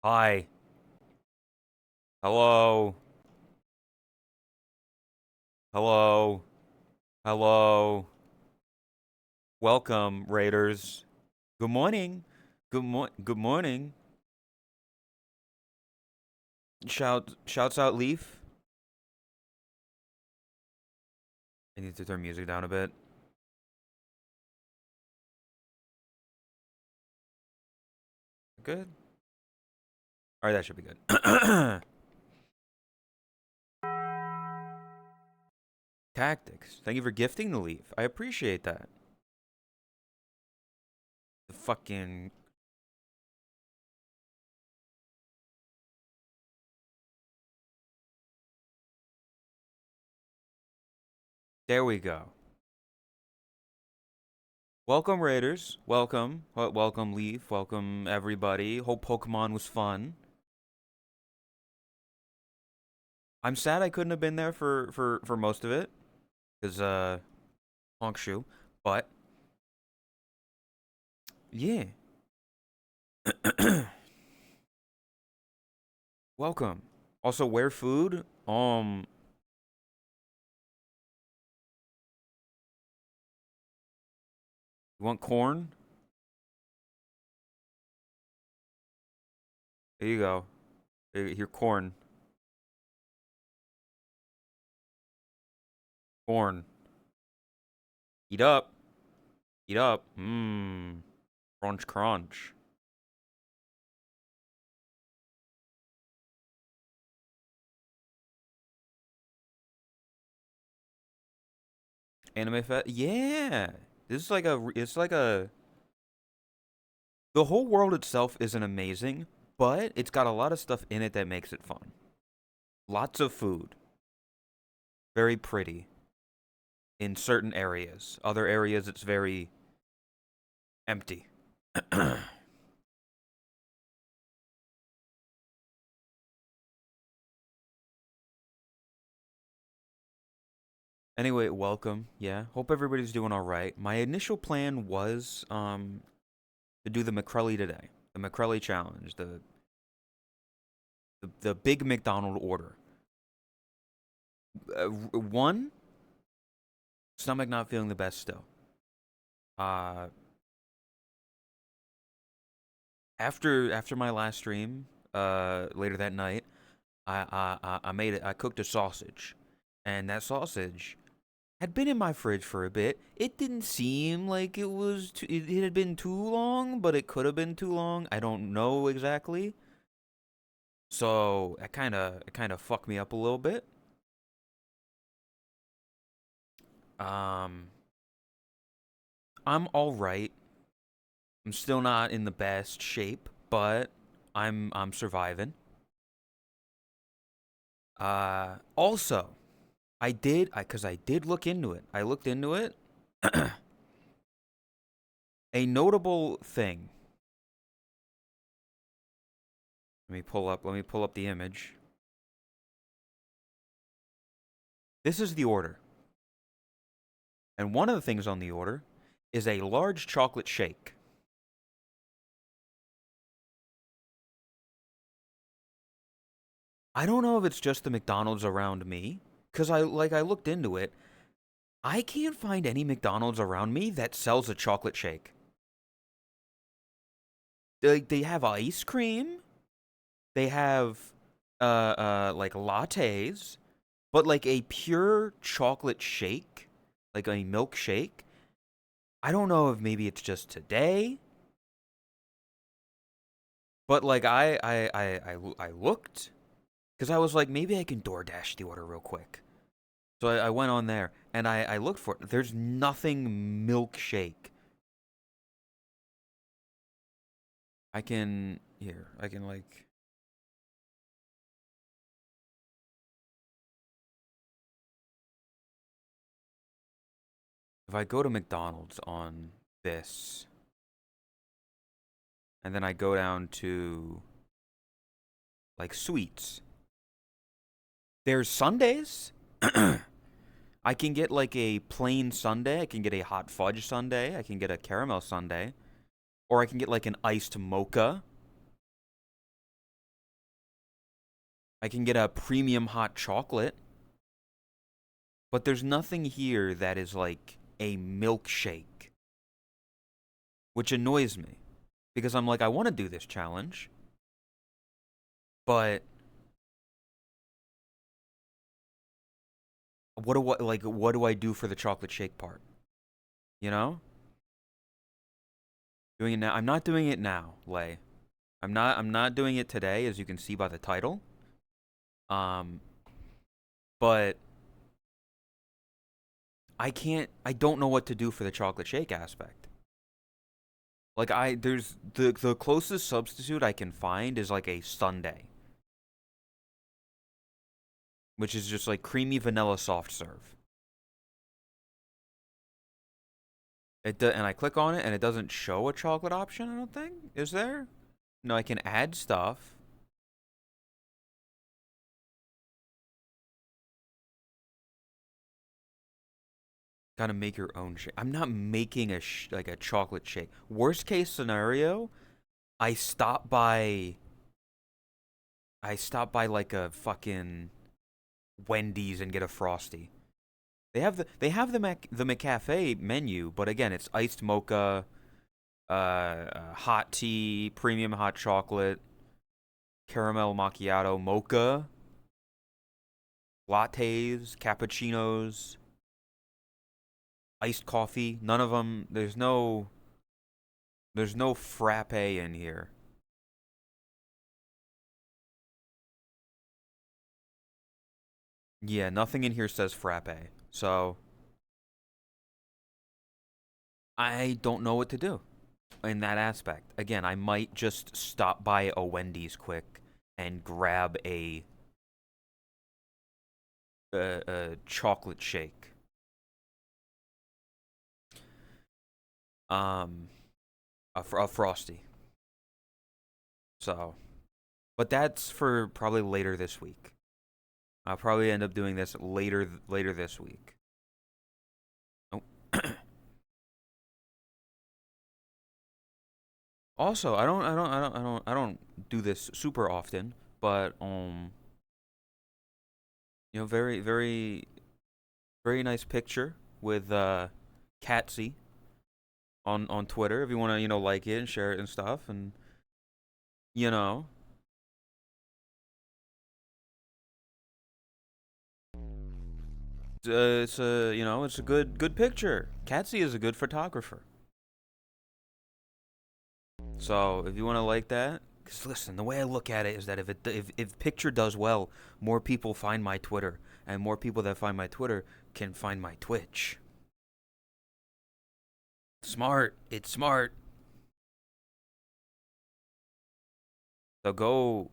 Hi. Hello. Hello. Hello. Welcome, Raiders. Good morning. Good morning. Shouts out Leaf. I need to turn music down a bit. Good. All right, that should be good. Tactics. Thank you for gifting the Leaf. I appreciate that. The fucking There we go. Welcome, Raiders. Welcome. Welcome, Leaf. Welcome, everybody. Hope Pokemon was fun. I'm sad I couldn't have been there for most of it. Because, honk shoe. But, yeah. Welcome. Also, where food? You want corn? There you go. Here, corn. Corn. Eat up. Eat up. Mmm. Crunch, crunch. Anime fest? Yeah. It's like a, the whole world itself isn't amazing, but it's got a lot of stuff in it that makes it fun. Lots of food. Very pretty. In certain areas. Other areas, it's very empty. Anyway, welcome. Yeah, hope everybody's doing all right. My initial plan was to do the McCrelly today, the McCrelly challenge, the big McDonald order. One, stomach not feeling the best still. Uh, after my last stream, later that night, I made it. I cooked a sausage, and that sausage had been in my fridge for a bit. It didn't seem like it had been too long, but it could have been too long. I don't know exactly. So it kind of fucked me up a little bit. Um, I'm all right. I'm still not in the best shape, but I'm surviving. Also, cuz I did look into it. I looked into it. A notable thing. Let me pull up the image. This is the order. And one of the things on the order is a large chocolate shake. I don't know if it's just the McDonald's around me, cuz I looked into it. I can't find any McDonald's around me that sells a chocolate shake. They have ice cream, they have like lattes, but like a pure chocolate shake, like a milkshake. I don't know if maybe it's just today, but like I looked because I was like maybe I can DoorDash the order real quick. So I went on there and I looked for it. There's nothing milkshake. I can like, if I go to McDonald's on this, and then I go down to like sweets, there's sundaes. I can get like a plain sundae. I can get a hot fudge sundae. I can get a caramel sundae. Or I can get like an iced mocha. I can get a premium hot chocolate, but there's nothing here that is like a milkshake, which annoys me because I'm like, I want to do this challenge, but what do I do for the chocolate shake part? You know? Doing it now. I'm not doing it now, Lay. I'm not doing it today, as you can see by the title. Um, but I don't know what to do for the chocolate shake aspect. Like there's the closest substitute I can find is like a sundae, which is just like creamy vanilla soft serve. And I click on it and it doesn't show a chocolate option, I don't think. Is there? No, I can add stuff. Gotta make your own shake. I'm not making like a chocolate shake. Worst case scenario, I stop by I stop by like a fucking Wendy's and get a Frosty. They have the McCafe menu, but again, it's iced mocha, hot tea, premium hot chocolate, caramel macchiato mocha, lattes, cappuccinos, iced coffee. None of them. There's no frappe in here. Yeah, nothing in here says frappe. So I don't know what to do in that aspect. Again, I might just stop by a Wendy's quick and grab a chocolate shake. Um, a frosty. So, but that's for probably later this week. I'll probably end up doing this later this week. Oh. Also, I don't do this super often, but very very nice picture with Catsy on Twitter if you want to like it and share it and stuff, and you know it's a good picture. Catsy is a good photographer. So if you want to like that, because listen, the way I look at it is that if picture does well, more people find my Twitter, and more people that find my Twitter can find my Twitch. Smart, it's smart. So go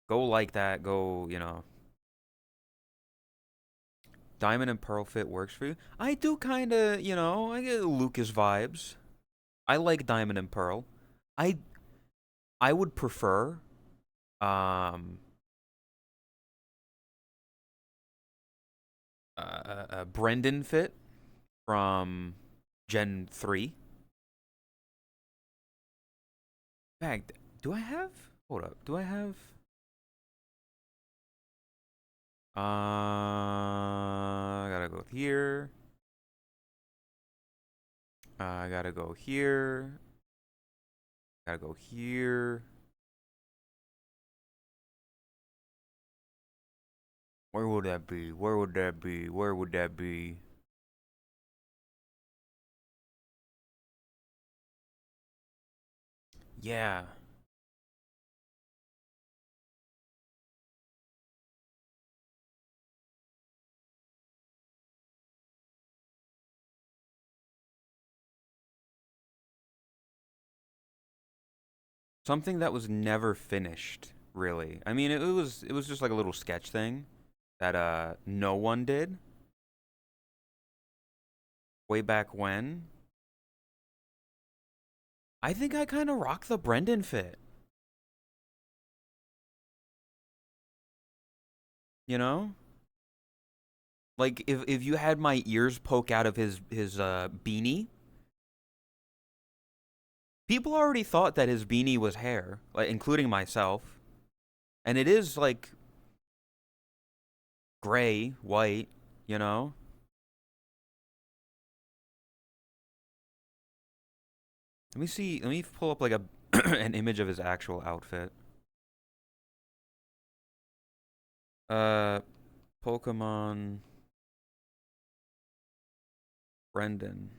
like that. Go, Diamond and Pearl fit works for you. I do kind of, I get Lucas vibes. I like Diamond and Pearl. I I would prefer um Brendan fit from Gen 3. In fact, do I have? Hold up. Do I have? I gotta go here. I gotta go here. Gotta go here. Where would that be? Where would that be? Where would that be? Yeah. Something that was never finished, really. I mean, it was just like a little sketch thing that no one did way back when. I think I kind of rock the Brendan fit. You know? Like if you had my ears poke out of his beanie, people already thought that his beanie was hair, like including myself. And it is like gray, white, you know? Let me see. Let me pull up like a an image of his actual outfit. Uh, Pokemon Brendan.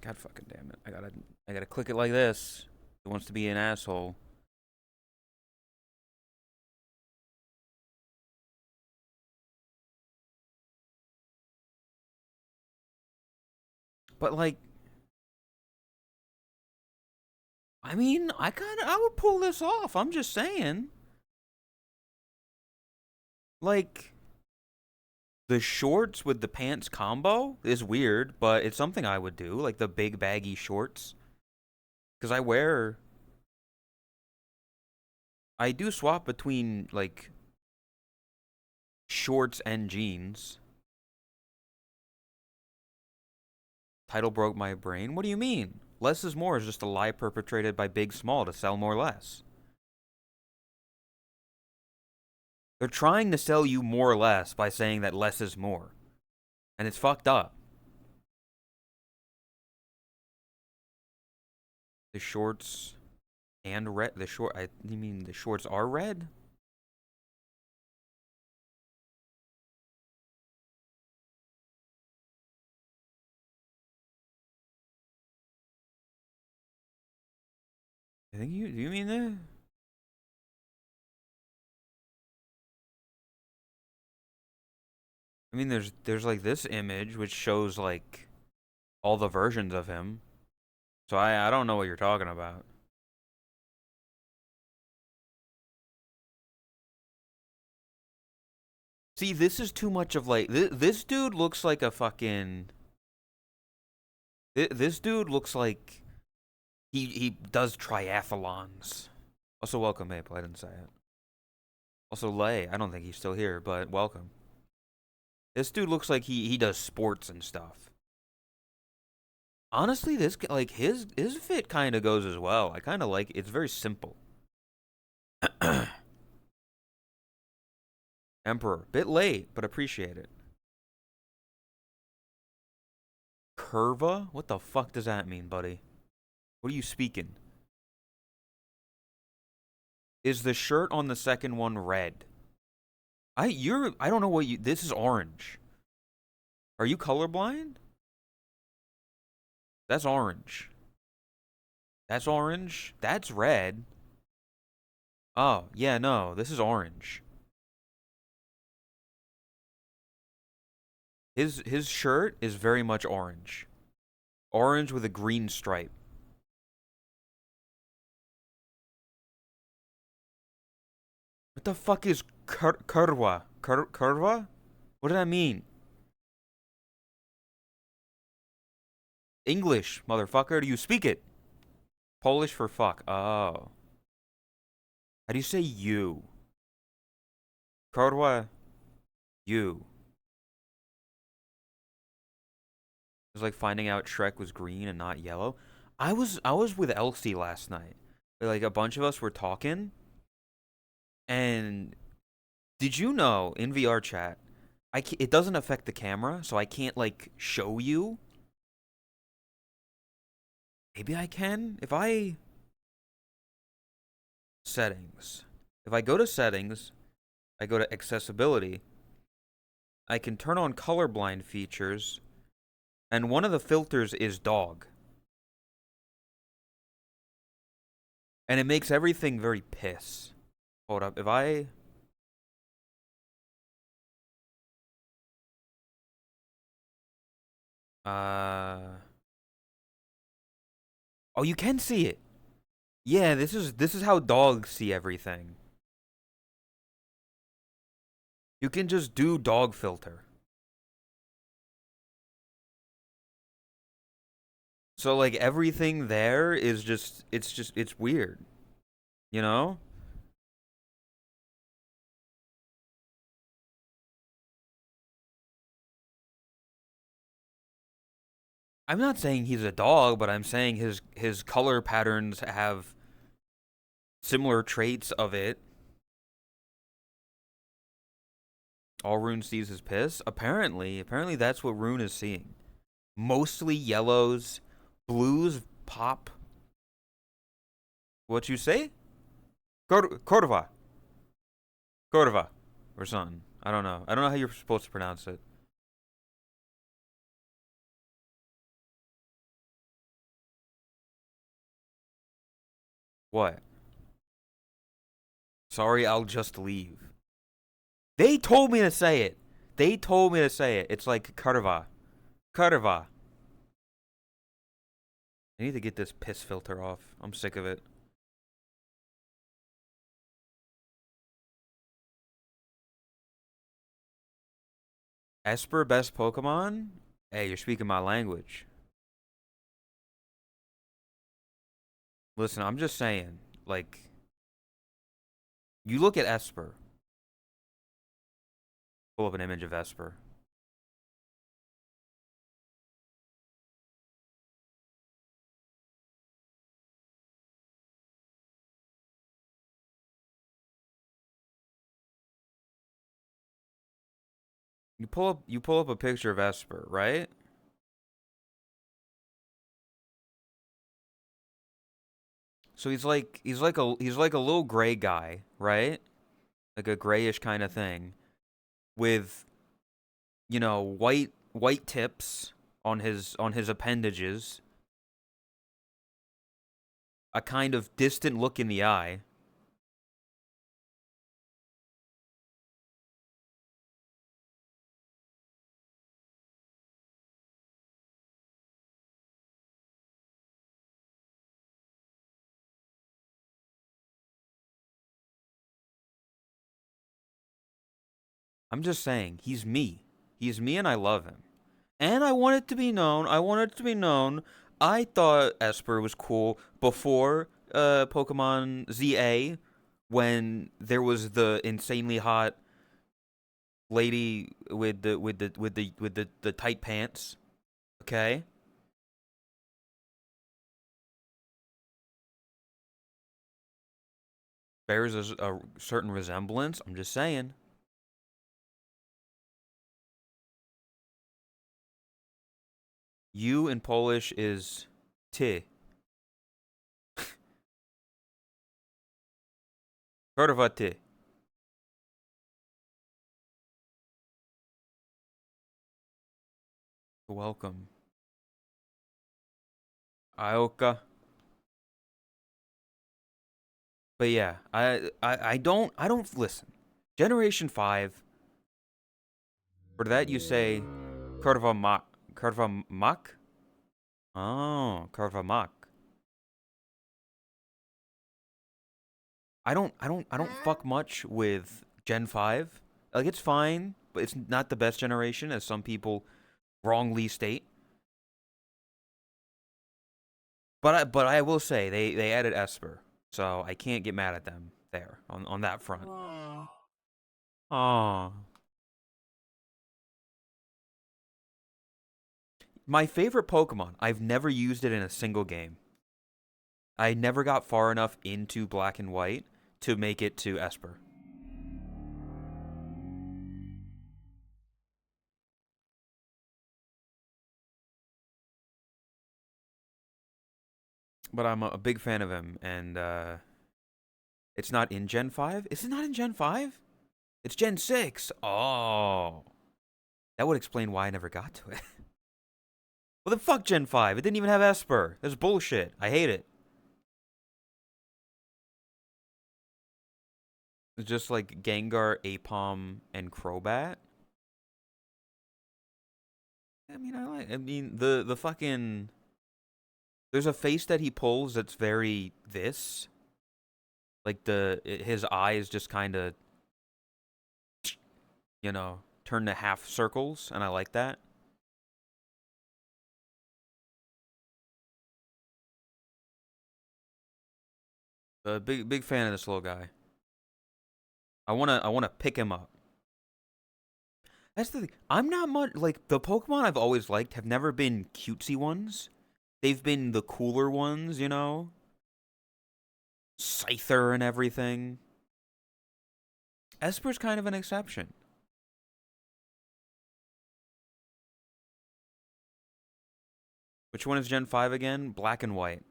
God fucking damn it. I gotta click it like this. It wants to be an asshole. But like, I mean, I would pull this off. I'm just saying. Like, the shorts with the pants combo is weird, but it's something I would do. Like the big baggy shorts. Because I do swap between like shorts and jeans. Title broke my brain. What do you mean? Less is more is just a lie perpetrated by Big Small to sell more less. They're trying to sell you more less by saying that less is more. And it's fucked up. The shorts and red. You mean the shorts are red? I think you. Do you mean that? I mean, there's like this image which shows like all the versions of him. So I don't know what you're talking about. See, this is too much of like this dude looks like a fucking. This dude looks like he does triathlons. Also, welcome, Maple. I didn't say it. Also, Lay. I don't think he's still here, but welcome. This dude looks like he does sports and stuff. Honestly, this like his fit kind of goes as well. I kind of like it's very simple. Emperor, bit late, but appreciate it. Curva? What the fuck does that mean, buddy? What are you speaking? Is the shirt on the second one red? I don't know what you this is orange. Are you colorblind? That's orange. That's orange. That's red. Oh, yeah, no, this is orange. His shirt is very much orange. Orange with a green stripe. What the fuck is curva? Curva? What does that mean? English, motherfucker. Do you speak it? Polish for fuck. Oh. How do you say you? Kurwa, you. It was like finding out Shrek was green and not yellow. I was with Elsie last night. Like a bunch of us were talking, and did you know in VR chat, it doesn't affect the camera, so I can't like show you. Maybe I can if I settings. If I go to settings, I go to accessibility. I can turn on colorblind features, and one of the filters is dog. And it makes everything very piss. Hold up, if I oh, you can see it. Yeah, this is how dogs see everything. You can just do dog filter. So like everything there is just it's weird, you know? I'm not saying he's a dog, but I'm saying his color patterns have similar traits of it. All Rune sees is piss. Apparently that's what Rune is seeing. Mostly yellows, blues pop. What you say? Cordova, Cordova, or something. I don't know. I don't know how you're supposed to pronounce it. What? Sorry, I'll just leave. They told me to say it. They told me to say it. It's like Cordova, Cordova. I need to get this piss filter off. I'm sick of it. Esper, best Pokemon? Hey, you're speaking my language. Listen, I'm just saying, like, you look at Esper. Pull up an image of Esper. You pull up a picture of Esper, right? So he's like a little gray guy, right? Like a grayish kind of thing with, white tips on his appendages, a kind of distant look in the eye. I'm just saying, he's me. He's me and I love him. And I want it to be known, I thought Esper was cool before Pokemon ZA, when there was the insanely hot lady with the tight pants. Okay? Bears a certain resemblance. I'm just saying. You in Polish is ty. Chorwaty. Welcome. Aoka. But yeah, I don't listen. Generation 5, for that you say Kurva Mak? Oh, Kurva Mak. I don't fuck much with Gen 5. Like, it's fine, but it's not the best generation, as some people wrongly state. But I will say they added Esper, so I can't get mad at them there on that front. Oh, my favorite Pokemon. I've never used it in a single game. I never got far enough into Black and White to make it to Esper. But I'm a big fan of him, and it's not in Gen 5. Is it not in Gen 5? It's Gen 6. Oh, that would explain why I never got to it. Well, then fuck Gen 5. It didn't even have Esper. That's bullshit. I hate it. It's just like Gengar, Apom, and Crobat. I mean, the fucking. There's a face that he pulls that's very this. Like his eyes just kind of, turn to half circles, and I like that. A big fan of this little guy. I wanna pick him up. That's the thing. I'm not much like the Pokemon I've always liked have never been cutesy ones. They've been the cooler ones, you know? Scyther and everything. Esper's kind of an exception. Which one is Gen 5 again? Black and white.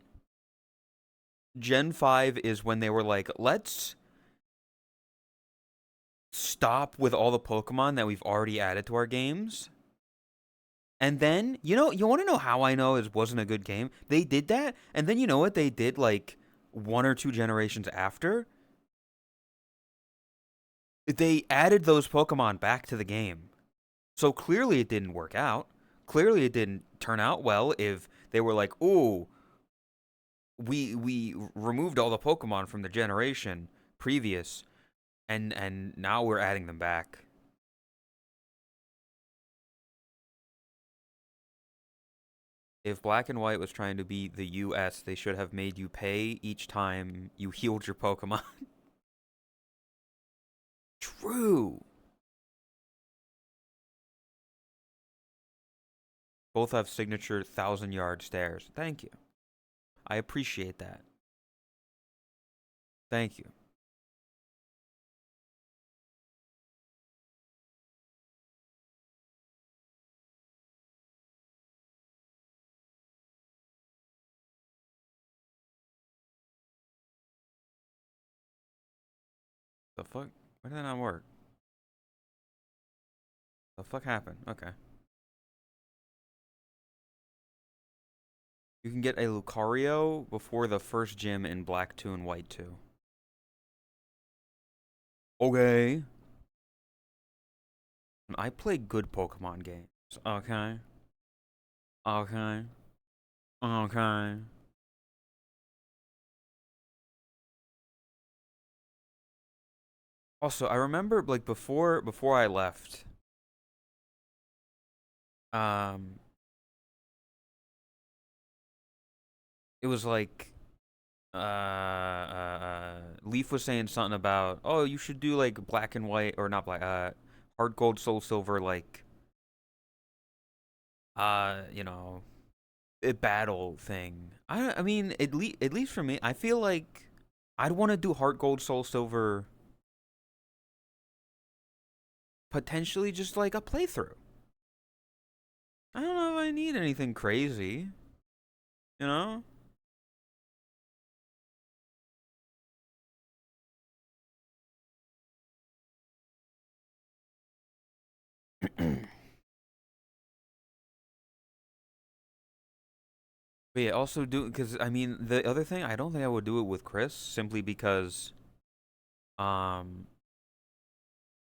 Gen 5 is when they were like, let's stop with all the Pokemon that we've already added to our games. And then, you want to know how I know it wasn't a good game? They did that, and then you know what they did like one or two generations after? They added those Pokemon back to the game. So clearly it didn't work out. Clearly it didn't turn out well if they were like, "Ooh, we removed all the Pokemon from the generation previous and now we're adding them back." If Black and White was trying to be the US, they should have made you pay each time you healed your Pokemon. True. Both have signature 1,000-yard stares. Thank you. I appreciate that. Thank you. The fuck? Why did that not work? The fuck happened? Okay. You can get a Lucario before the first gym in Black 2 and White 2. Okay. I play good Pokemon games. Okay. Okay. Okay. Also, I remember like before I left, um, it was like Leaf was saying something about, oh, you should do like Black and White or not Black, Heart Gold, Soul Silver, like you know, a battle thing. I mean, at least for me, I feel like I'd want to do Heart Gold, Soul Silver, potentially just like a playthrough. I don't know if I need anything crazy, you know. But yeah, also do because I mean the other thing I don't think I would do it with Chris simply because um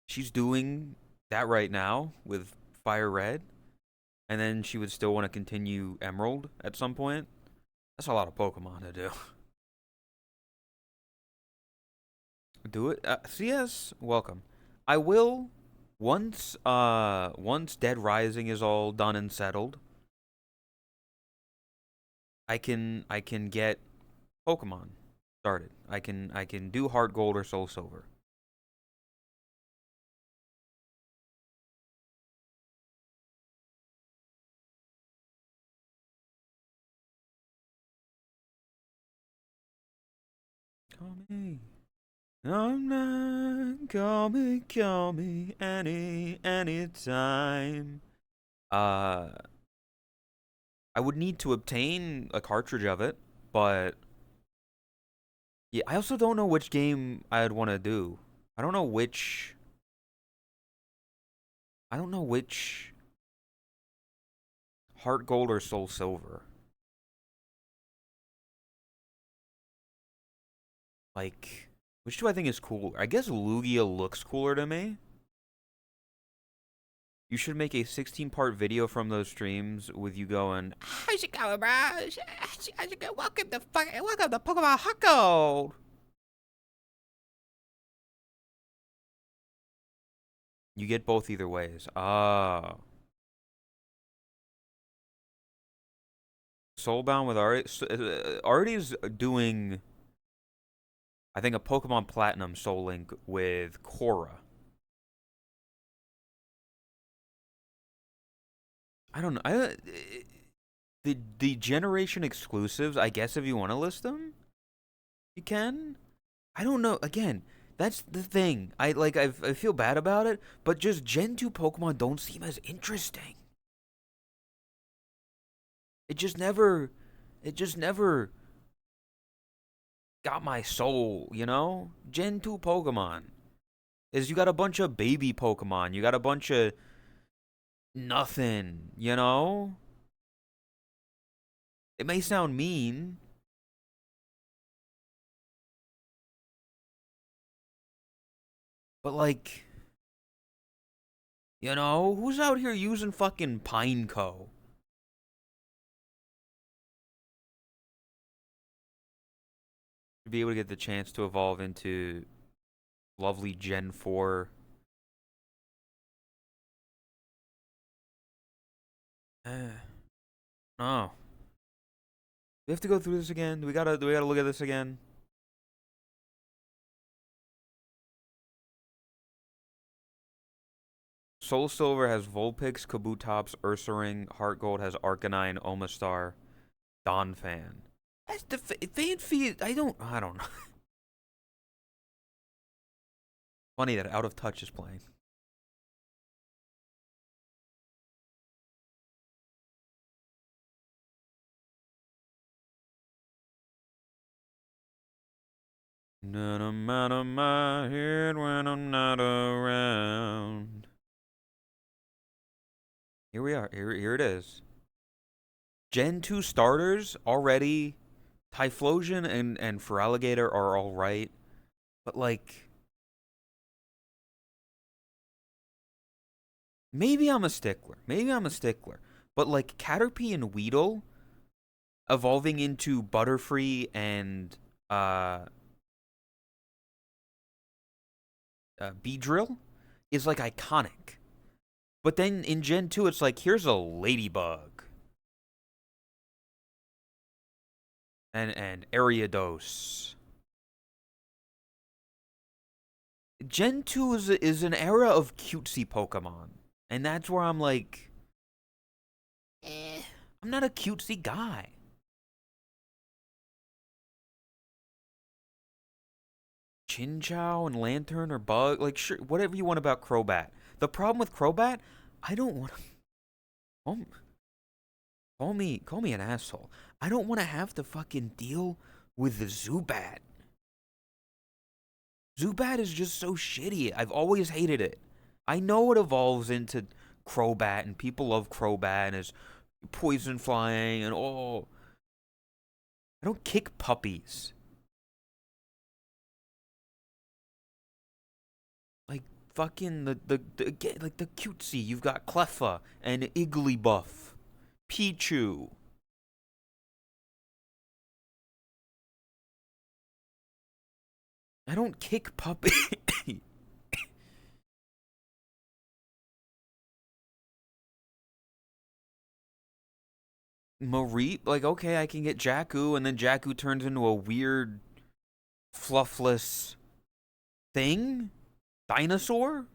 she's doing that right now with Fire Red, and then she would still want to continue Emerald at some point. That's a lot of Pokemon to do. Do it, CS. Welcome. I will once Dead Rising is all done and settled. I can get Pokemon started. I can do Heart Gold or Soul Silver. Call me. I'm not. Call me anytime. Uh, I would need to obtain a cartridge of it, but yeah, I also don't know which game I'd want to do. I don't know which. I don't know which Heart Gold or Soul Silver. Like, which do I think is cooler? I guess Lugia looks cooler to me. You should make a 16-part video from those streams with you going, how's it going, bro? How's it going? Welcome to Pokemon Heart Gold. You get both either ways. Ah. Soulbound with Artie. Artie's doing, I think, a Pokemon Platinum Soul Link with Korra. I don't know. The generation exclusives, I guess if you want to list them, you can. I don't know. Again, that's the thing. I feel bad about it, but just Gen 2 Pokemon don't seem as interesting. It just never it just never got my soul, you know? Gen 2 Pokemon is you got a bunch of baby Pokemon. You got a bunch of nothing, you know? It may sound mean, but like, you know, who's out here using fucking Pineco? To be able to get the chance to evolve into lovely Gen 4. Oh. We have to go through this again? Do we gotta look at this again? Soul Silver has Vulpix, Kabutops, Ursaring. Heart Gold has Arcanine, Omastar, Donphan. That's the Fanfi. I don't know. Funny that Out of Touch is playing. None of out of my head when I'm not around. Here we are. Here it is. Gen 2 starters already. Typhlosion and Feraligatr are alright. But like, maybe I'm a stickler. Maybe I'm a stickler. But like Caterpie and Weedle evolving into Butterfree and Beedrill is like iconic. But then in Gen 2, it's like, here's a Ladybug. And Ariados. Gen 2 is an era of cutesy Pokemon. And that's where I'm like, I'm not a cutesy guy. Chinchou and Lantern or Bug, like, sure, whatever you want about Crobat. The problem with Crobat, I don't want to. Call me an asshole. I don't want to have to fucking deal with the Zubat. Zubat is just so shitty. I've always hated it. I know it evolves into Crobat, and people love Crobat and his poison flying and oh. I don't kick puppies. Like fucking like the cutesy. You've got Cleffa and Igglybuff, Pichu. I don't kick puppy. Mareep, like okay, I can get Jakku, and then Jakku turns into a weird, fluffless thing, dinosaur.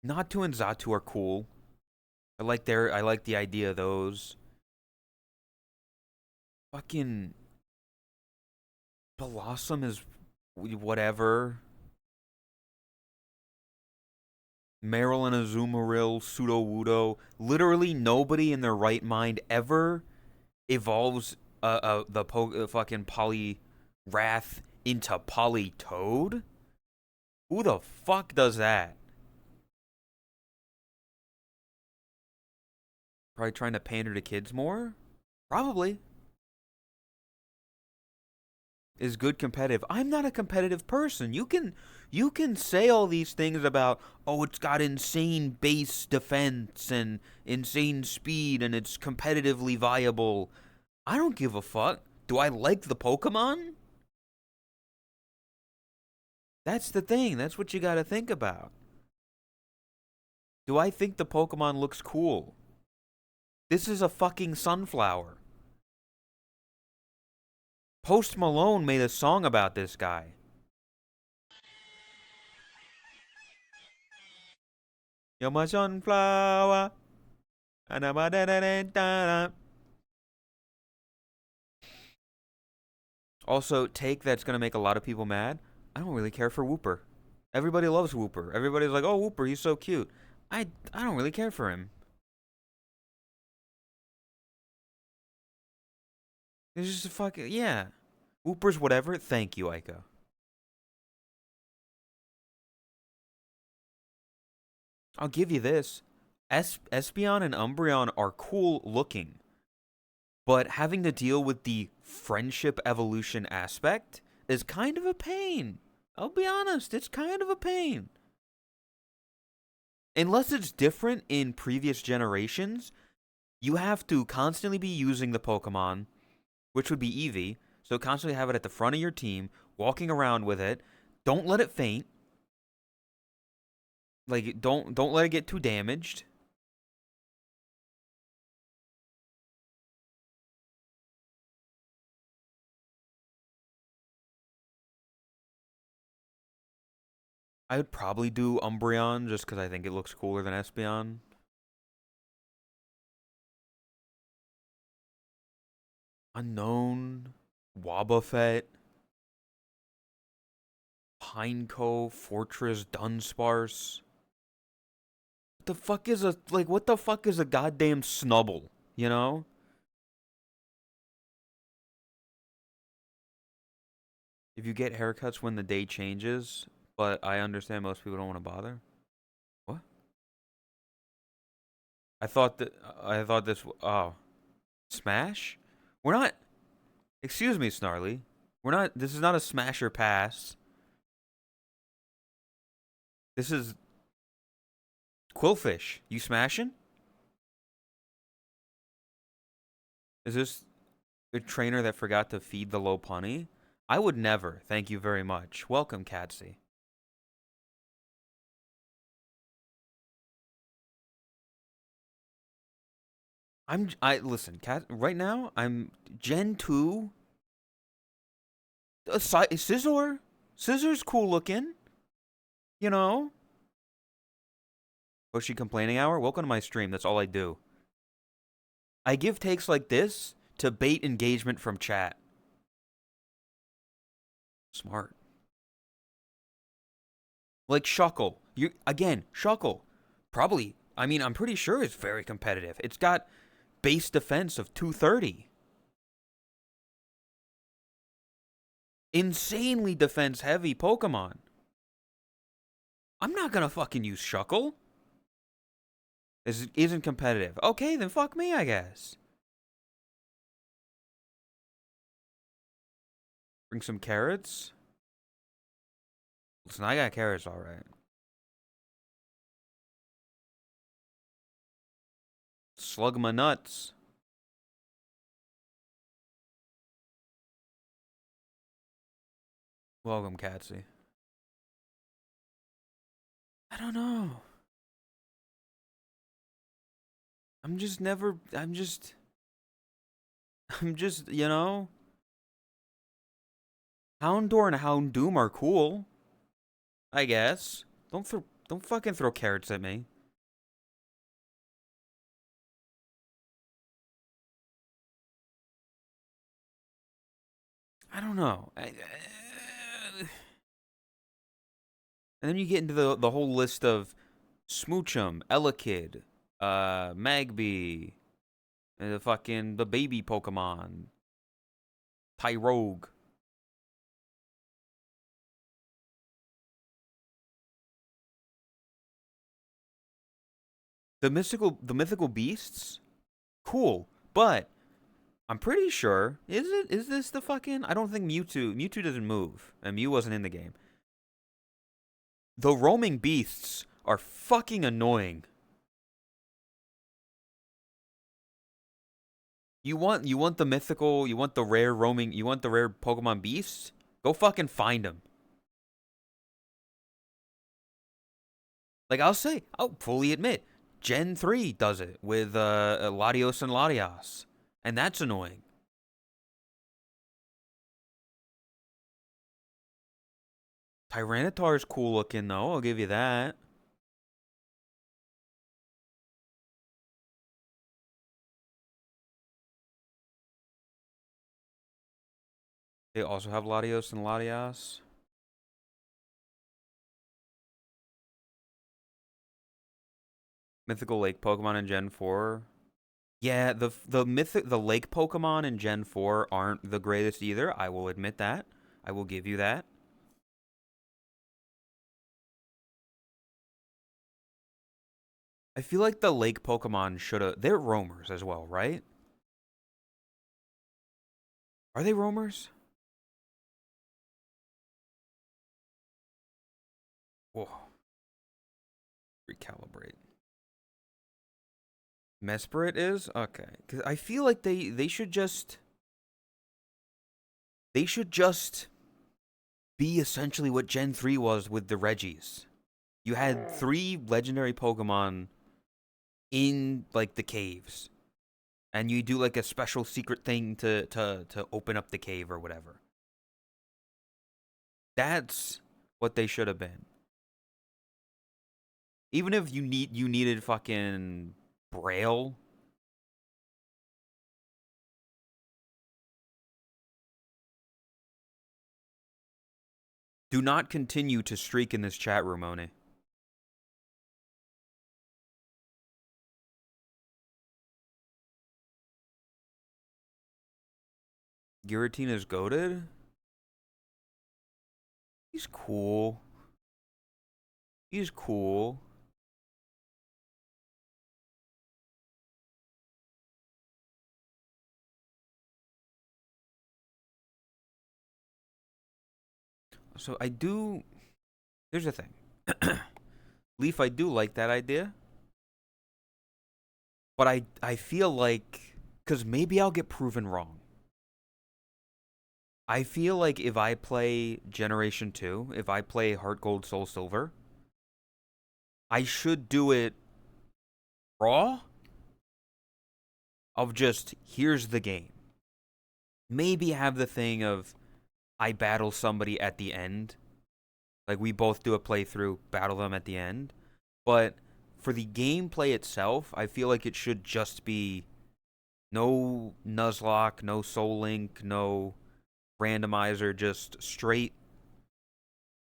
Natu and Zatu are cool. I like the idea of those. Fucking Blossom is whatever. Meryl and Azumarill, Sudowoodo. Literally nobody in their right mind ever evolves fucking Poliwrath into Politoed. Who the fuck does that? Probably trying to pander to kids more? Probably. Is good competitive. I'm not a competitive person. You can say all these things about, oh, it's got insane base defense and insane speed and it's competitively viable. I don't give a fuck. Do I like the Pokemon? That's the thing. That's what you got to think about. Do I think the Pokemon looks cool? This is a fucking sunflower. Post Malone made a song about this guy. You're my sunflower. Also, take that's gonna make a lot of people mad. I don't really care for Whooper. Everybody loves Whooper. Everybody's like, oh, Whooper, he's so cute. I don't really care for him. He's just a fucking, yeah. Whooper's whatever. Thank you, Aika. I'll give you this. Espeon and Umbreon are cool looking, but having to deal with the friendship evolution aspect is kind of a pain. I'll be honest, it's kind of a pain. Unless it's different in previous generations, you have to constantly be using the Pokemon, which would be Eevee, so constantly have it at the front of your team, walking around with it. Don't let it faint. Like, don't let it get too damaged. I would probably do Umbreon just because I think it looks cooler than Espeon. Unknown, Wobbuffet, Pineco, Fortress, Dunsparce. What the fuck is a goddamn Snubble, you know? If you get haircuts when the day changes, but I understand most people don't want to bother. What? I thought this, oh. Smash? We're not, excuse me, Snarly. This is not a smash or pass. This is Quillfish. You smashing? Is this a trainer that forgot to feed the Lopunny? I would never. Thank you very much. Welcome, Catsy. Listen, Cat. Right now, I'm Gen 2. Scizor. Scissor's cool looking. You know. Was she complaining hour? Welcome to my stream. That's all I do. I give takes like this to bait engagement from chat. Smart. Like Shuckle. Shuckle. Probably. I mean, I'm pretty sure it's very competitive. It's got base defense of 230. Insanely defense heavy Pokemon. I'm not gonna fucking use Shuckle. This isn't competitive. Okay, then fuck me, I guess. Bring some carrots. Listen, I got carrots alright. Slug my nuts. Welcome, Catsy. I don't know. I'm just, you know. Houndour and Houndoom are cool. I guess. Don't fucking throw carrots at me. I don't know. And then you get into the whole list of Smoochum, Elekid, Magby, and the baby Pokemon, Tyrogue. The mythical beasts, cool, but I'm pretty sure is this the fucking? I don't think Mewtwo doesn't move, and Mew wasn't in the game. The roaming beasts are fucking annoying. You want the mythical, you want the rare roaming, you want the rare Pokemon beasts? Go fucking find them. Like I'll fully admit, Gen 3 does it with Latios and Latias, and that's annoying. Tyranitar's cool looking though, I'll give you that. They also have Latios and Latias. Mythical Lake Pokemon in Gen 4. Yeah, the Lake Pokemon in Gen 4 aren't the greatest either. I will admit that. I will give you that. I feel like the Lake Pokemon should have. They're roamers as well, right? Are they roamers? Whoa. Recalibrate. Mesprit is? Okay. Cause I feel like they should just be essentially what Gen 3 was with the Reggies. You had 3 legendary Pokemon in like the caves. And you do like a special secret thing to open up the cave or whatever. That's what they should have been. Even if you needed fucking Braille. Do not continue to streak in this chat room, Oni. Giratina's goaded? He's cool. He's cool. So I do. Here's the thing. Leaf, I do like that idea. But I feel like. Because maybe I'll get proven wrong. I feel like if I play Generation 2, if I play Heart Gold Soul Silver, I should do it raw. Of just, here's the game. Maybe have the thing of I battle somebody at the end. Like we both do a playthrough, battle them at the end. But for the gameplay itself, I feel like it should just be no Nuzlocke, no Soul Link, no randomizer, just straight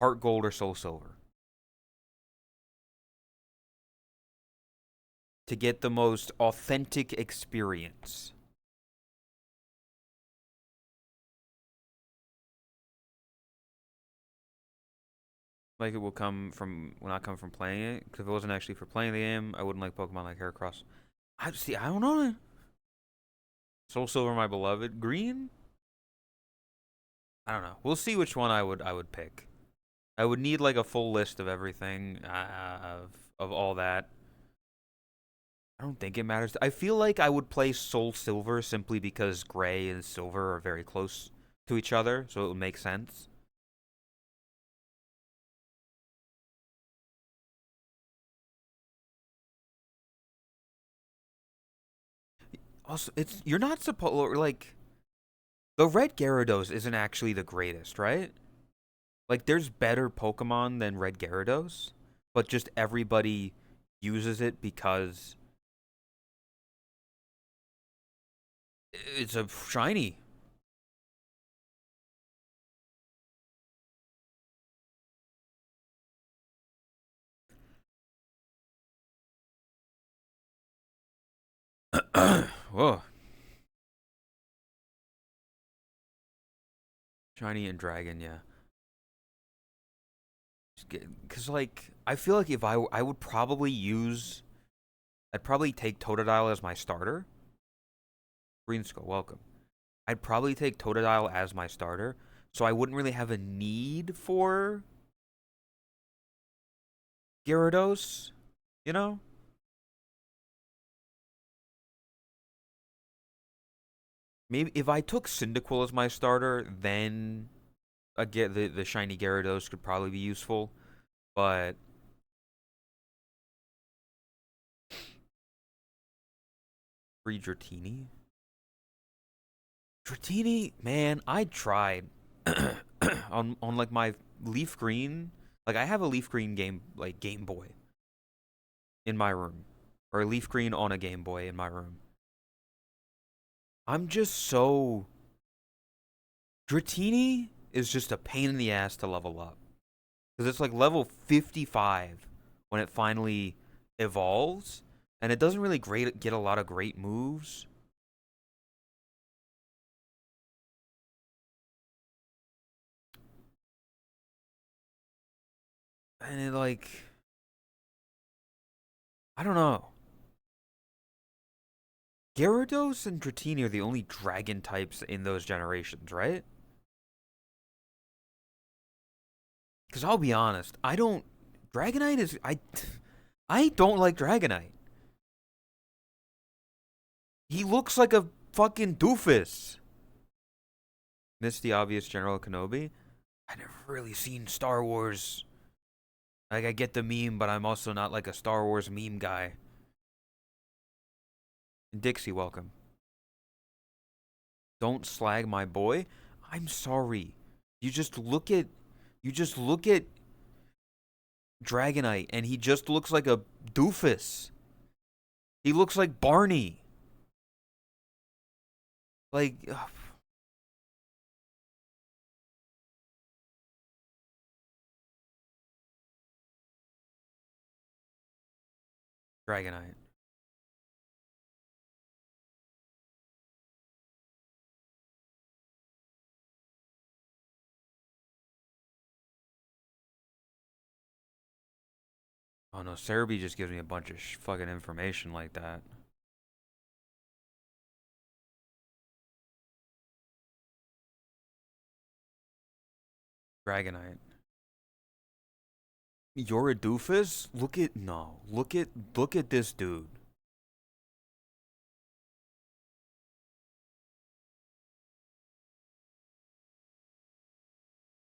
Heart Gold or Soul Silver. To get the most authentic experience. Like it will not come from playing it. Because if it wasn't actually for playing the game, I wouldn't like Pokemon like Heracross. I don't know. Soul Silver, my beloved. Green? I don't know. We'll see which one I would pick. I would need like a full list of everything, of all that. I don't think it matters. I feel like I would play Soul Silver simply because Gray and Silver are very close to each other, so it would make sense. Also, you're not supposed like the Red Gyarados isn't actually the greatest, right? Like there's better Pokemon than Red Gyarados, but just everybody uses it because it's a shiny. Whoa. Shiny and Dragon, yeah. Because, like, I feel like if I would probably use. I'd probably take Totodile as my starter. Green Skull, welcome. I'd probably take Totodile as my starter, so I wouldn't really have a need for Gyarados, you know? Maybe if I took Cyndaquil as my starter, then again the shiny Gyarados could probably be useful, but free Dratini? Dratini, man, I tried on like my leaf green. Like I have a leaf green Game Boy in my room, or a leaf green on a Game Boy in my room. I'm just so Dratini is just a pain in the ass to level up because it's like level 55 when it finally evolves, and it doesn't really get a lot of great moves. And it like, I don't know. Gyarados and Dratini are the only dragon types in those generations, right? Because I'll be honest, I don't. Dragonite is. I don't like Dragonite. He looks like a fucking doofus. Missed the obvious General Kenobi. I never really seen Star Wars. Like, I get the meme, but I'm also not like a Star Wars meme guy. Dixie, welcome. Don't slag my boy. I'm sorry. You just look at Dragonite and he just looks like a doofus. He looks like Barney. Like Dragonite. Oh no, Cerebi just gives me a bunch of fucking information like that. Dragonite. You're a doofus? Look at this dude.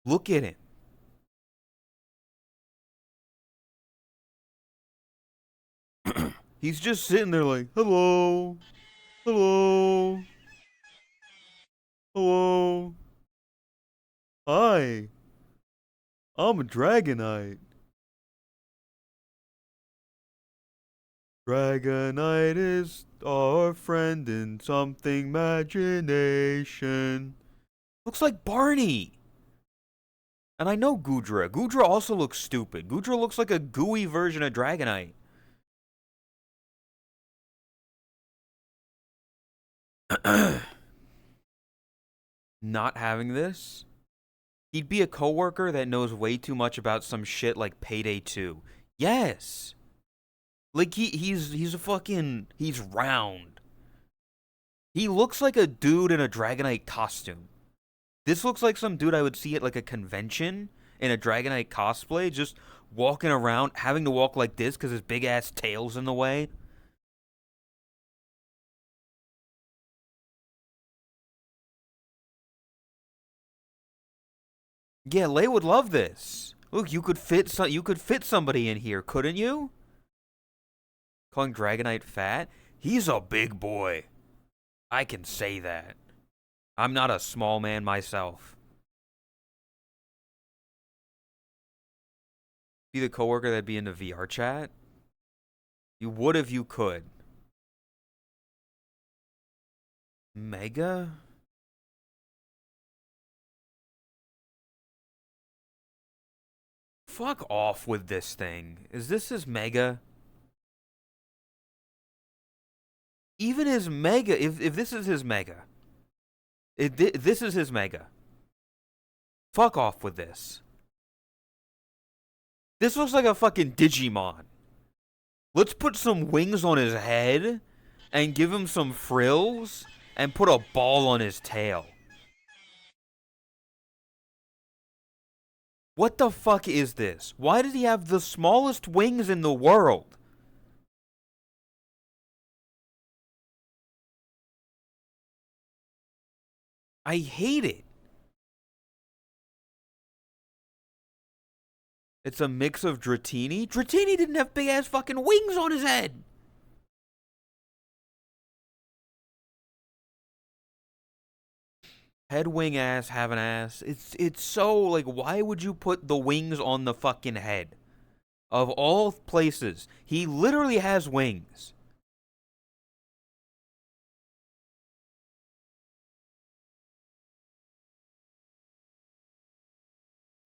Look at him. He's just sitting there like, hello, hello, hello, hi, I'm a Dragonite. Dragonite is our friend in something imagination. Looks like Barney. And I know Goodra. Goodra also looks stupid. Goodra looks like a gooey version of Dragonite. Not having this? He'd be a coworker that knows way too much about some shit like Payday 2. Yes. Like he's a fucking he's round. He looks like a dude in a Dragonite costume. This looks like some dude I would see at like a convention in a Dragonite cosplay, just walking around, having to walk like this because his big ass tail's in the way. Yeah, Lay would love this. Look, you could fit somebody in here, couldn't you? Calling Dragonite fat? He's a big boy. I can say that. I'm not a small man myself. Be the coworker that'd be in the VR chat? You would if you could. Mega? Fuck off with this thing. Is this his Mega? Even his Mega, if this is his Mega. This is his Mega. Fuck off with this. This looks like a fucking Digimon. Let's put some wings on his head and give him some frills and put a ball on his tail. What the fuck is this? Why does he have the smallest wings in the world? I hate it. It's a mix of Dratini. Dratini didn't have big ass fucking wings on his head. Head, wing, ass, have an ass. It's so, like, why would you put the wings on the fucking head? Of all places, he literally has wings.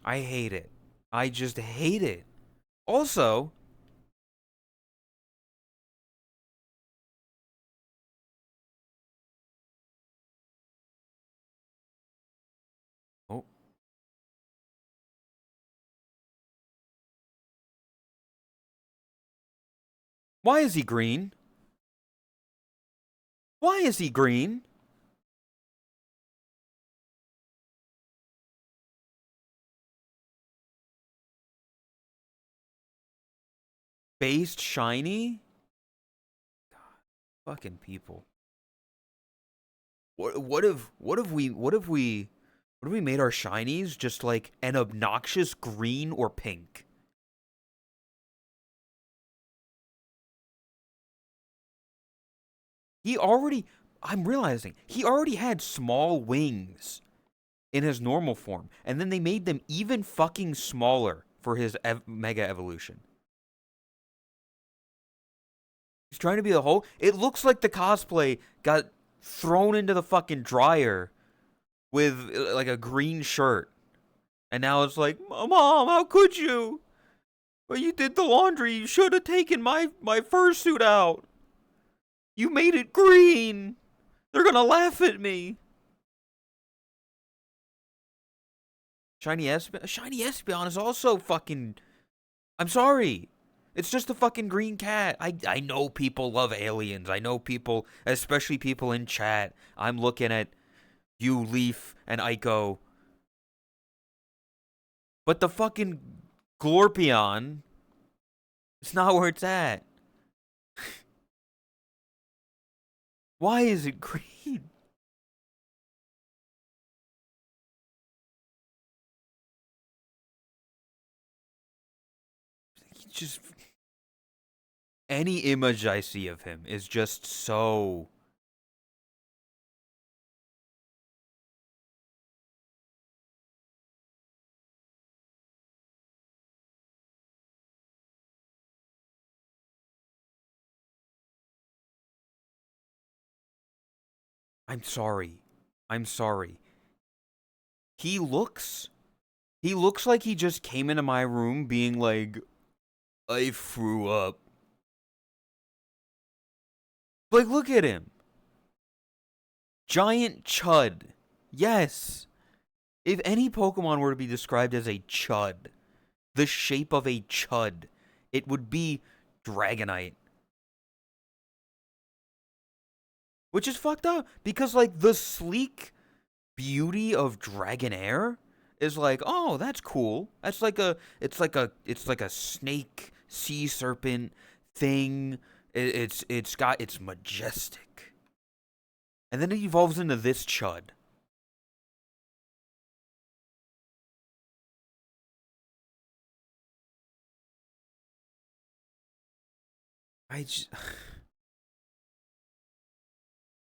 I hate it. I just hate it. Also, oh, why is he green? Why is he green? Based shiny? Fucking people. What if we made our shinies just like an obnoxious green or pink? He already I'm realizing he already had small wings in his normal form, and then they made them even fucking smaller for his mega evolution. He's trying to be the whole. It looks like the cosplay got thrown into the fucking dryer with like a green shirt, and now it's like, Mom, how could you? Well, you did the laundry. You should have taken my fursuit out. You made it green. They're gonna laugh at me. Shiny Espeon is also fucking. I'm sorry. It's just a fucking green cat. I know people love aliens. I know people, especially people in chat. I'm looking at you, Leaf, and Ico. But the fucking Glorpion, it's not where it's at. Why is it green? Just any image I see of him is just so. I'm sorry. I'm sorry. He looks. He looks like he just came into my room being like, I threw up. Like, look at him. Giant chud. Yes. If any Pokemon were to be described as a chud, the shape of a chud, it would be Dragonite. Which is fucked up because, like, the sleek beauty of Dragonair is like, oh, that's cool. That's like it's like a snake sea serpent thing. It's majestic. And then it evolves into this chud. I just,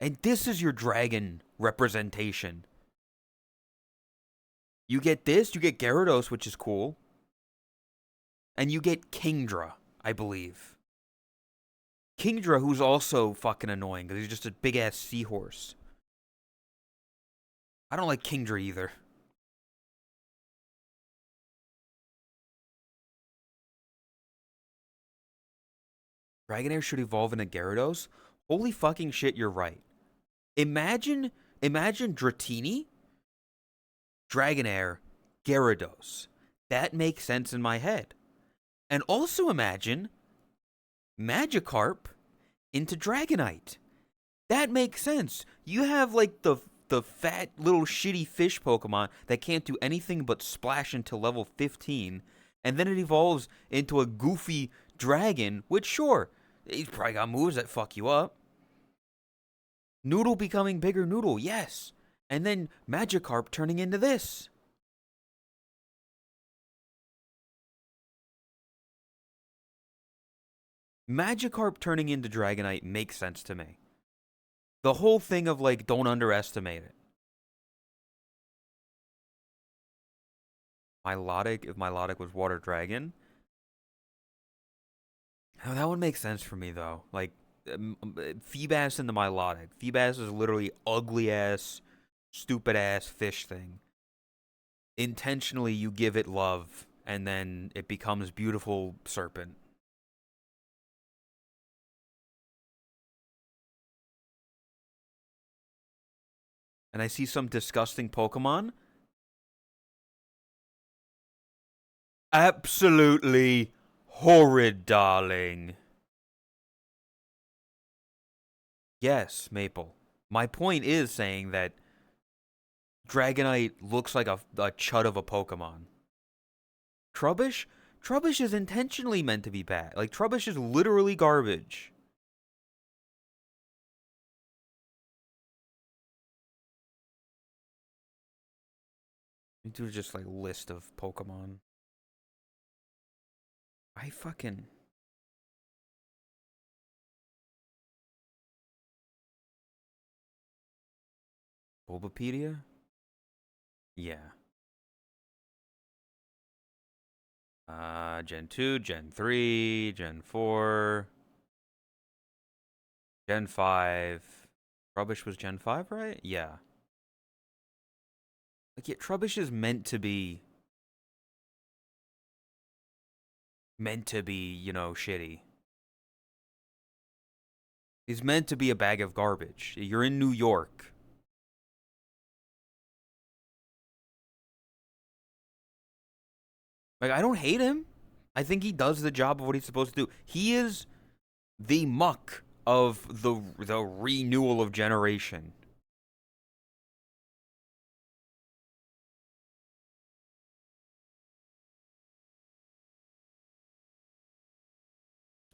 and this is your dragon representation. You get this, you get Gyarados, which is cool. And you get Kingdra, I believe. Kingdra, who's also fucking annoying because he's just a big ass seahorse. I don't like Kingdra either. Dragonair should evolve into Gyarados. Holy fucking shit, you're right. Imagine, imagine Dratini, Dragonair, Gyarados. That makes sense in my head. And also imagine Magikarp into Dragonite. That makes sense. You have like the fat little shitty fish Pokemon that can't do anything but splash until level 15, and then it evolves into a goofy dragon, which sure, he's probably got moves that fuck you up. Noodle becoming bigger Noodle, yes. And then Magikarp turning into this. Magikarp turning into Dragonite makes sense to me. The whole thing of like, don't underestimate it. Milotic, if Milotic was Water Dragon. Oh, that would make sense for me, though. Like, Feebas and the Milotic. Feebas is literally ugly ass, stupid ass fish thing. Intentionally, you give it love, and then it becomes beautiful serpent. And I see some disgusting Pokemon. Absolutely horrid, darling. Yes, Maple. My point is saying that Dragonite looks like a chud of a Pokemon. Trubbish? Trubbish is intentionally meant to be bad. Like, Trubbish is literally garbage. We do just, like, list of Pokemon. I fucking... Bulbapedia? Yeah. Gen 2, Gen 3, Gen 4, Gen 5. Trubbish was Gen 5, right? Yeah. Like, yeah, Trubbish is meant to be, you know, shitty. He's meant to be a bag of garbage. You're in New York. Like, I don't hate him. I think he does the job of what he's supposed to do. He is the muck of the renewal of generation.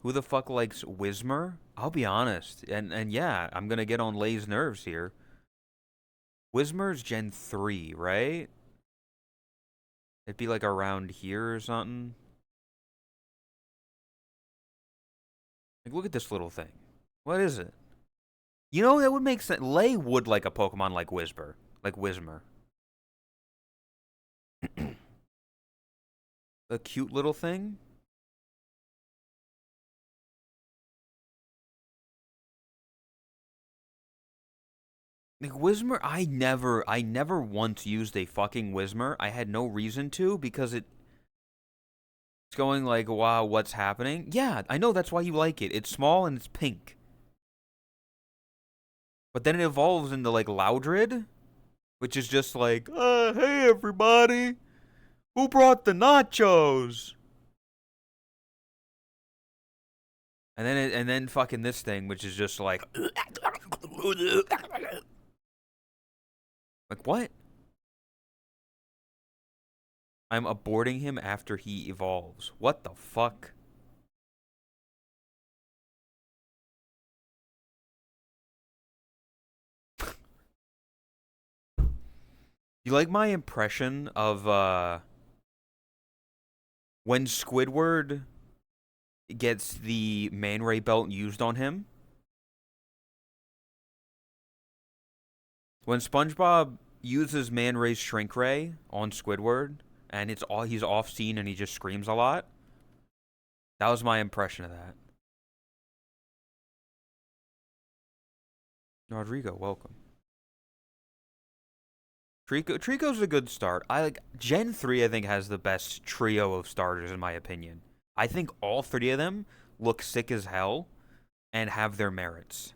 Who the fuck likes Whismer? I'll be honest. And yeah, I'm gonna get on Lay's nerves here. Whismer's Gen 3, right? It'd be like around here or something. Like, look at this little thing. What is it? You know, that would make sense. Lay would like a Pokemon like Whisper. Like Whismer. A cute little thing? Like Whismer, I never once used a fucking Whismer. I had no reason to because it's going like, wow, what's happening? Yeah, I know that's why you like it. It's small and it's pink. But then it evolves into like Loudred, which is just like, hey everybody, who brought the nachos? And then fucking this thing, which is just like, like what? I'm aborting him after he evolves. What the fuck? You like my impression of when Squidward gets the Man Ray belt used on him? When SpongeBob uses Man Ray's Shrink Ray on Squidward and he's off scene and he just screams a lot. That was my impression of that. Rodrigo, welcome. Trico's a good start. I like Gen 3 I think has the best trio of starters in my opinion. I think all three of them look sick as hell and have their merits.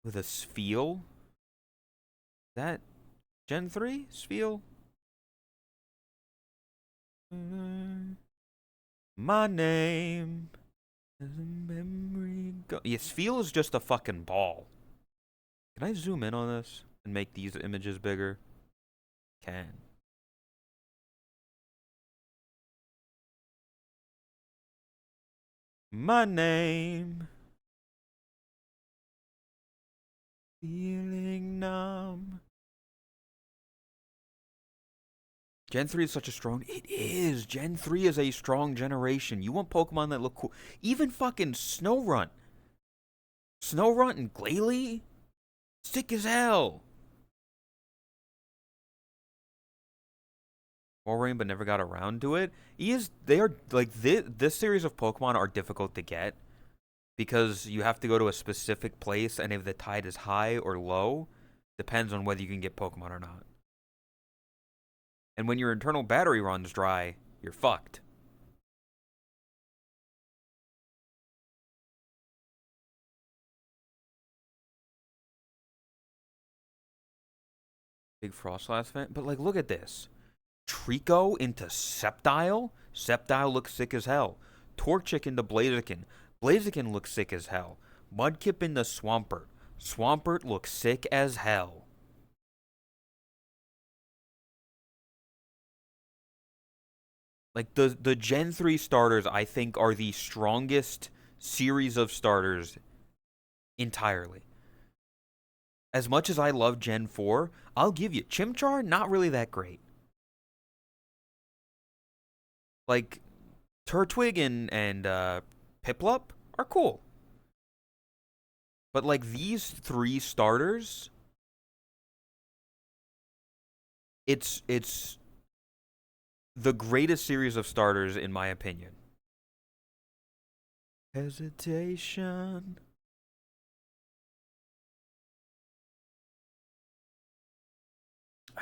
With a Spheal? That Gen 3? Spheal? My name is a memory. Yeah, Spheal is just a fucking ball. Can I zoom in on this and make these images bigger? Can. My name. Feeling numb. Gen 3 is such a strong... It is. Gen 3 is a strong generation. You want Pokemon that look cool. Even fucking Snorunt. Snorunt and Glalie? Sick as hell. Wolverine, but never got around to it. They are like this series of Pokemon are difficult to get because you have to go to a specific place, and if the tide is high or low, depends on whether you can get Pokemon or not. And when your internal battery runs dry, you're fucked. Big Frostlass fan, but like, look at this. Trico into Sceptile. Sceptile looks sick as hell. Torchic into Blaziken. Blaziken looks sick as hell. Mudkip into Swampert. Swampert looks sick as hell. Like the Gen 3 starters, I think, are the strongest series of starters entirely. As much as I love Gen 4, I'll give you Chimchar, not really that great. Like, Turtwig and Piplup are cool. But like these three starters, it's the greatest series of starters in my opinion. Hesitation.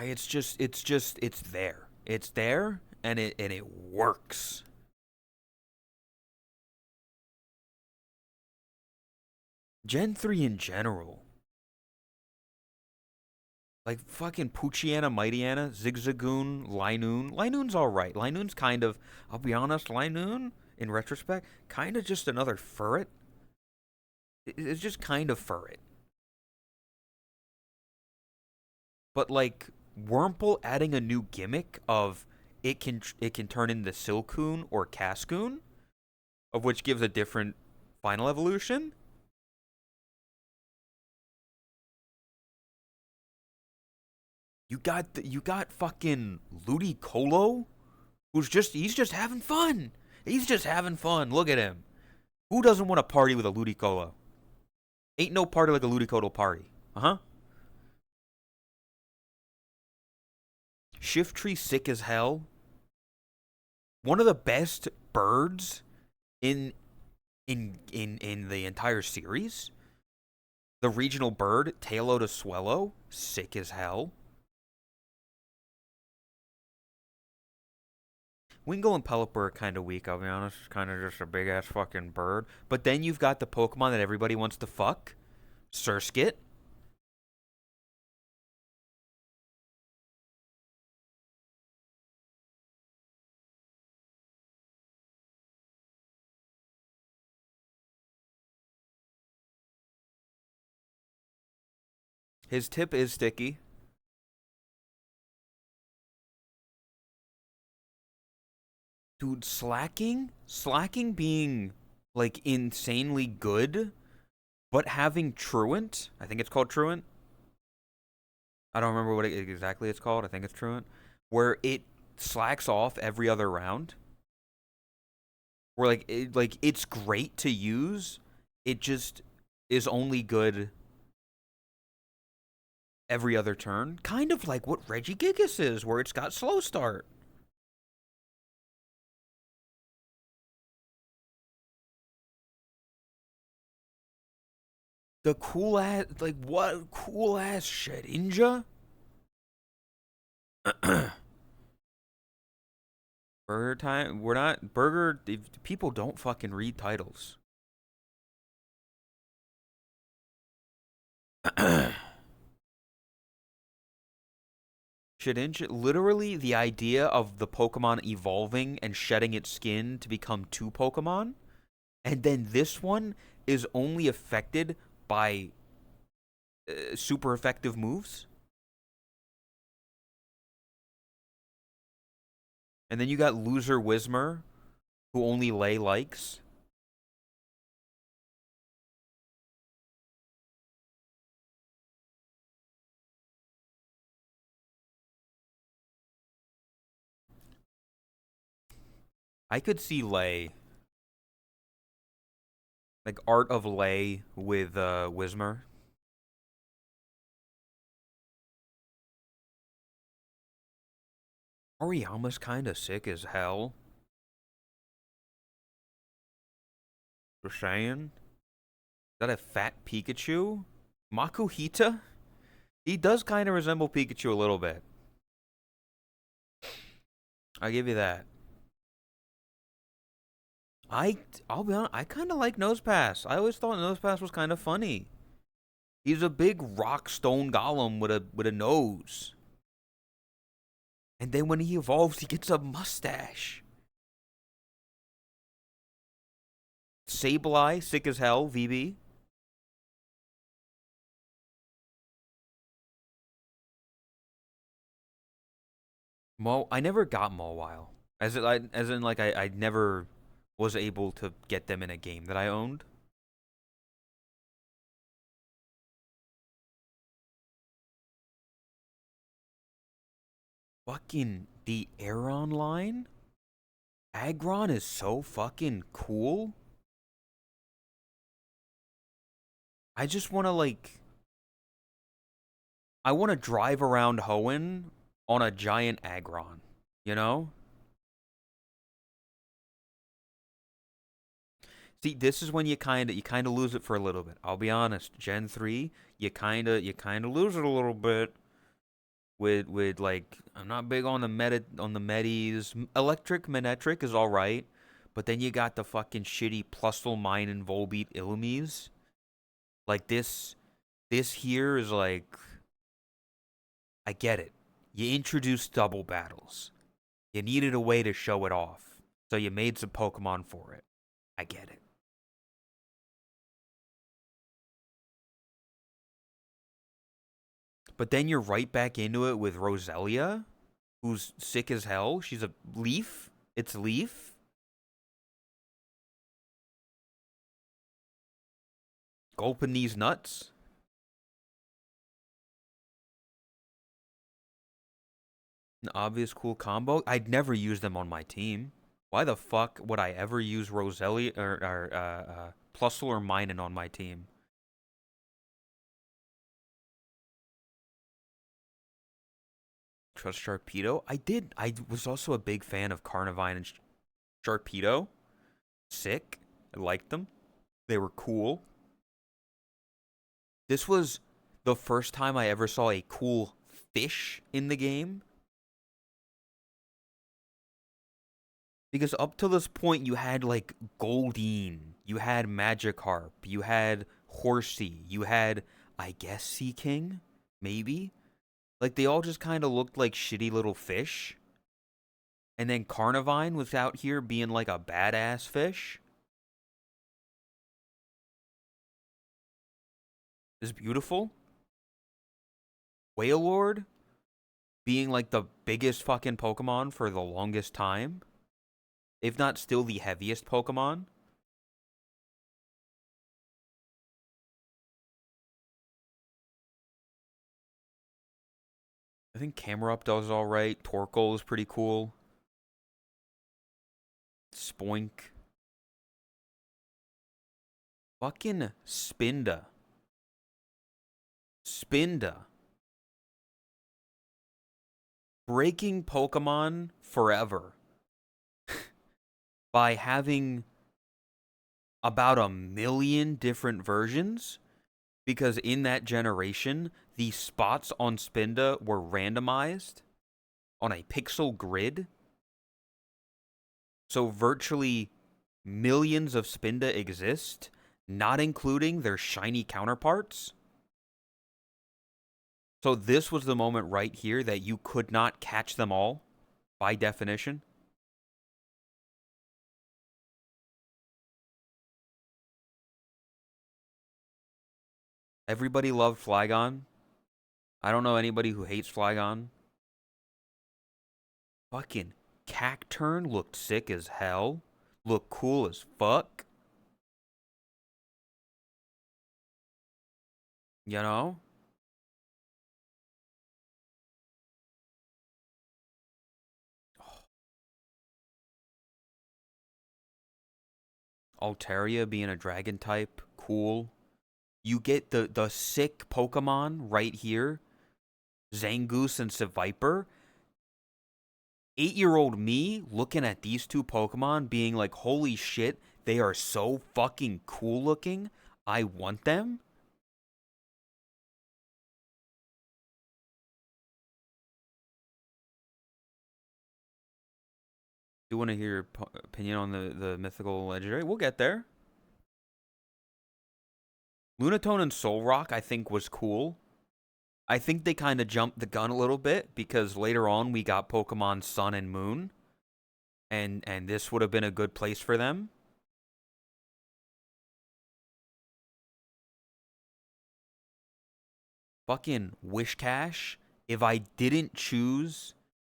It's there. It's there, and it works. Gen 3 in general. Like fucking Poochiana, Mightyana, Zigzagoon, Linoon. Linoon's alright. Linoon's kind of, I'll be honest, Linoon, in retrospect, kind of just another furret. It's just kind of furret. But like Wurmple adding a new gimmick of it can turn into Silcoon or Cascoon, of which gives a different final evolution. You got fucking Ludicolo, he's just having fun. He's just having fun. Look at him. Who doesn't want to party with a Ludicolo? Ain't no party like a Ludicolo party. Uh-huh. Shiftry sick as hell. One of the best birds in in the entire series. The regional bird, Tailo to Swellow, sick as hell. Wingull and Pelipper are kind of weak, I'll be honest. Kind of just a big ass fucking bird. But then you've got the Pokemon that everybody wants to fuck, Surskit. His tip is sticky. Dude, slacking being like insanely good, but having Truant, I think it's called Truant. I don't remember what exactly it's called. I think it's Truant, where it slacks off every other round. Where like it's great to use, it just is only good every other turn. Kind of like what Regigigas is, where it's got slow start. The cool ass, like what cool ass Shedinja? Burger time. We're not burger. People don't fucking read titles. Shedinja, literally the idea of the Pokemon evolving and shedding its skin to become two Pokemon, and then this one is only affected by super effective moves. And then you got Loser Whismer, who only Lay likes. I could see Lay. Like Art of Lay with Whismer. Oriyama's kind of sick as hell. Just saying. Is that a fat Pikachu? Makuhita? He does kind of resemble Pikachu a little bit. I'll give you that. I'll be honest, I kind of like Nosepass. I always thought Nosepass was kind of funny. He's a big rock stone golem with a nose. And then when he evolves, he gets a mustache. Sableye, sick as hell, VB. I never got Mawile. As in like I never was able to get them in a game that I owned. Fucking the Aeron line? Aggron is so fucking cool. I just want to like I want to drive around Hoenn on a giant Aggron, you know? See, this is when you kind of lose it for a little bit. I'll be honest. Gen 3, you kind of lose it a little bit with like I'm not big on the medis. Electric Manectric is all right, but then you got the fucking shitty Plusle, Mine, and Volbeat Illumies. Like this here is like I get it. You introduced double battles. You needed a way to show it off, so you made some Pokemon for it. I get it. But then you're right back into it with Roselia, who's sick as hell. She's a Leaf. It's Leaf. Gulping these nuts. An obvious cool combo. I'd never use them on my team. Why the fuck would I ever use Roselia or Plusle or Minun on my team? Trust Sharpedo? I did. I was also a big fan of Carnivine and Sharpedo. Sick. I liked them. They were cool. This was the first time I ever saw a cool fish in the game. Because up to this point, you had like Goldeen, you had Magikarp, you had Horsey, you had, I guess, Seaking, maybe. Like they all just kind of looked like shitty little fish. And then Carnivine was out here being like a badass fish. Is beautiful. Wailord being like the biggest fucking Pokemon for the longest time. If not still the heaviest Pokemon. I think Camerupt does alright. Torkoal is pretty cool. Spoink. Fucking Spinda. Spinda. Breaking Pokemon forever. By having about 1,000,000 different versions. Because in that generation, the spots on Spinda were randomized on a pixel grid. So virtually millions of Spinda exist, not including their shiny counterparts. So this was the moment right here that you could not catch them all, by definition. Everybody loved Flygon. I don't know anybody who hates Flygon. Fucking Cacturn looked sick as hell. Looked cool as fuck. You know? Altaria being a dragon type, cool. You get the sick Pokemon right here. Zangoose and Seviper. 8-year-old me looking at these two Pokemon being like, holy shit, they are so fucking cool looking. I want them. Do you want to hear your opinion on the mythical legendary? We'll get there. Lunatone and Solrock, I think, was cool. I think they kind of jumped the gun a little bit because later on we got Pokemon Sun and Moon, and this would have been a good place for them. Fucking Wishcash. If I didn't choose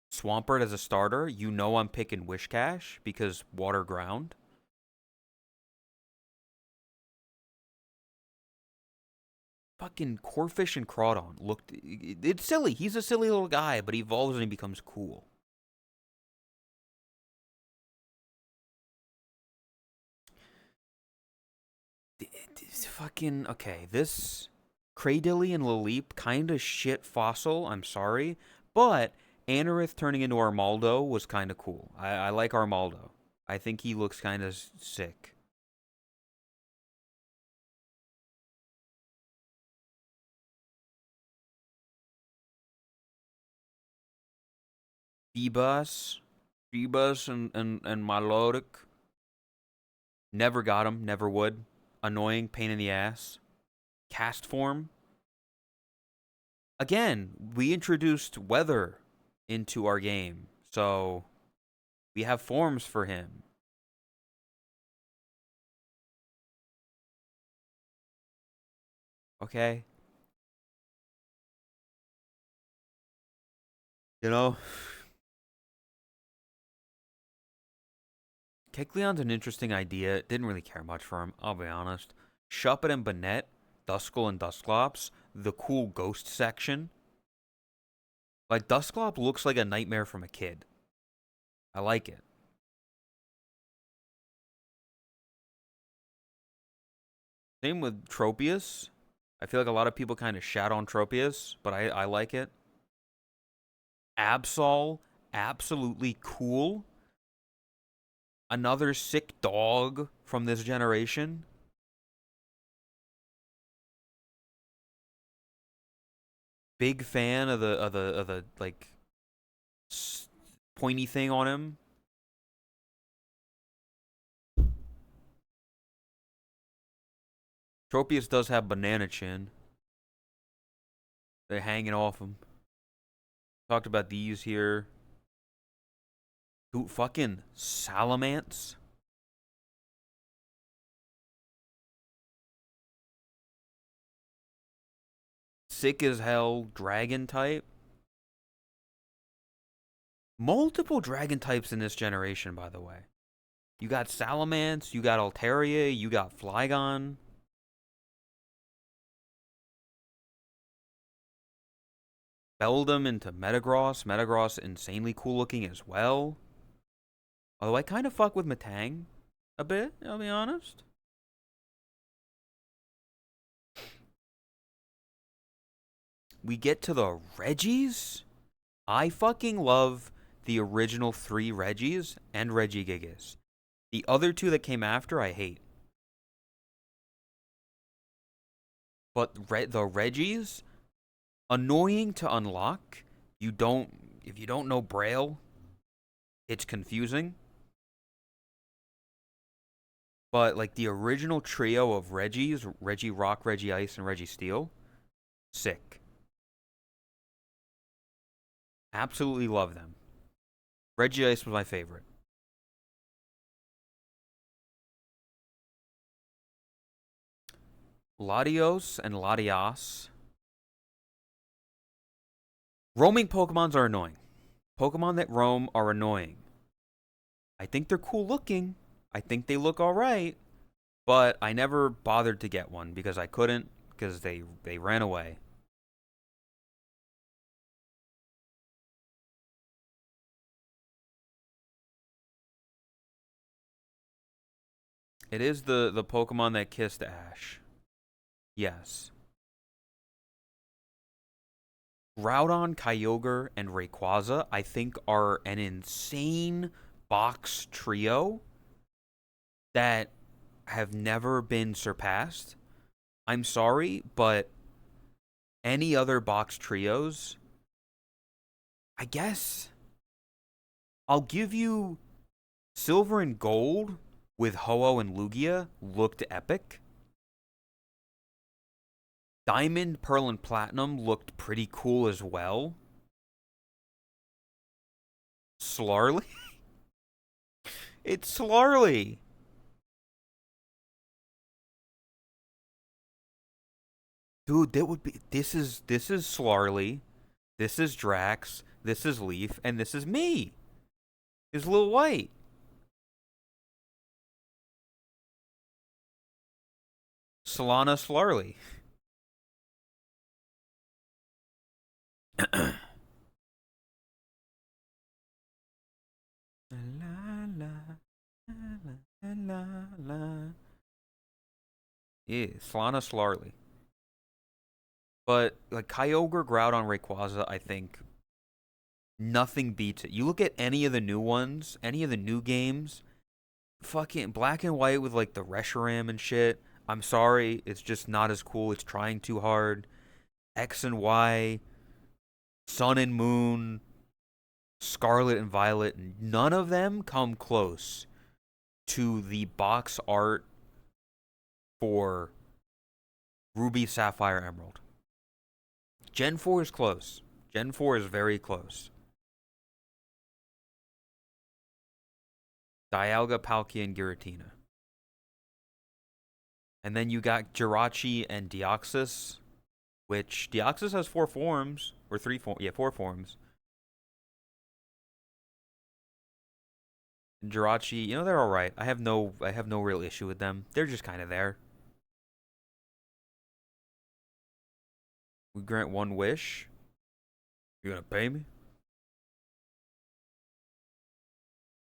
Swampert as a starter, you know I'm picking Wishcash because water ground. Fucking Corphish and Crawdon looked. It's silly. He's a silly little guy, but he evolves and he becomes cool. Fucking okay. This Cradilly and Laleep kind of shit fossil. I'm sorry, but Anorith turning into Armaldo was kind of cool. I like Armaldo. I think he looks kind of sick. Phoebus, Phoebus and Milotic. Never got him. Never would. Annoying, pain in the ass. Cast form. Again, we introduced weather into our game, so we have forms for him. Okay. You know, Kecleon's an interesting idea. Didn't really care much for him, I'll be honest. Shuppet and Banette, Duskull and Dusclops, the cool ghost section. Like, Dusclop looks like a nightmare from a kid. I like it. Same with Tropius. I feel like a lot of people kind of shat on Tropius, but I like it. Absol, absolutely cool. Another sick dog from this generation. Big fan of the like pointy thing on him. Tropius does have banana chin. They're hanging off him. Talked about these here. Ooh, fucking Salamence. Sick as hell dragon type. Multiple dragon types in this generation, by the way. You got Salamence, you got Altaria, you got Flygon. Beldum into Metagross. Metagross insanely cool looking as well. Although I kind of fuck with Metang a bit, I'll be honest. We get to the Reggies. I fucking love the original 3 Reggies and Regigigas. The other 2 that came after, I hate. But the Reggies, annoying to unlock. If you don't know Braille, it's confusing. But like the original trio of Reggies, Regirock, Regice, and Registeel, sick. Absolutely love them. Regice was my favorite. Latios and Latias. Roaming Pokemons are annoying. Pokemon that roam are annoying. I think they're cool looking. I think they look alright. But I never bothered to get one because I couldn't, because they ran away. It is the Pokemon that kissed Ash. Yes. Groudon, Kyogre, and Rayquaza, I think, are an insane box trio that have never been surpassed. I'm sorry, but any other box trios, I guess I'll give you Silver and Gold with Ho-Oh and Lugia looked epic. Diamond, Pearl, and Platinum looked pretty cool as well. Slarly? It's Slarly. Dude, that would be this is Slarly. This is Drax. This is Leaf, and this is me. Is Lil White. Solana Slarly. La la la la la la. Yeah, Solana Slarly. But like Kyogre, Groudon, Rayquaza, I think nothing beats it. You look at any of the new ones, any of the new games, fucking Black and White with like the Reshiram and shit. I'm sorry, it's just not as cool. It's trying too hard. X and Y, Sun and Moon, Scarlet and Violet, none of them come close to the box art for Ruby, Sapphire, Emerald. Gen 4 is close. Gen 4 is very close. Dialga, Palkia, and Giratina. And then you got Jirachi and Deoxys, which Deoxys has 4 forms, or 3 forms, yeah, 4 forms. And Jirachi, they're all right. I have no real issue with them. They're just kind of there. We grant 1 wish. You gonna pay me?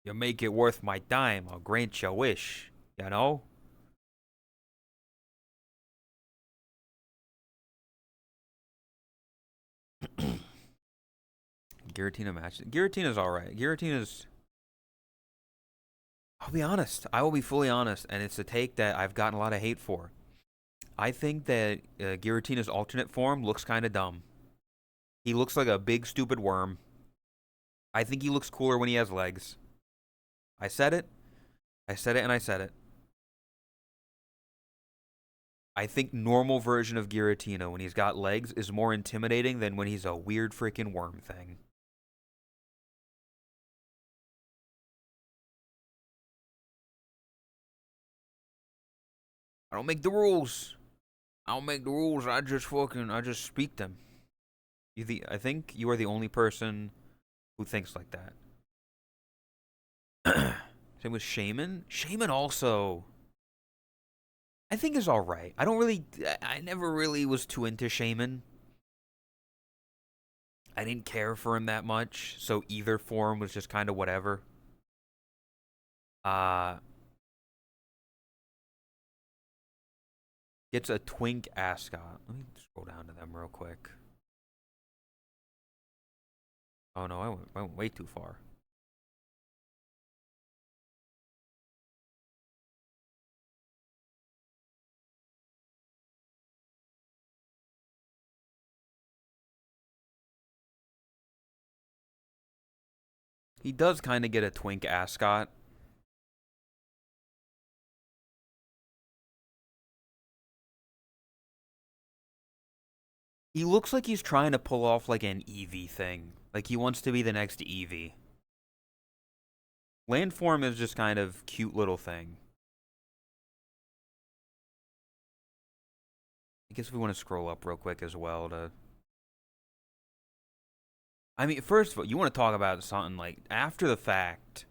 You make it worth my time. I'll grant your wish. You know? Giratina match. Giratina's alright. Giratina's. I'll be honest. I will be fully honest, and it's a take that I've gotten a lot of hate for. I think that Giratina's alternate form looks kind of dumb. He looks like a big, stupid worm. I think he looks cooler when he has legs. I said it. I said it and I said it. I think normal version of Giratina when he's got legs is more intimidating than when he's a weird freaking worm thing. I don't make the rules. I don't make the rules. I just speak them. I think you are the only person who thinks like that. Same with Shaman. Shaman also, I think is alright. I never really was too into Shaman. I didn't care for him that much, so either form was just kind of whatever. Gets a twink ascot. Let me scroll down to them real quick. Oh no, I went way too far. He does kind of get a twink ascot. He looks like he's trying to pull off like an Eevee thing. Like he wants to be the next Eevee. Landform is just kind of cute little thing. I guess we want to scroll up real quick as well to... I mean, first of all, you want to talk about something like after the fact.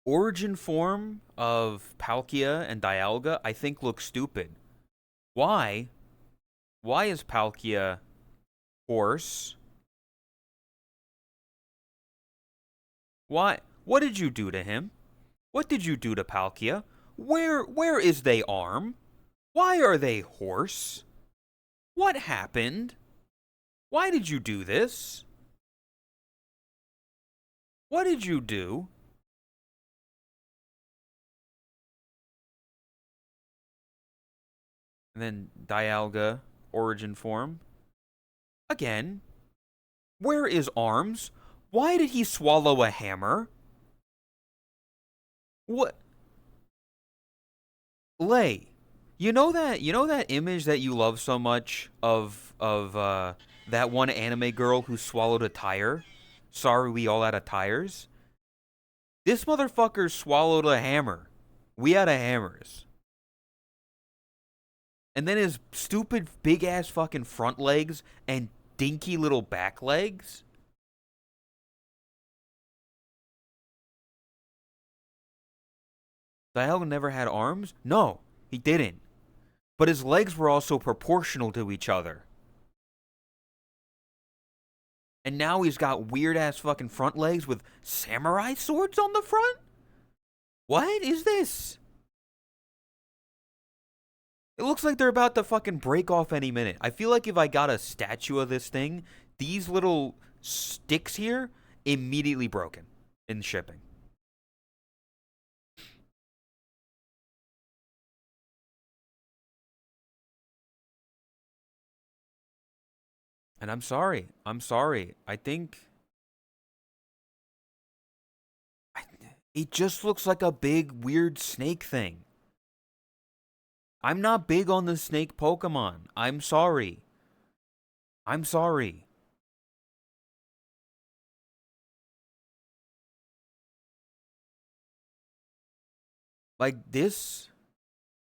Origin form of Palkia and Dialga, I think, looks stupid. Why? Why is Palkia horse? Why? What did you do to him? What did you do to Palkia? Where is they arm? Why are they horse? What happened? Why did you do this? What did you do? And then Dialga, origin form. Again, where is Arms? Why did he swallow a hammer? What? Lay. You know that image that you love so much of that one anime girl who swallowed a tire? Sorry we all out of tires. This motherfucker swallowed a hammer. We out of hammers. And then his stupid big ass fucking front legs and dinky little back legs. The hell never had arms? No, he didn't. But his legs were also proportional to each other. And now he's got weird ass fucking front legs with samurai swords on the front? What is this? It looks like they're about to fucking break off any minute. I feel like if I got a statue of this thing, these little sticks here immediately broken in shipping. And I'm sorry. I'm sorry. I think it just looks like a big weird snake thing. I'm not big on the snake Pokemon. I'm sorry. I'm sorry. Like this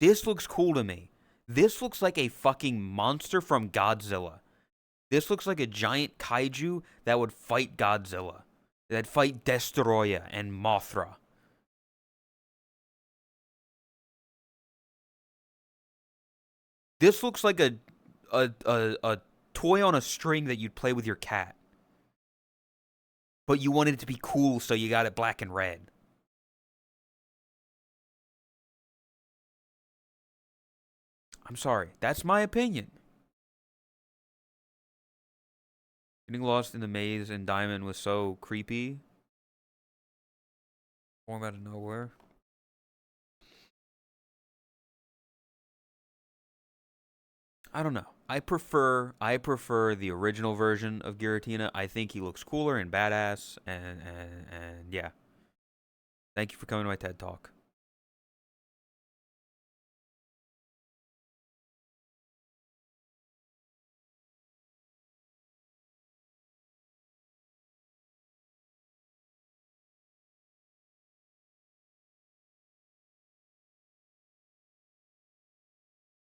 looks cool to me. This looks like a fucking monster from Godzilla. This looks like a giant kaiju that would fight Godzilla. That'd fight Destoroyah and Mothra. This looks like a toy on a string that you'd play with your cat. But you wanted it to be cool, so you got it black and red. I'm sorry. That's my opinion. Getting lost in the maze in Diamond was so creepy. Form out of nowhere. I don't know. I prefer the original version of Giratina. I think he looks cooler and badass and yeah. Thank you for coming to my TED Talk.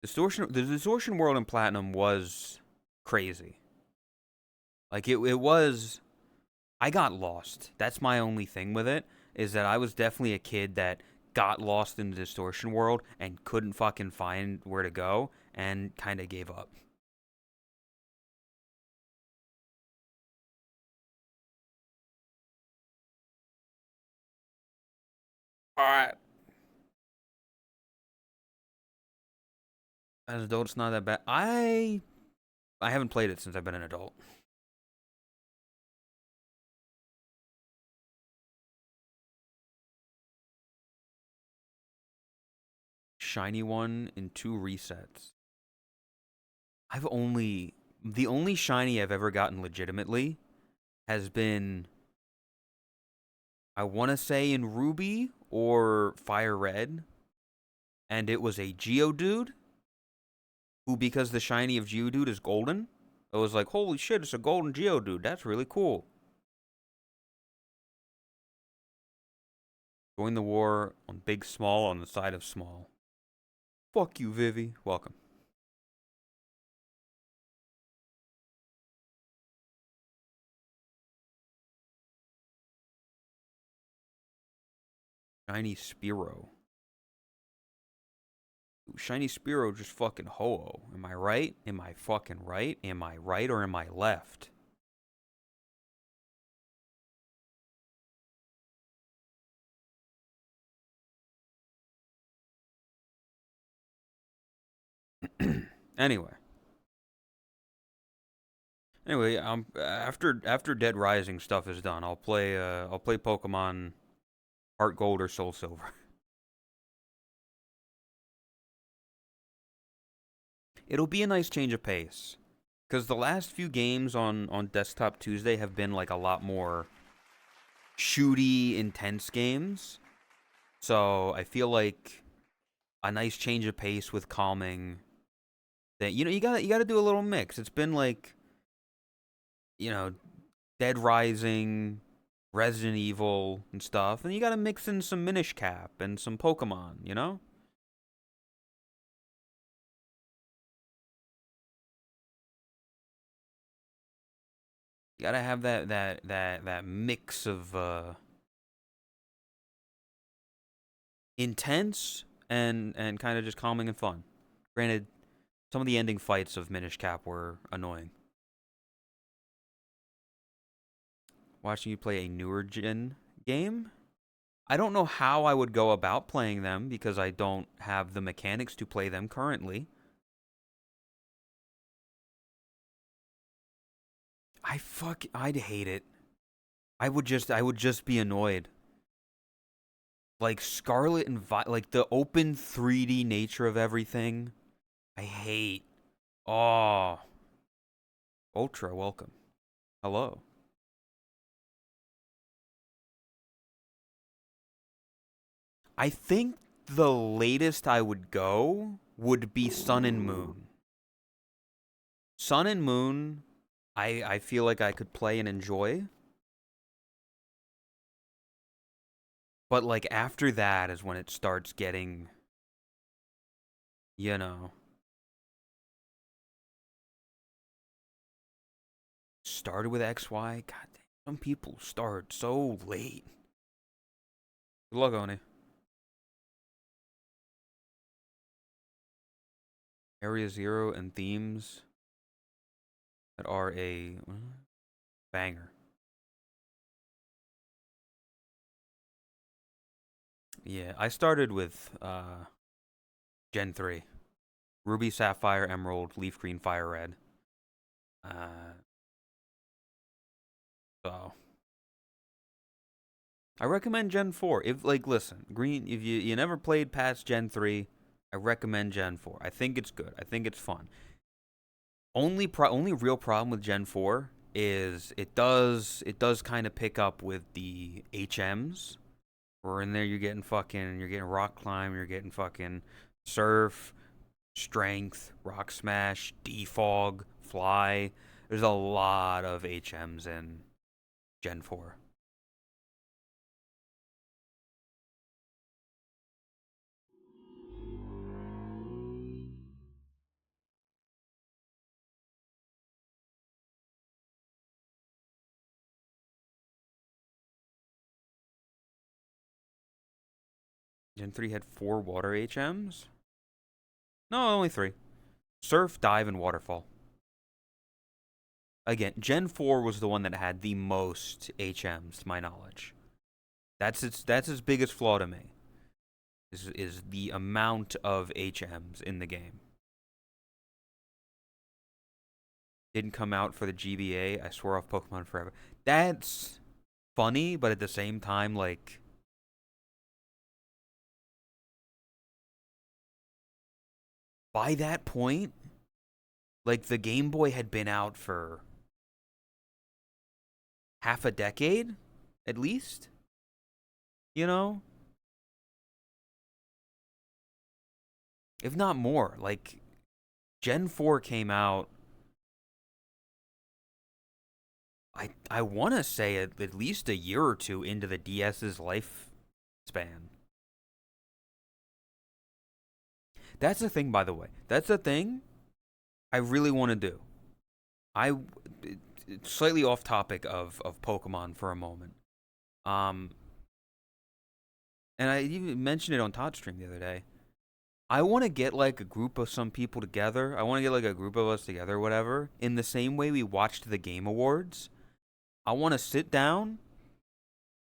The distortion world in Platinum was crazy. Like it was I got lost. That's my only thing with it is that I was definitely a kid that got lost in the distortion world and couldn't fucking find where to go and kind of gave up. All right. As an adult, it's not that bad. I haven't played it since I've been an adult. Shiny one in 2 resets. I've only the only shiny I've ever gotten legitimately has been I want to say in Ruby or Fire Red, and it was a Geodude who, because the shiny of Geodude is golden, I was like, holy shit, it's a golden Geodude. That's really cool. Join the war on Big Small on the side of Small. Fuck you, Vivi. Welcome. Shiny Spearow. Ooh, shiny Spearow just fucking ho-oh. Am I right? Am I fucking right? Am I right or am I left? Anyway. Anyway, after Dead Rising stuff is done, I'll play Pokemon Heart Gold or Soul Silver. It'll be a nice change of pace. Because the last few games on Desktop Tuesday have been like a lot more shooty, intense games. So I feel like a nice change of pace with calming. That you gotta do a little mix. It's been like you know Dead Rising, Resident Evil, and stuff, and you gotta mix in some Minish Cap and some Pokemon. You gotta have that mix of intense and kind of just calming and fun. Granted, some of the ending fights of Minish Cap were annoying. Watching you play a newer gen game, I don't know how I would go about playing them because I don't have the mechanics to play them currently. I'd hate it. I would just be annoyed. Like Scarlet and like the open 3D nature of everything. I hate. Oh, Ultra, welcome. Hello. I think the latest I would go would be Sun and Moon. Sun and Moon, I feel like I could play and enjoy. But like after that is when it starts getting, you know, started with XY. God damn, some people start so late. Good luck, Oni. Area Zero and themes that are a banger. Yeah, I started with Gen 3. Ruby, Sapphire, Emerald, Leaf Green, Fire Red. Uh, so I recommend Gen 4. If like listen, Green, if you never played past Gen 3, I recommend Gen 4. I think it's good. I think it's fun. Only real problem with Gen 4 is it does kind of pick up with the HMs. Where in there you're getting rock climb, you're getting fucking surf, strength, rock smash, defog, fly. There's a lot of HMs in Gen 4. Gen 3 had 4 water HMs? No, only 3. Surf, dive, and waterfall. Again, Gen 4 was the one that had the most HMs, to my knowledge. That's its biggest flaw to me. Is the amount of HMs in the game. Didn't come out for the GBA. I swore off Pokemon forever. That's funny, but at the same time, like by that point, like the Game Boy had been out for half a decade, at least. You know, if not more. Like Gen 4 came out. I want to say at least a year or two into the DS's lifespan. That's the thing, by the way. That's the thing I really want to do. I slightly off topic of Pokemon for a moment. Um, and I even mentioned it on Todd Stream the other day. I want to get like a group of some people together. I want to get like a group of us together, whatever. In the same way we watched the Game Awards, I want to sit down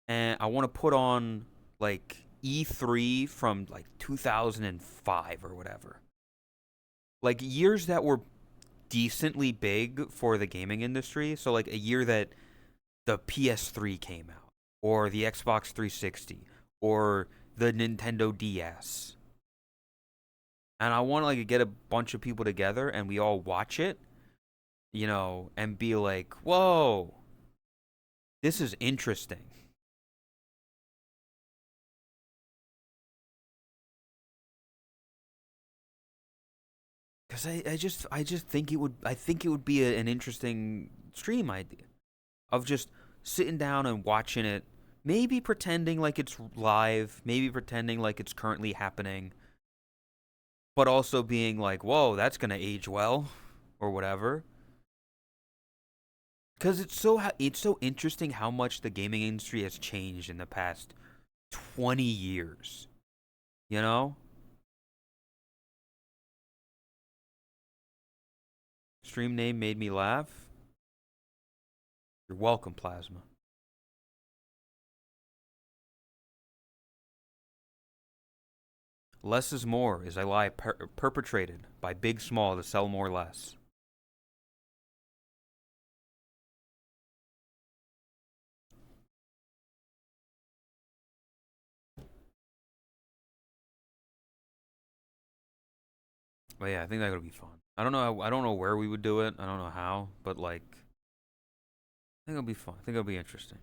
and I want to put on like E3 from like 2005 or whatever. Like years that were decently big for the gaming industry. So like a year that the PS3 came out, or the Xbox 360, or the Nintendo DS. And I want to like get a bunch of people together and we all watch it, and be like, "Whoa, this is interesting." Because I just think it would be an interesting stream idea of just sitting down and watching it, maybe pretending like it's live, maybe pretending like it's currently happening, but also being like, "Whoa, that's gonna age well," or whatever. Because it's so interesting how much the gaming industry has changed in the past 20 years. You know, stream name made me laugh. You're welcome, Plasma. Less is more is a lie perpetrated by Big Small to sell more less. But yeah, I think that would be fun. I don't know. I don't know where we would do it. I don't know how, but like, I think it'll be fun. I think it'll be interesting.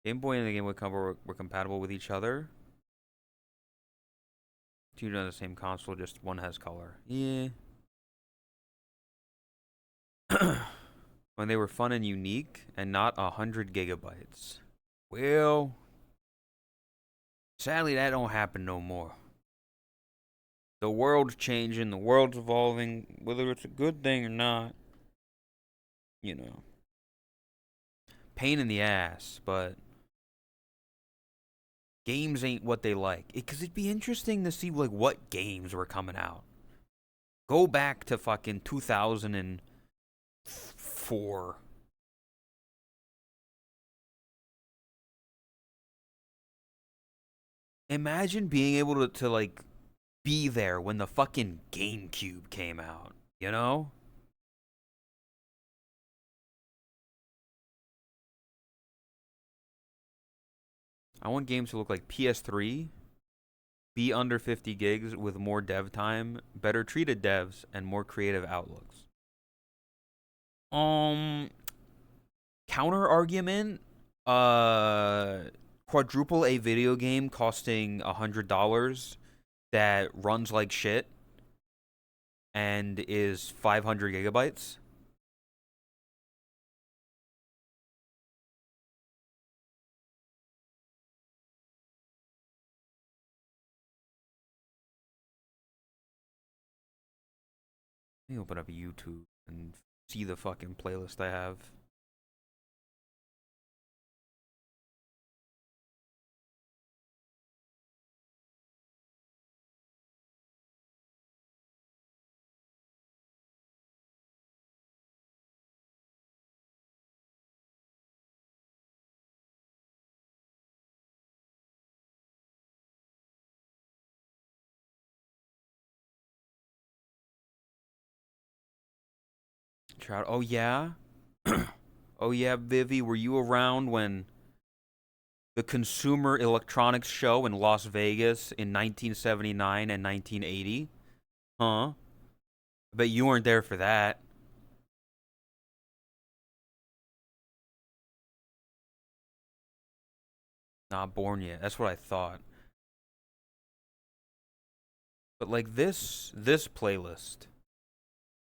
Game Boy and the Game Boy Color were compatible with each other. Two on the same console, just one has color. Yeah. When they were fun and unique, and not 100 GB. Well, sadly, that don't happen no more. The world's changing, the world's evolving, whether it's a good thing or not, you know. Pain in the ass, but games ain't what they like. Because it'd be interesting to see, like, what games were coming out. Go back to fucking 2004. Imagine being able to like, be there when the fucking GameCube came out, you know? I want games to look like PS3, be under 50 gigs with more dev time, better treated devs, and more creative outlooks. Um, Counter argument, uh, quadruple a video game costing $100 that runs like shit and is 500 GB. Let me open up YouTube and see the fucking playlist I have. Trout. Oh yeah. Oh yeah, Vivi. Were you around when the Consumer Electronics Show in Las Vegas in 1979 and 1980? Huh? I bet you weren't there for that. Not born yet. That's what I thought. But like this playlist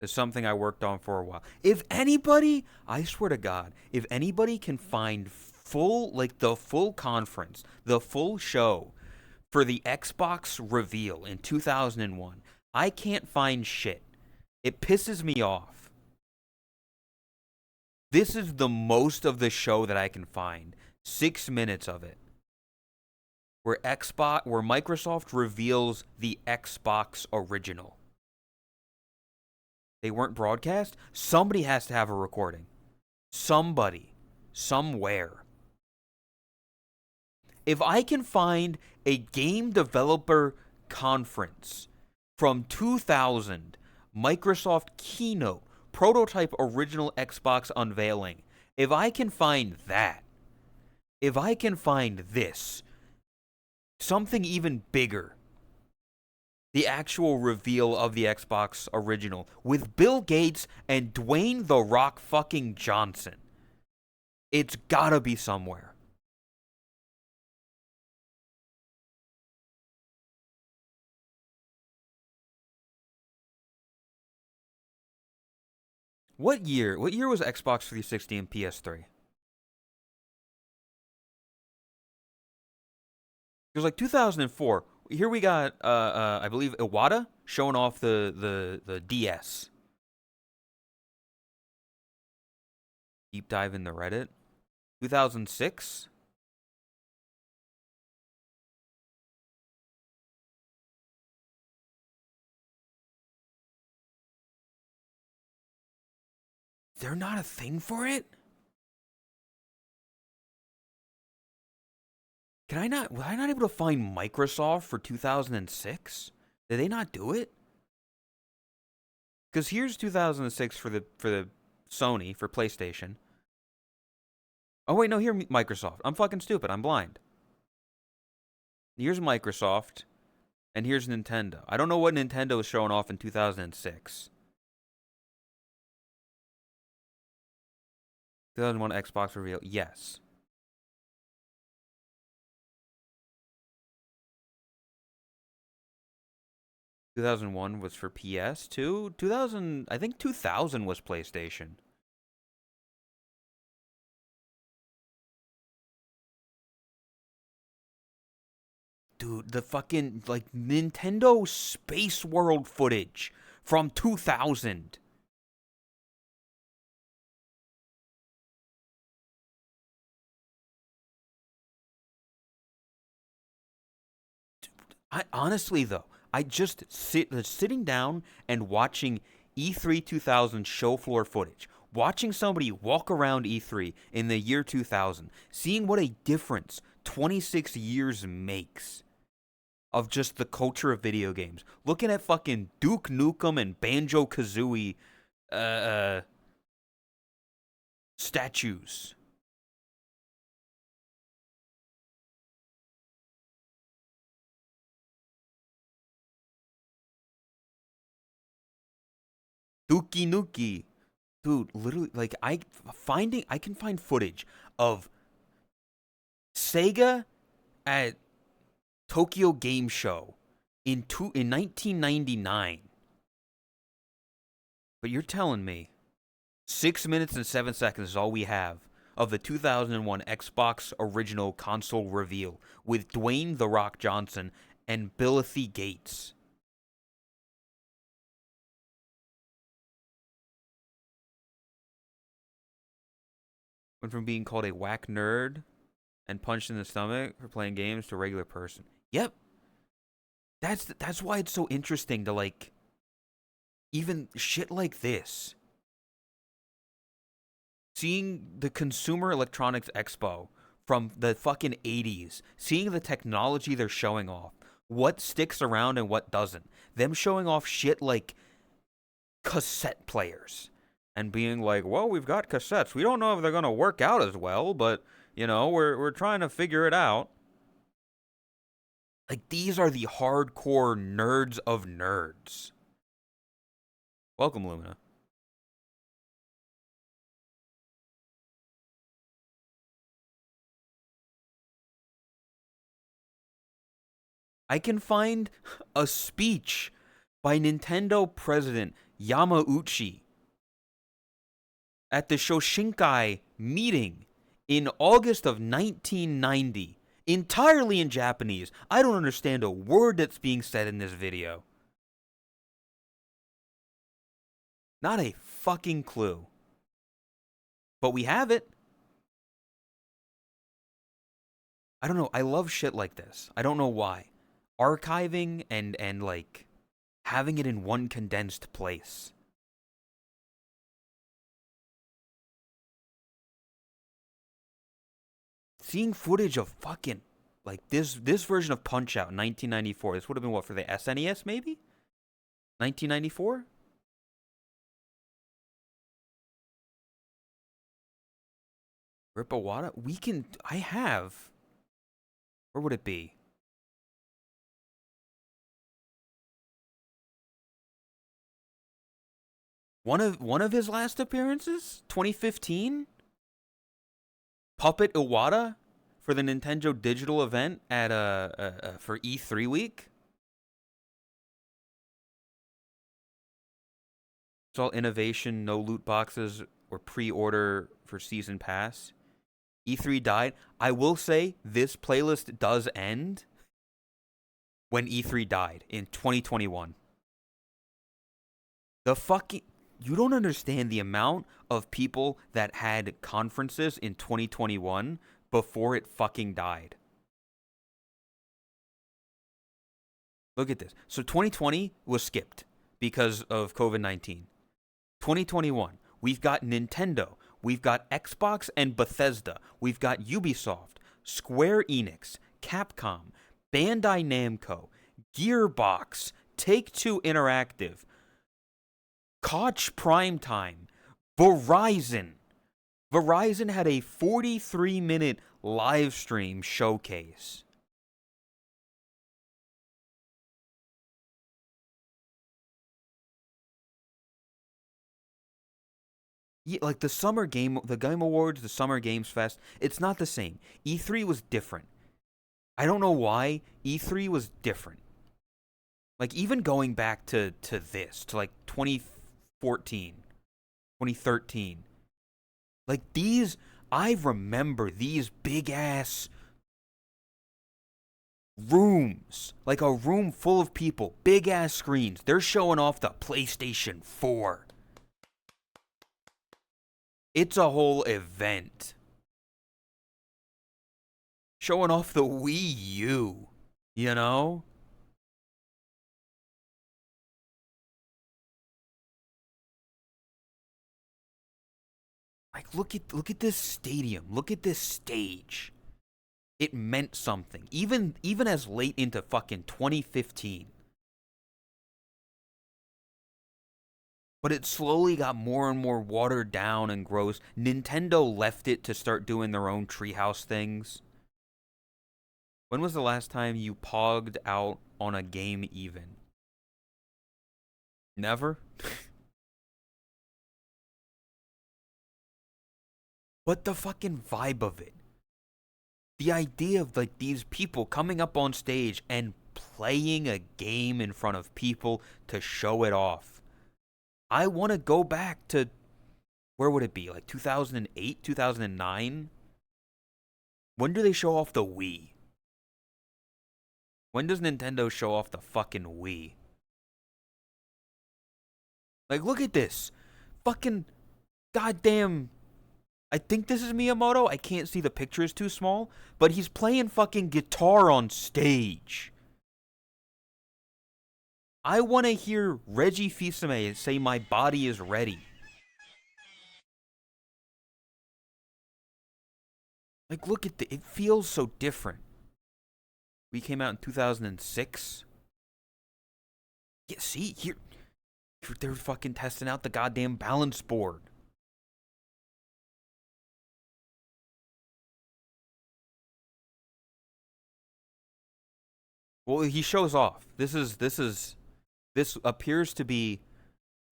is something I worked on for a while. If anybody, I swear to God, if anybody can find the full conference, the full show for the Xbox reveal in 2001, I can't find shit. It pisses me off. This is the most of the show that I can find. 6 minutes of it. Where Microsoft reveals the Xbox original. They weren't broadcast? Somebody has to have a recording. Somebody. Somewhere. If I can find a game developer conference from 2000, Microsoft keynote, prototype original Xbox unveiling, if I can find that, if I can find this, something even bigger, the actual reveal of the Xbox original with Bill Gates and Dwayne "The Rock" fucking Johnson, it's gotta be somewhere. What year? What year was Xbox 360 and PS3? It was like 2004. Here we got, I believe Iwata showing off the DS. Deep dive in the Reddit. 2006. They're not a thing for it. Was I not able to find Microsoft for 2006? Did they not do it? Because here's 2006 for the Sony, for PlayStation. Oh wait, no, here Microsoft. I'm fucking stupid. I'm blind. Here's Microsoft, and here's Nintendo. I don't know what Nintendo was showing off in 2006. 2001 Xbox reveal. Yes. 2001 was for PS2. 2000, I think 2000 was PlayStation. Dude, the fucking, like, Nintendo Space World footage from 2000. Honestly, though, I just sitting down and watching E3 2000 show floor footage, watching somebody walk around E3 in the year 2000, seeing what a difference 26 years makes of just the culture of video games. Looking at fucking Duke Nukem and Banjo-Kazooie statues. Dookie Nuki. Dude, literally, like, I can find footage of Sega at Tokyo Game Show in 1999. But you're telling me 6 minutes and 7 seconds is all we have of the 2001 Xbox original console reveal with Dwayne "The Rock" Johnson and Billy Gates. Went from being called a whack nerd and punched in the stomach for playing games to a regular person. Yep. That's why it's so interesting to, like, even shit like this. Seeing the Consumer Electronics Expo from the fucking 80s, seeing the technology they're showing off, what sticks around and what doesn't. Them showing off shit like cassette players and being like, well, we've got cassettes. We don't know if they're going to work out as well, but, you know, we're trying to figure it out. Like, these are the hardcore nerds of nerds. Welcome, Lumina. I can find a speech by Nintendo president Yamauchi at the Shoshinkai meeting in August of 1990, entirely in Japanese. I don't understand a word that's being said in this video. Not a fucking clue. But we have it. I don't know. I love shit like this. I don't know why. Archiving and like having it in one condensed place. Seeing footage of fucking Like this version of Punch Out in 1994. This would have been what, for the SNES maybe? 1994? Rip Iwata? I have. Where would it be? One of his last appearances? 2015? Puppet Iwata for the Nintendo Digital event at for E3 week? It's all innovation, no loot boxes or pre-order for season pass. E3 died. I will say this playlist does end when E3 died in 2021. The fucking You don't understand the amount of people that had conferences in 2021 before it fucking died. Look at this. So 2020 was skipped because of COVID-19. 2021, we've got Nintendo, we've got Xbox and Bethesda, we've got Ubisoft, Square Enix, Capcom, Bandai Namco, Gearbox, Take-Two Interactive, Koch Primetime, Verizon. Verizon had a 43-minute live stream showcase. Yeah, like the Game Awards, the Summer Games Fest, it's not the same. E3 was different. I don't know why. E3 was different. Like, even going back to like 2014, 2013. Like, I remember these big ass rooms. Like a room full of people, big ass screens. They're showing off the PlayStation 4. It's a whole event. Showing off the Wii U, you know? Like, look at this stadium. Look at this stage. It meant something. Even as late into fucking 2015. But it slowly got more and more watered down and gross. Nintendo left it to start doing their own treehouse things. When was the last time you pogged out on a game even? Never? But the fucking vibe of it. The idea of like these people coming up on stage and playing a game in front of people to show it off. I want to go back to, where would it be? Like 2008, 2009? When do they show off the Wii? When does Nintendo show off the fucking Wii? Like, look at this. Fucking goddamn. I think this is Miyamoto. I can't see, the picture is too small. But he's playing fucking guitar on stage. I want to hear Reggie Fils-Aimé say my body is ready. Like, look at it feels so different. We came out in 2006. Yeah, see, here, they're fucking testing out the goddamn balance board. Well, he shows off. This appears to be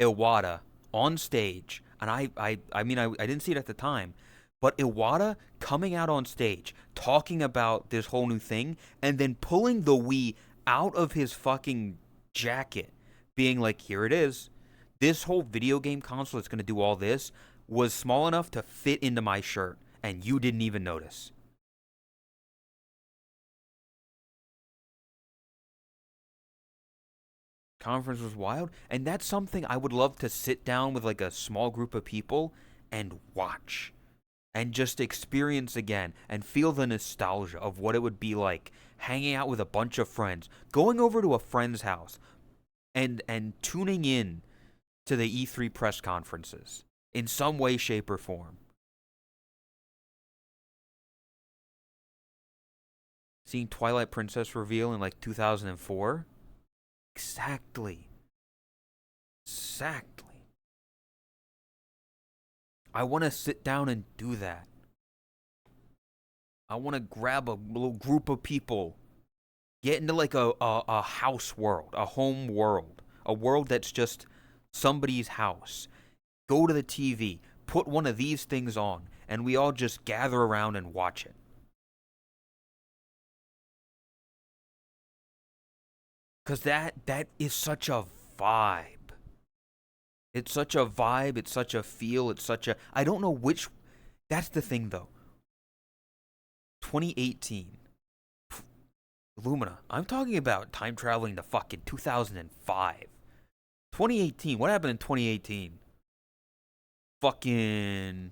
Iwata on stage, and I mean, I didn't see it at the time, but Iwata coming out on stage talking about this whole new thing, and then pulling the Wii out of his fucking jacket, being like, "Here it is. This whole video game console that's gonna do all this was small enough to fit into my shirt, and you didn't even notice." Conference was wild, and that's something I would love to sit down with like a small group of people and watch and just experience again and feel the nostalgia of what it would be like hanging out with a bunch of friends, going over to a friend's house and tuning in to the E3 press conferences in some way, shape, or form. Seeing Twilight Princess reveal in like 2004? Exactly. Exactly. I want to sit down and do that. I want to grab a little group of people, get into like a house world, a home world, a world that's just somebody's house. Go to the TV, put one of these things on, and we all just gather around and watch it. Cause that is such a vibe. It's such a vibe, it's such a feel, it's such a I don't know which that's the thing though. 2018. Lumina. I'm talking about time traveling to fucking 2005. 2018. What happened in 2018? Fucking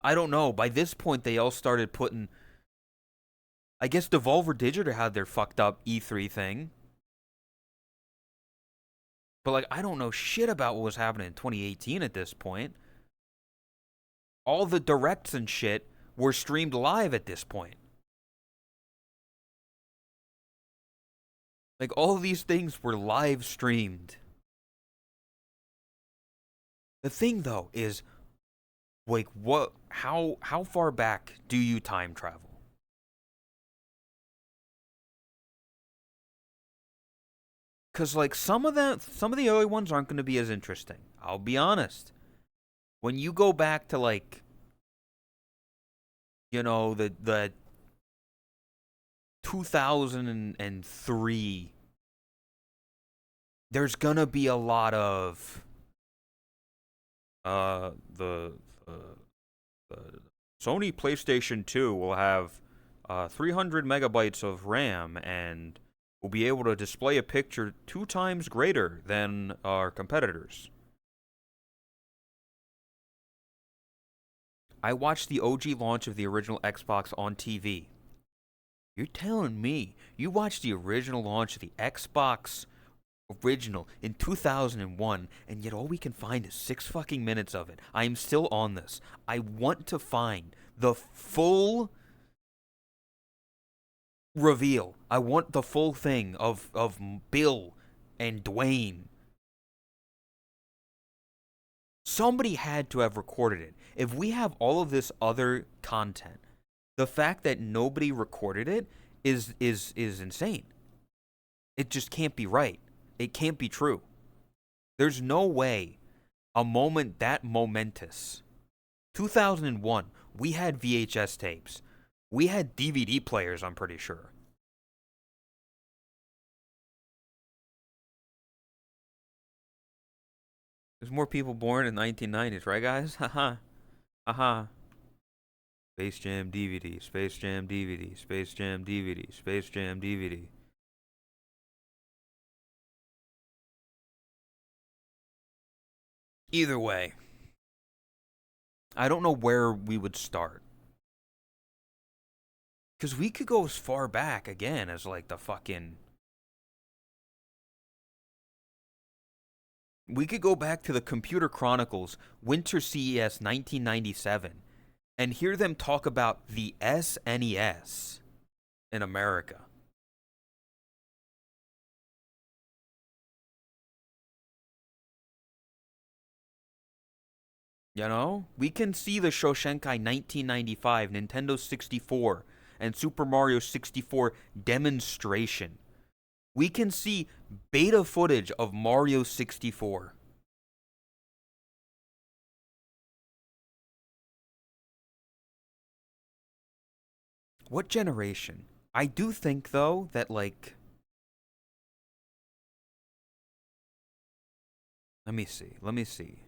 I don't know. By this point they all started putting I guess Devolver Digital had their fucked up E3 thing. But like I don't know shit about what was happening in 2018 at this point. All the directs and shit were streamed live at this point. Like all of these things were live streamed. The thing though is like what how far back do you time travel? Cuz like some of the early ones aren't going to be as interesting. I'll be honest. When you go back to like the 2003, there's going to be a lot of the Sony PlayStation 2 will have 300 megabytes of RAM and will be able to display a picture 2 times greater than our competitors. I watched the OG launch of the original Xbox on TV. You're telling me you watched the original launch of the Xbox original in 2001, and yet all we can find is 6 fucking minutes of it. I am still on this. I want to find the full reveal. I want the full thing of Bill and Dwayne. Somebody had to have recorded it. If we have all of this other content, the fact that nobody recorded it is insane. It just can't be right. It can't be true. There's no way a moment that momentous. 2001, we had VHS tapes. We had DVD players, I'm pretty sure. There's more people born in the 1990s, right, guys? Haha. Haha. Space Jam DVD, Space Jam DVD, Space Jam DVD, Space Jam DVD. Either way, I don't know where we would start. Because we could go as far back again as like the fucking. We could go back to the Computer Chronicles Winter CES 1997 and hear them talk about the SNES in America. You know? We can see the Shoshenkai 1995, Nintendo 64, and Super Mario 64 demonstration. We can see beta footage of Mario 64. What generation? I do think, though, that, like. Let me see. Let me see.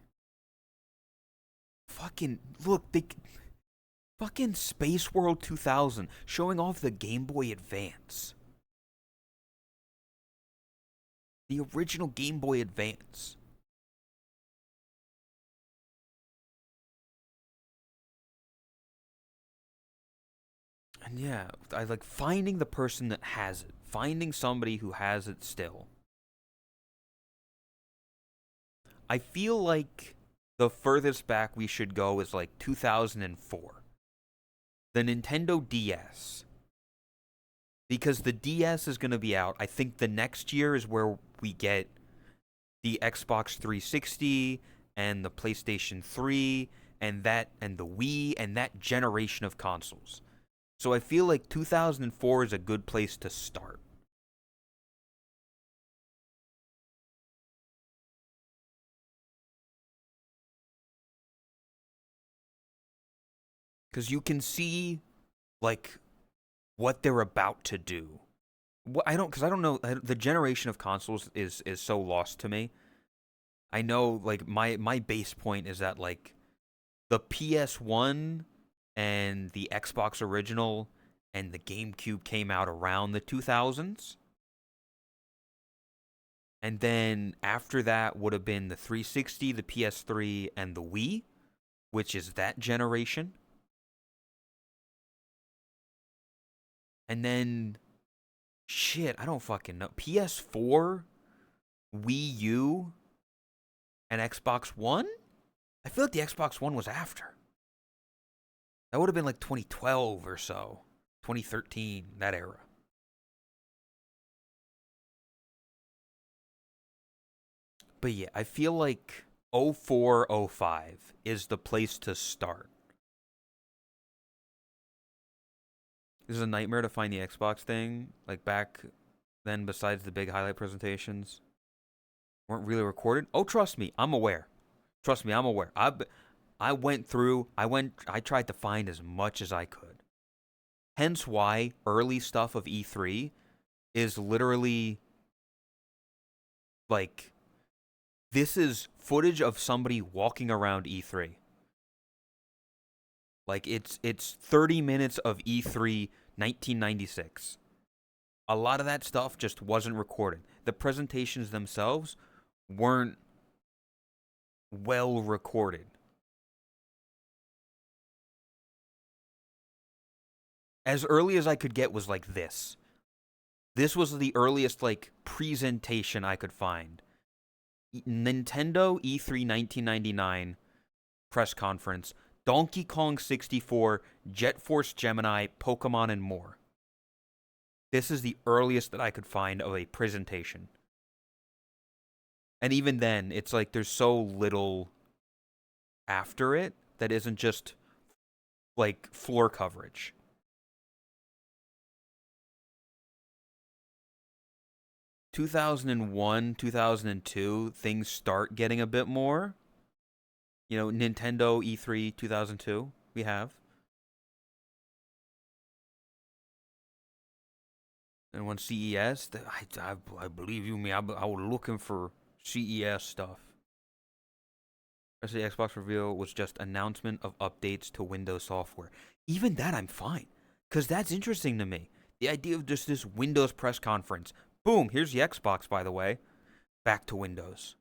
Fucking. Look, they. Fucking Space World 2000 showing off the Game Boy Advance. The original Game Boy Advance. And yeah, I like finding the person that has it. Finding somebody who has it still. I feel like the furthest back we should go is like 2004. the Nintendo DS. Because the DS is going to be out. I think the next year is where we get the Xbox 360 and the PlayStation 3 and the Wii and that generation of consoles. So I feel like 2004 is a good place to start. Cuz you can see like what they're about to do. I don't know the generation of consoles is so lost to me. I know like my base point is that like the PS1 and the Xbox original and the GameCube came out around the 2000s. And then after that would have been the 360, the PS3, and the Wii, which is that generation. And then, shit, I don't fucking know. PS4, Wii U, and Xbox One? I feel like the Xbox One was after. That would have been like 2012 or so. 2013, that era. But yeah, I feel like 04, 05 is the place to start. This is a nightmare to find the Xbox thing. Like back then, besides the big highlight presentations, weren't really recorded. Oh, trust me, I'm aware. Trust me, I'm aware. I went through. I tried to find as much as I could. Hence why early stuff of E3 is literally like this is footage of somebody walking around E3. Like it's 30 minutes of E3 1996. A lot of that stuff just wasn't recorded. The presentations themselves weren't well recorded. As early as I could get was like this. This was the earliest like presentation I could find. Nintendo E3 1999 press conference, Donkey Kong 64, Jet Force Gemini, Pokemon, and more. This is the earliest that I could find of a presentation. And even then, it's like there's so little after it that isn't just like floor coverage. 2001, 2002, things start getting a bit more. You know, Nintendo E3 2002, we have. And when CES, I believe you me, I was looking for CES stuff. The Xbox reveal was just announcement of updates to Windows software. Even that, I'm fine, because that's interesting to me. The idea of just this Windows press conference. Boom, here's the Xbox, by the way. Back to Windows.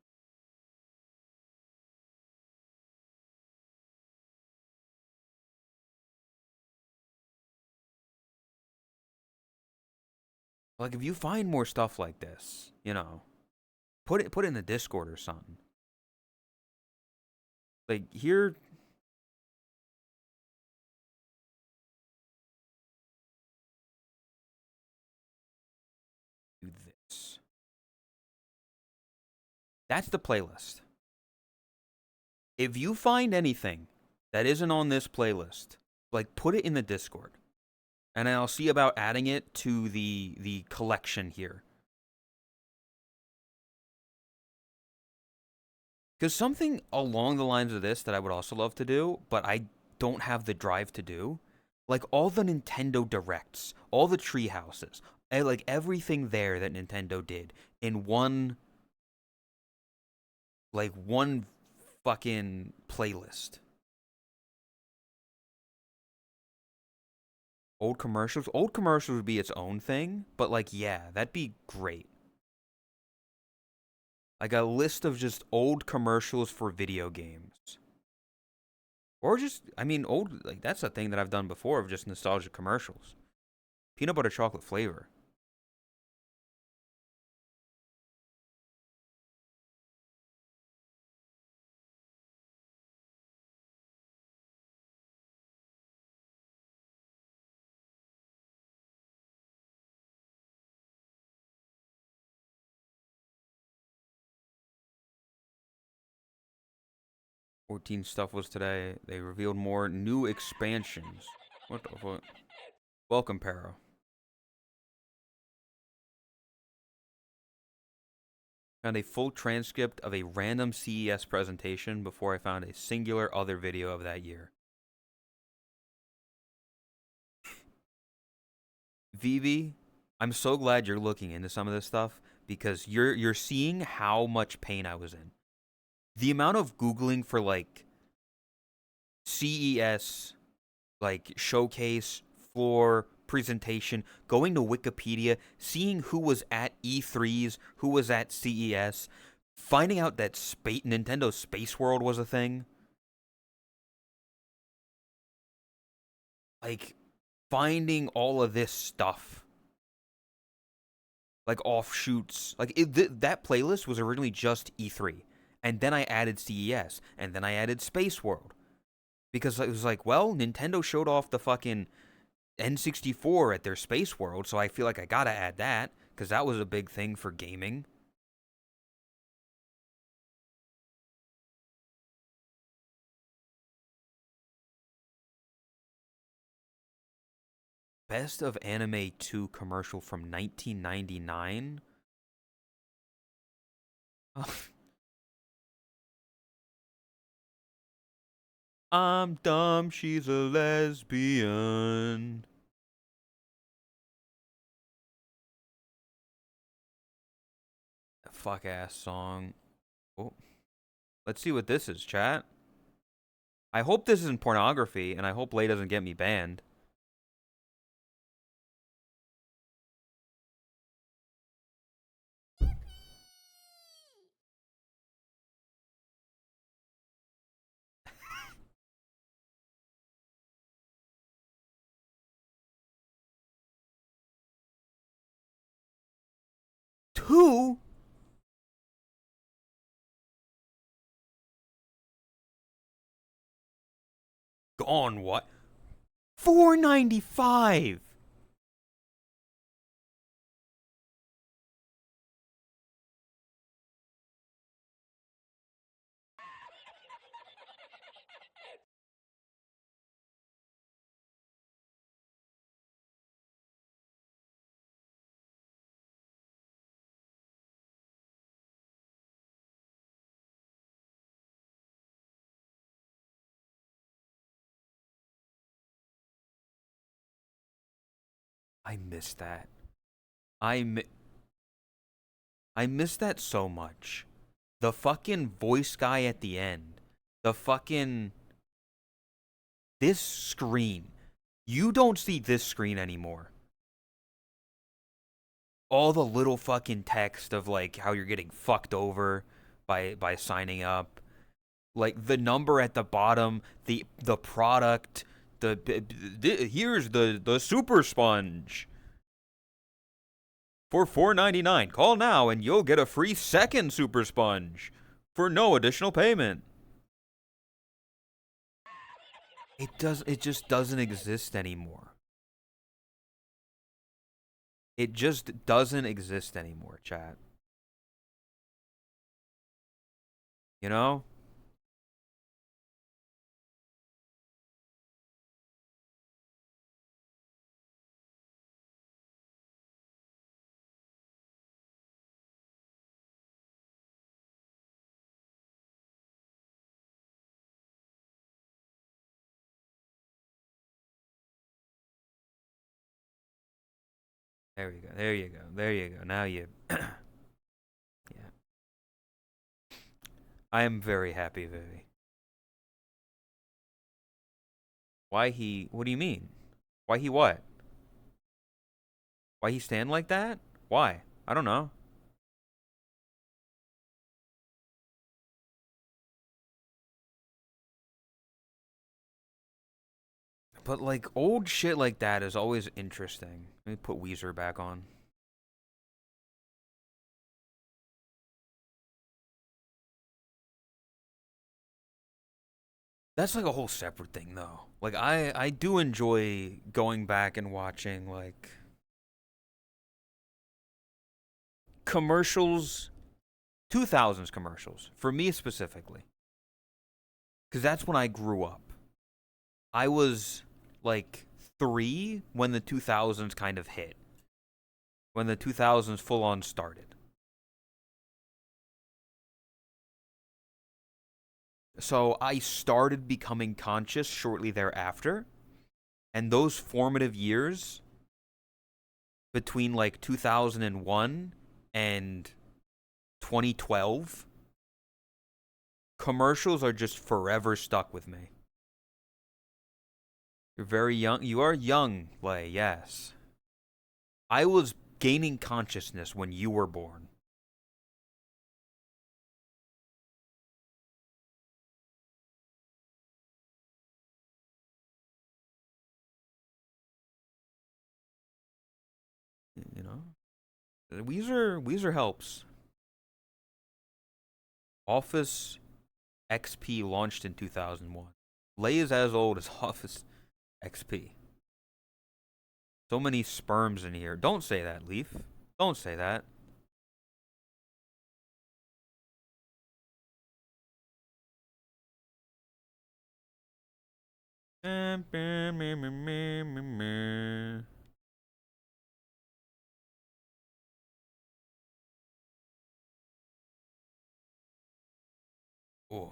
Like, if you find more stuff like this, you know, put it in the Discord or something. Like, here, do this. That's the playlist. If you find anything that isn't on this playlist, like, put it in the Discord. And I'll see about adding it to the collection here. Because something along the lines of this that I would also love to do, but I don't have the drive to do, like all the Nintendo Directs, all the tree houses, like everything there that Nintendo did in one fucking playlist. Old commercials would be its own thing, but like yeah, that'd be great. Like a list of just old commercials for video games. Or just, I mean, old, like, that's a thing that I've done before of just nostalgic commercials. Peanut butter chocolate flavor. 14 stuff was today. They revealed more new expansions. What the fuck? Welcome, Para. Found a full transcript of a random CES presentation before I found a singular other video of that year. Vivi, I'm so glad you're looking into some of this stuff because you're seeing how much pain I was in. The amount of Googling for like CES, like showcase, floor, presentation, going to Wikipedia, seeing who was at E3s, who was at CES, finding out that Nintendo Space World was a thing. Like, finding all of this stuff. Like, offshoots. Like, that playlist was originally just E3. And then I added CES. And then I added Space World. Because it was like, well, Nintendo showed off the fucking N64 at their Space World, so I feel like I gotta add that, because that was a big thing for gaming. Best of Anime 2 commercial from 1999? I'm dumb, she's a lesbian. Fuck ass song. Oh. Let's see what this is, chat. I hope this isn't pornography, and I hope Lay doesn't get me banned. Two? Gone what? $4.95. I missed that. I mi I missed that so much. The fucking voice guy at the end. The fucking this screen. You don't see this screen anymore. All the little fucking text of like how you're getting fucked over by signing up. Like the number at the bottom, the product, here's the super sponge for $4.99. Call now and you'll get a free second super sponge for no additional payment. It just doesn't exist anymore. It just doesn't exist anymore, chat. You know? There you go. There you go. There you go. Now you yeah. I am very happy, Vivi. Why he what do you mean? Why he what? Why he stand like that? Why? I don't know. But like old shit like that is always interesting. Let me put Weezer back on. That's like a whole separate thing though. Like I do enjoy going back and watching like commercials, 2000s commercials for me specifically. because that's when I grew up. I was like 3 when the 2000s kind of hit. When the 2000s full on started. So I started becoming conscious shortly thereafter. And those formative years between like 2001 and 2012, commercials are just forever stuck with me. You're very young. You are young, Lay, yes. I was gaining consciousness when you were born. You know? Weezer helps. Office XP launched in 2001. Lay is as old as Office XP. So many sperms in here. Don't say that, Leaf. Don't say that. Oh,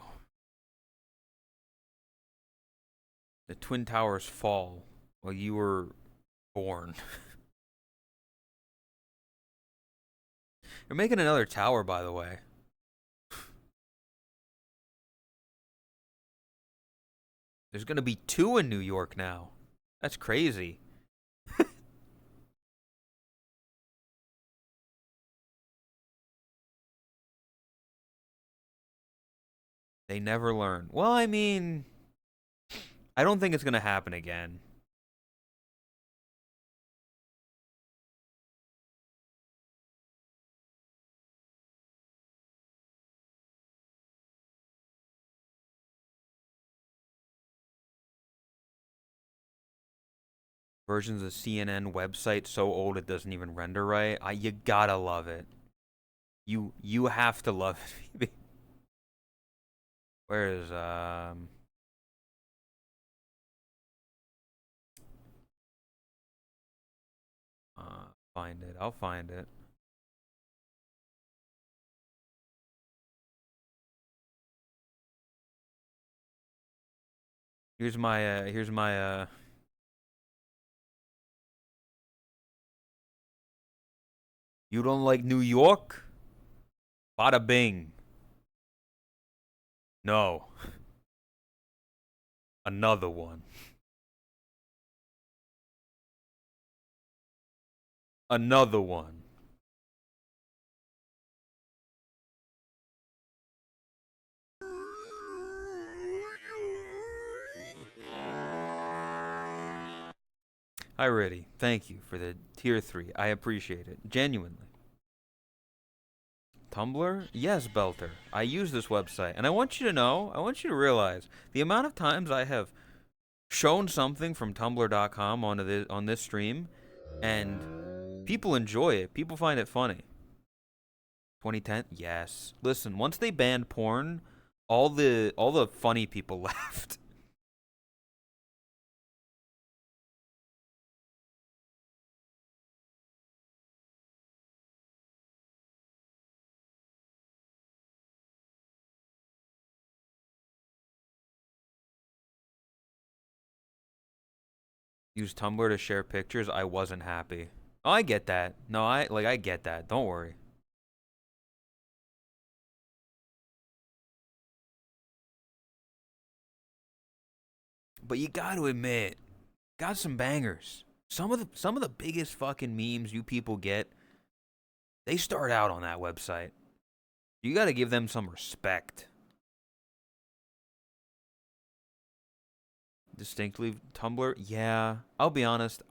the Twin Towers fall while you were born. You're making another tower, by the way. There's gonna be 2 in New York now. That's crazy. They never learn. Well, I mean, I don't think it's gonna happen again. Versions of CNN website so old it doesn't even render right. You gotta love it. You have to love it. Where is find it. I'll find it. Here's my you don't like New York? Bada bing. No. Another one. Another one. Hi, Riddy. Thank you for the tier 3. I appreciate it. Genuinely. Tumblr? Yes, Belter. I use this website. And I want you to know, I want you to realize the amount of times I have shown something from tumblr.com on this stream and people enjoy it. People find it funny. 2010? Yes. Listen, once they banned porn, all the funny people left. Use Tumblr to share pictures. I wasn't happy. Oh, I get that. No, I get that. Don't worry. But you got to admit, got some bangers. Some of the biggest fucking memes you people get, they start out on that website. You got to give them some respect. Distinctly Tumblr? Yeah. I'll be honest.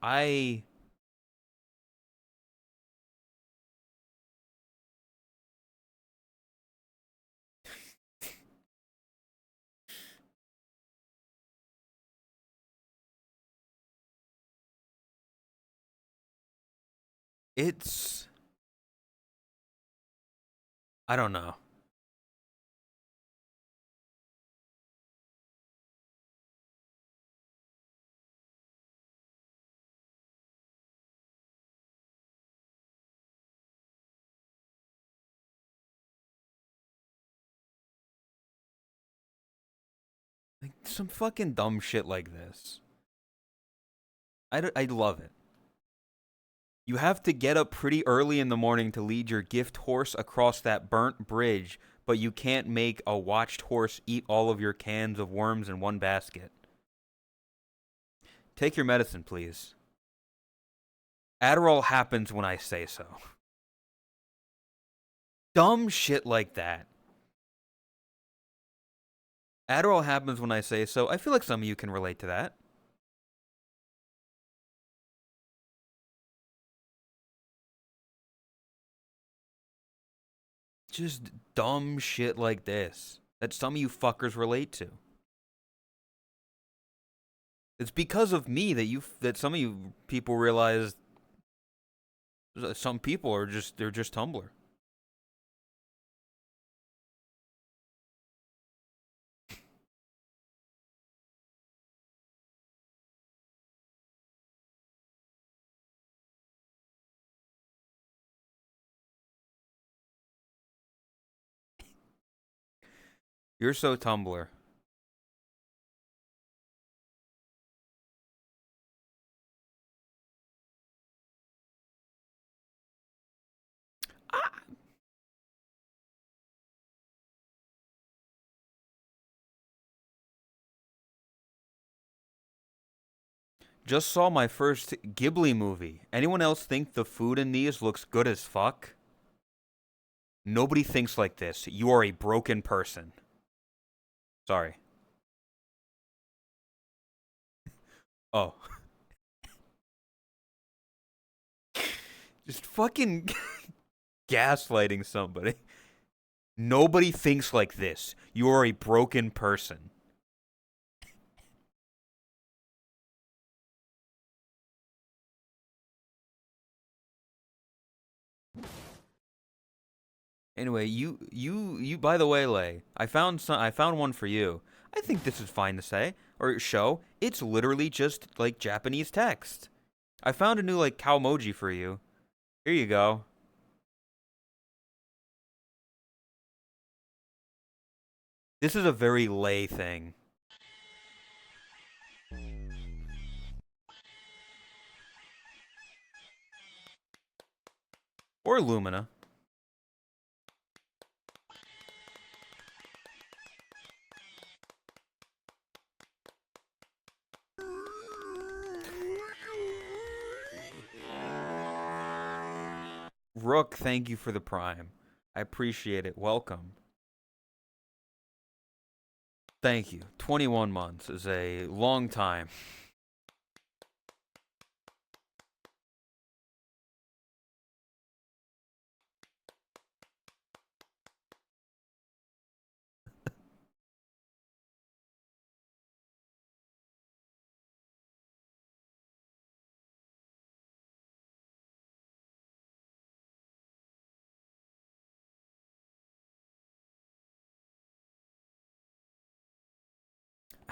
It's I don't know. Like, some fucking dumb shit like this. I love it. You have to get up pretty early in the morning to lead your gift horse across that burnt bridge, but you can't make a watched horse eat all of your cans of worms in one basket. Take your medicine, please. Adderall happens when I say so. Dumb shit like that. Adderall happens when I say so. I feel like some of you can relate to that. Just dumb shit like this that some of you fuckers relate to. It's because of me that some of you people realize some people are they're just Tumblr. You're so Tumblr. Ah, just saw my first Ghibli movie. Anyone else think the food in these looks good as fuck? Nobody thinks like this. You are a broken person. Sorry. Oh. Just fucking gaslighting somebody. Nobody thinks like this. You are a broken person. Anyway, you. By the way, Lay, I found one for you. I think this is fine to say or show. It's literally just like Japanese text. I found a new like cow emoji for you. Here you go. This is a very Lay thing. Or Lumina. Rook, thank you for the prime. I appreciate it. Welcome. Thank you. 21 months is a long time.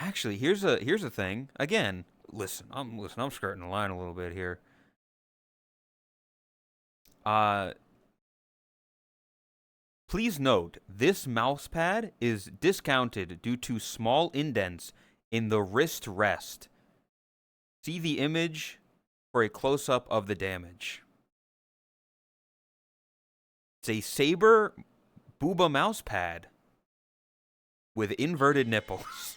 Actually, here's a thing. Again, I'm skirting the line a little bit here. Uh Please note, this mouse pad is discounted due to small indents in the wrist rest. See the image for a close-up of the damage. It's a Saber Booba mouse pad with inverted nipples.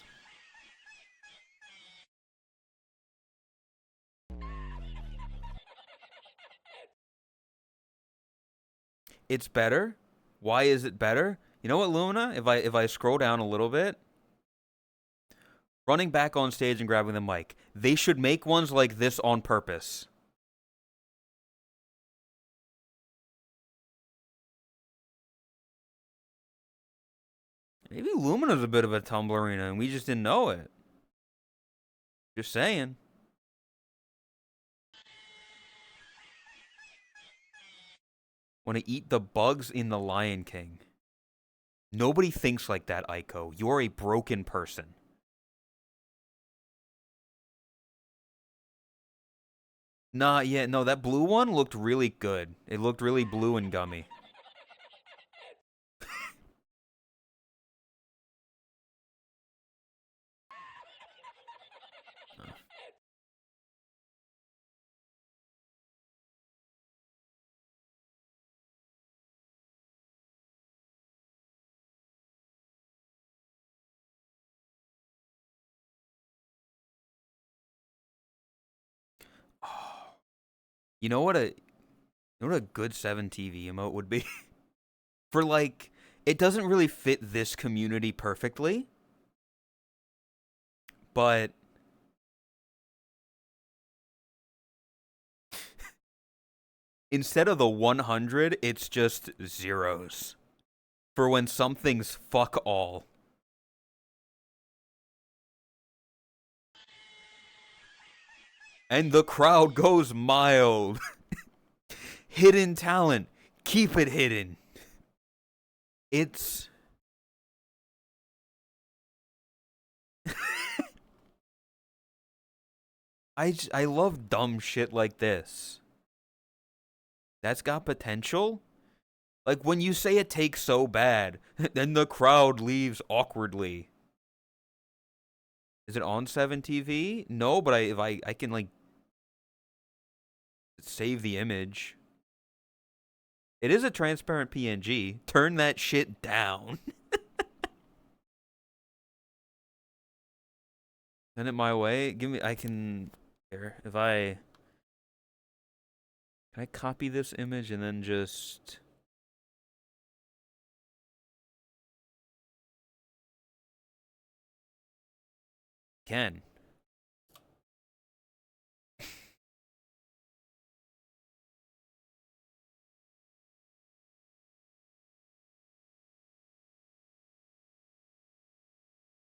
It's better. Why is it better? You know what, Luna? If I scroll down a little bit, running back on stage and grabbing the mic. They should make ones like this on purpose. Maybe Lumina's a bit of a Tumblrina and we just didn't know it. Just saying. Want to eat the bugs in the Lion King. Nobody thinks like that, Aiko. You're a broken person. Nah, yeah, no, that blue one looked really good. It looked really blue and gummy. You know what a good 7 TV emote would be? For like, it doesn't really fit this community perfectly, but instead of the 100, it's just zeros. For when something's fuck all. And the crowd goes mild. Hidden talent. Keep it hidden. It's... I love dumb shit like this. That's got potential? Like when you say it takes so bad, then the crowd leaves awkwardly. Is it on 7 TV? No, but if I can like save the image. It is a transparent PNG. Turn that shit down. Send it my way. Give me. I can. Here, if I. Can I copy this image and then just. Can.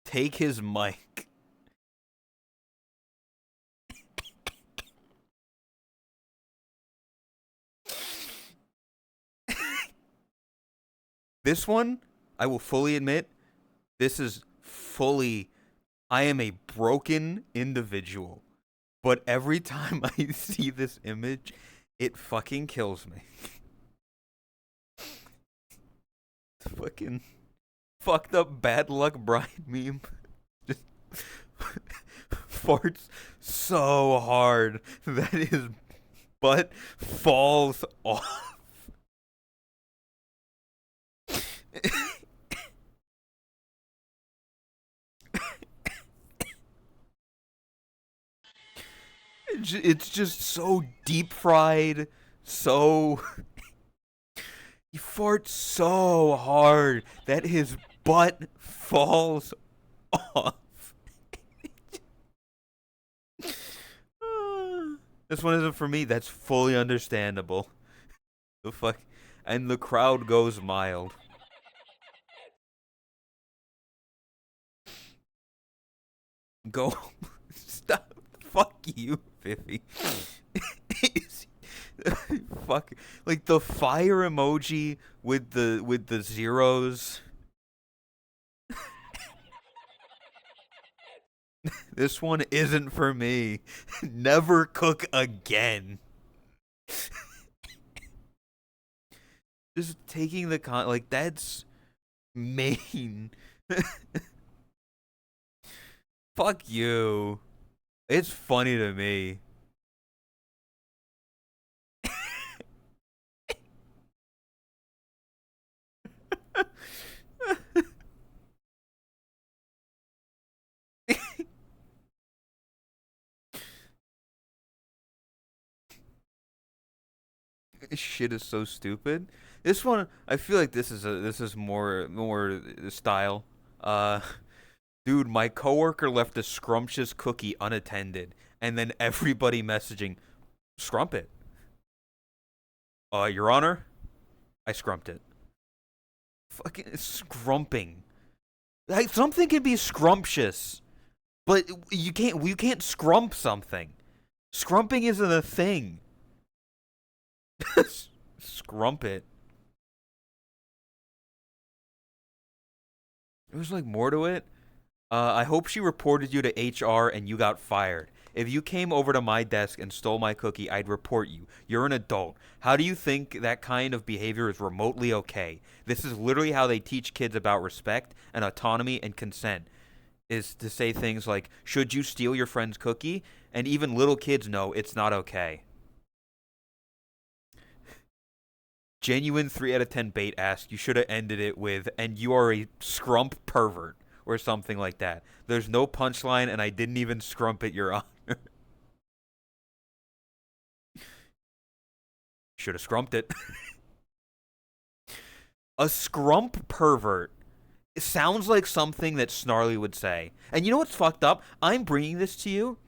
Take his mic. This one, I will fully admit, this is fully. I am a broken individual. But every time I see this image, it fucking kills me. Fucking fucked up bad luck Brian meme. Just farts so hard that his butt falls off. It's just so deep fried, so he farts so hard that his butt falls off. This one isn't for me. That's fully understandable. The fuck, and the crowd goes mild. Go, stop. Fuck you, Fifi. Fuck, like the fire emoji with the zeros. This one isn't for me. Never cook again. Just taking the like that's mean. Fuck you. It's funny to me. This shit is so stupid. This one, I feel like this is more style. Uh, dude, my coworker left a scrumptious cookie unattended, and then everybody messaging, "Scrump it." Your Honor, I scrumped it. Fucking scrumping. Like something can be scrumptious, but you can't scrump something. Scrumping isn't a thing. Scrump it. There's like more to it. I hope she reported you to HR and you got fired. If you came over to my desk and stole my cookie, I'd report you. You're an adult. How do you think that kind of behavior is remotely okay? This is literally how they teach kids about respect and autonomy and consent. Is to say things like, should you steal your friend's cookie? And even little kids know it's not okay. Genuine 3 out of 10 bait asked, you should have ended it with, and you are a scrump pervert, or something like that. There's no punchline, and I didn't even scrump it, Your Honor. Should have scrumped it. A scrump pervert. It sounds like something that Snarly would say. And you know what's fucked up? I'm bringing this to you.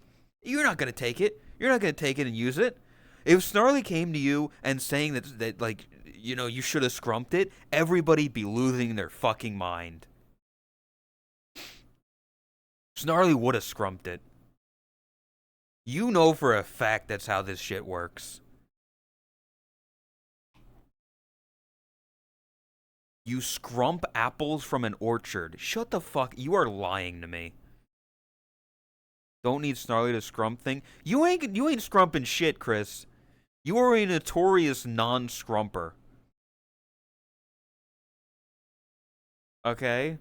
You're not going to take it. You're not going to take it and use it. If Snarly came to you and saying that like, you know, you should have scrumped it, everybody'd be losing their fucking mind. Snarly would have scrumped it. You know for a fact that's how this shit works. You scrump apples from an orchard. Shut the fuck. You are lying to me. Don't need Snarly to scrump thing. You ain't scrumping shit, Chris. You are a notorious non-scrumper. Okay?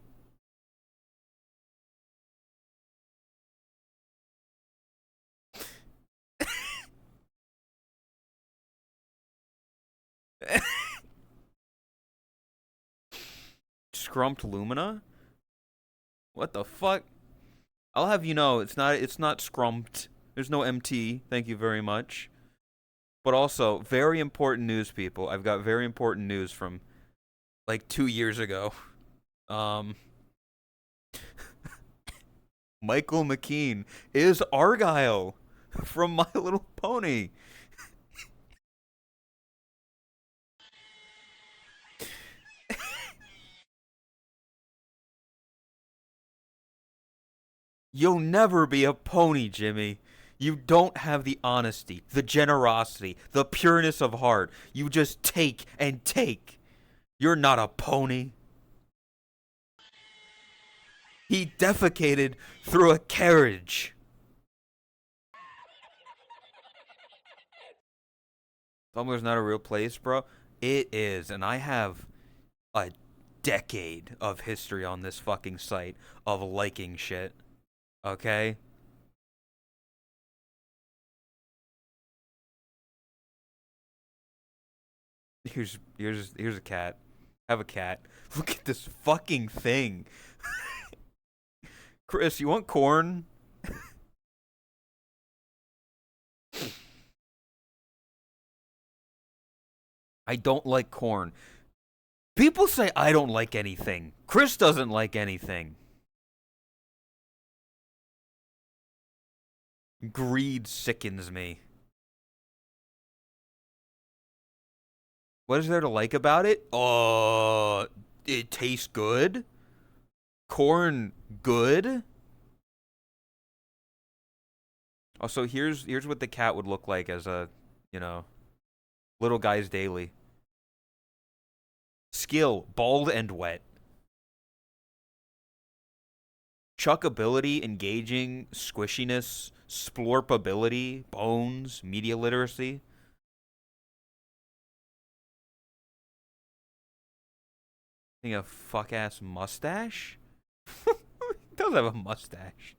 Scrumped Lumina? What the fuck? I'll have you know, it's not scrumped. There's no MT. Thank you very much. But also, very important news, people. I've got very important news from like 2 years ago. Um, Michael McKean is Argyle from My Little Pony. You'll never be a pony, Jimmy. You don't have the honesty, the generosity, the pureness of heart. You just take and take. You're not a pony. He defecated through a carriage. Tumblr's not a real place, bro. It is, and I have a decade of history on this fucking site of liking shit. Okay? Here's a cat. Have a cat. Look at this fucking thing. Chris, you want corn? I don't like corn. People say I don't like anything. Chris doesn't like anything. Greed sickens me. What is there to like about it? It tastes good. Corn good. Also, here's what the cat would look like as a, you know, little guy's daily. Skill, bald and wet. Chuckability, engaging, squishiness, splorpability, bones, media literacy. I think a fuck ass mustache? He does have a mustache.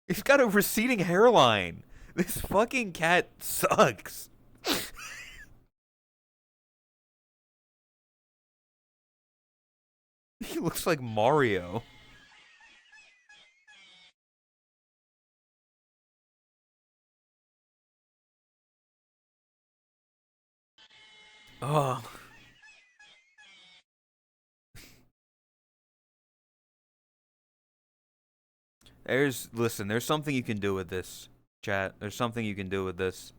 He's got a receding hairline. This fucking cat sucks. He looks like Mario. Oh. There's something you can do with this, chat. There's something you can do with this.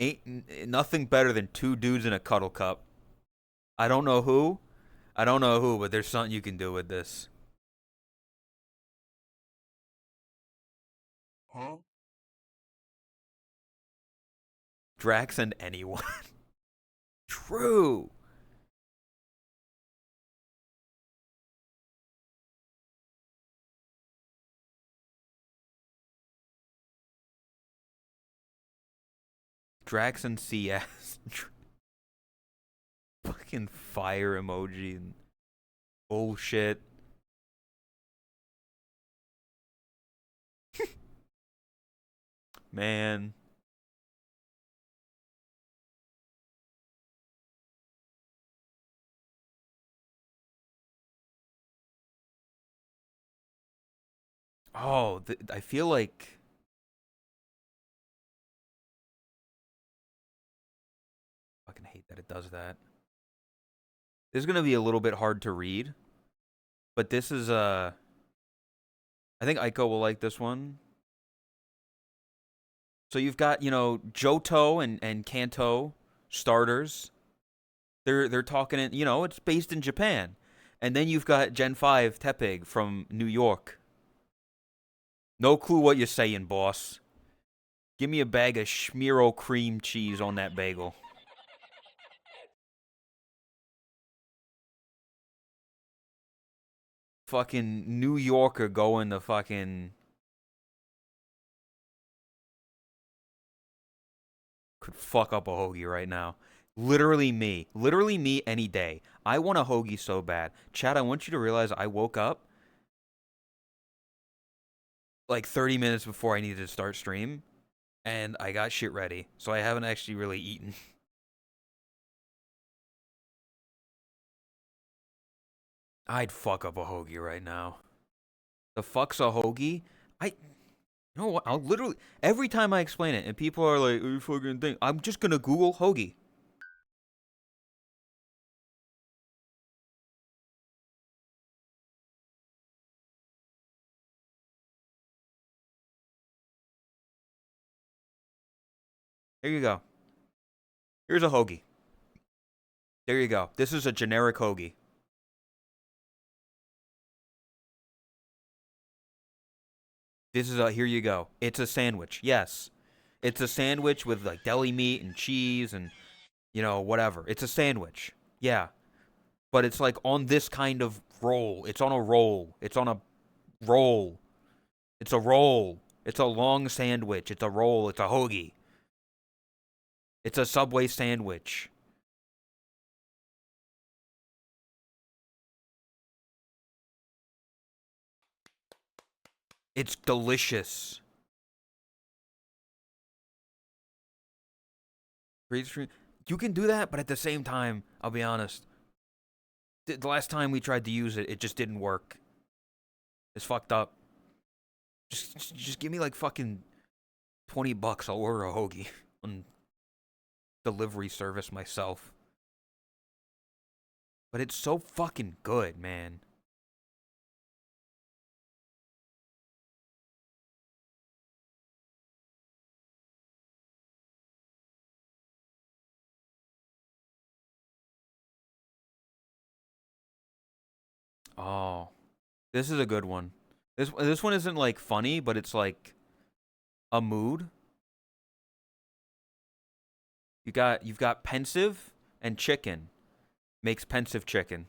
Ain't nothing better than two dudes in a cuddle cup. I don't know who. I don't know who, but there's something you can do with this. Huh? Drax and anyone. True. Drax and CS. Fucking fire emoji and bullshit. Man. Oh, I feel like that does that. This is gonna be a little bit hard to read, but this is I think Aiko will like this one. So you've got, you know, Johto and Kanto starters. They're talking in, you know, it's based in Japan. And then you've got Gen 5 Tepig from New York. No clue what you're saying, boss. Give me a bag of Schmiro cream cheese on that bagel. Fucking New Yorker going to fucking... Could fuck up a hoagie right now. Literally me. Literally me any day. I want a hoagie so bad. Chad, I want you to realize I woke up like 30 minutes before I needed to start stream. And I got shit ready. So I haven't actually really eaten. I'd fuck up a hoagie right now. The fuck's a hoagie? You know what? I'll literally, every time I explain it and people are like, you fucking thing, I'm just gonna Google hoagie. Here you go. Here's a hoagie. There you go. This is a generic hoagie. Here you go. It's a sandwich. Yes. It's a sandwich with like deli meat and cheese and, you know, whatever. It's a sandwich. Yeah. But it's like on this kind of roll. It's on a roll. It's on a roll. It's a roll. It's a long sandwich. It's a roll. It's a hoagie. It's a Subway sandwich. It's delicious. You can do that, but at the same time, I'll be honest. The last time we tried to use it, it just didn't work. It's fucked up. Just give me like fucking $20. I'll order a hoagie on delivery service myself. But it's so fucking good, man. Oh, this is a good one. This one isn't like funny, but it's like a mood. You've got pensive and chicken. Makes pensive chicken.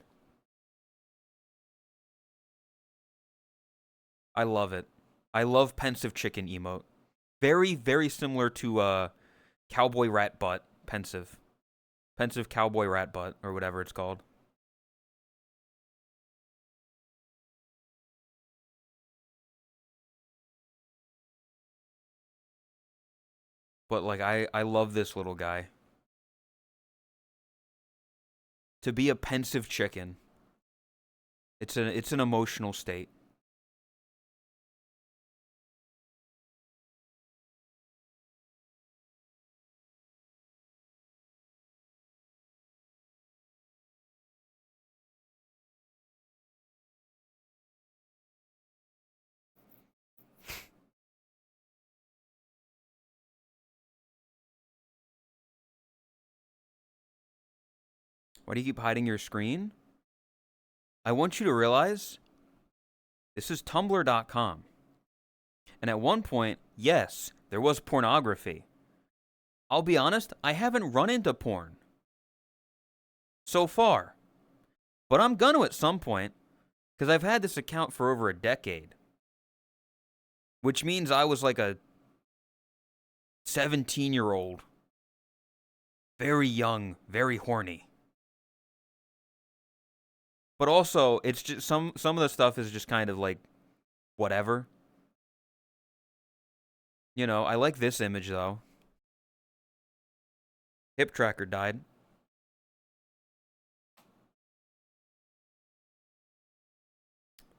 I love it. I love pensive chicken emote. Very, very similar to cowboy rat butt pensive. Pensive cowboy rat butt or whatever it's called. But like I love this little guy. To be a pensive chicken. It's an emotional state. Why do you keep hiding your screen? I want you to realize this is tumblr.com. And at one point, yes, there was pornography. I'll be honest, I haven't run into porn so far. But I'm gonna at some point, because I've had this account for over a decade. Which means I was like a 17-year-old. Very young, very horny. But also, it's just some of the stuff is just kind of like whatever. You know, I like this image though. Hip tracker died.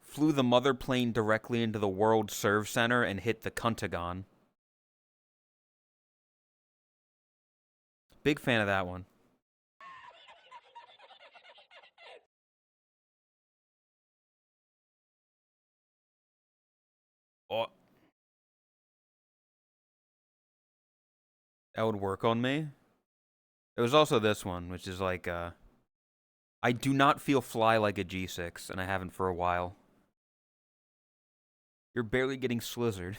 Flew the mother plane directly into the World Serve Center and hit the Cuntagon. Big fan of that one. Oh, that would work on me. There was also this one, which is like, I do not feel fly like a G6, and I haven't for a while. You're barely getting slizzard.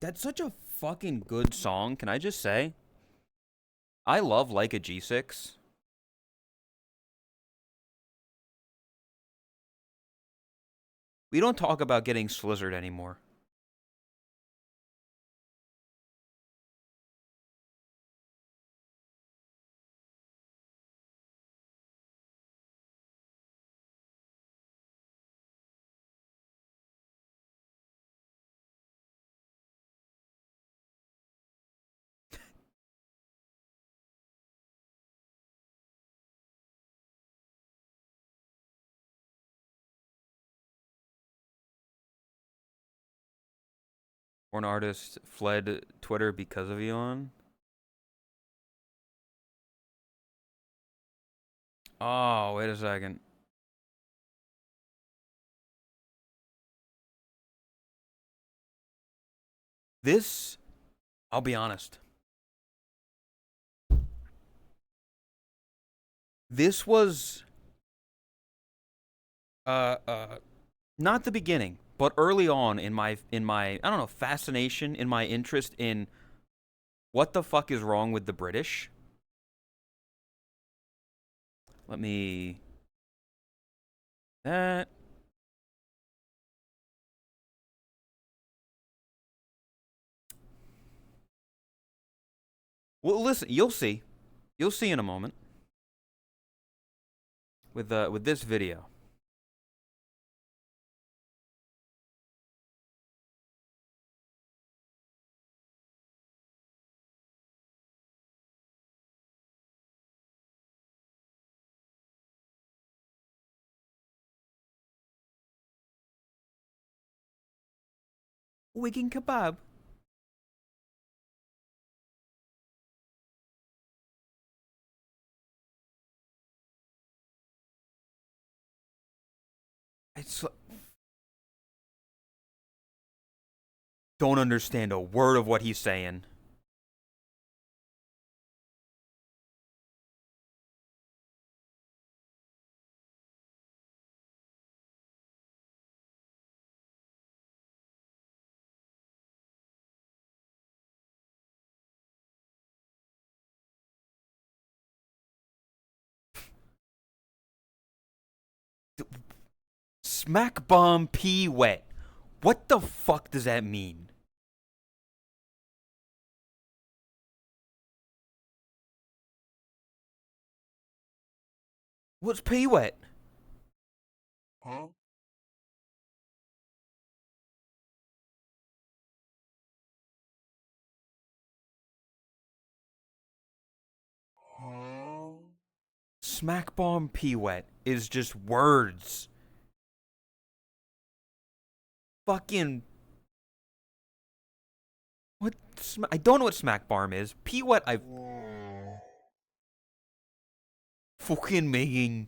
That's such a fucking good song, can I just say? I love like a G6. We don't talk about getting slizzard anymore. Or an artist fled Twitter because of Elon. Oh, wait a second. This, I'll be honest. This was uh uh not the beginning, but early on in my I don't know, fascination, in my interest in what the fuck is wrong with the British. Let me that well listen, you'll see. You'll see in a moment with this video. Wigan kebab. It's don't understand a word of what he's saying. Smack bomb pee wet. What the fuck does that mean? What's pee wet? Huh? Huh? Smack bomb pee wet is just words. Fucking what? I don't know what smack bomb is. Pee wet. I fucking making.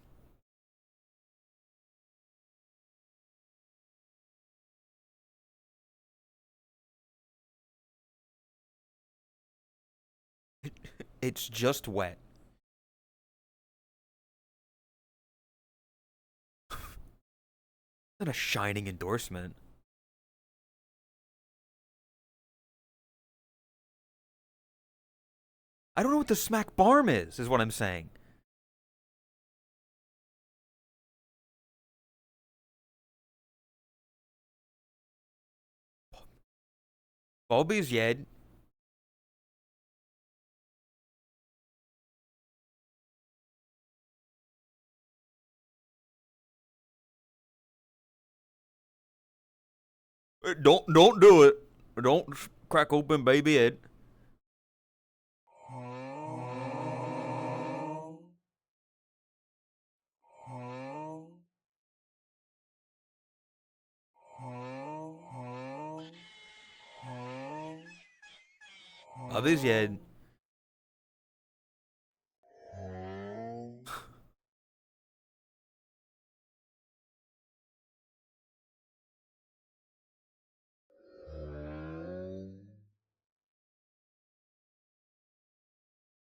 It's just wet. Not a shining endorsement. I don't know what the smack barm is what I'm saying. Bobby's yed. Don't do it. Don't crack open baby head. Huh? Huh? Huh? Huh? Bobby's yed.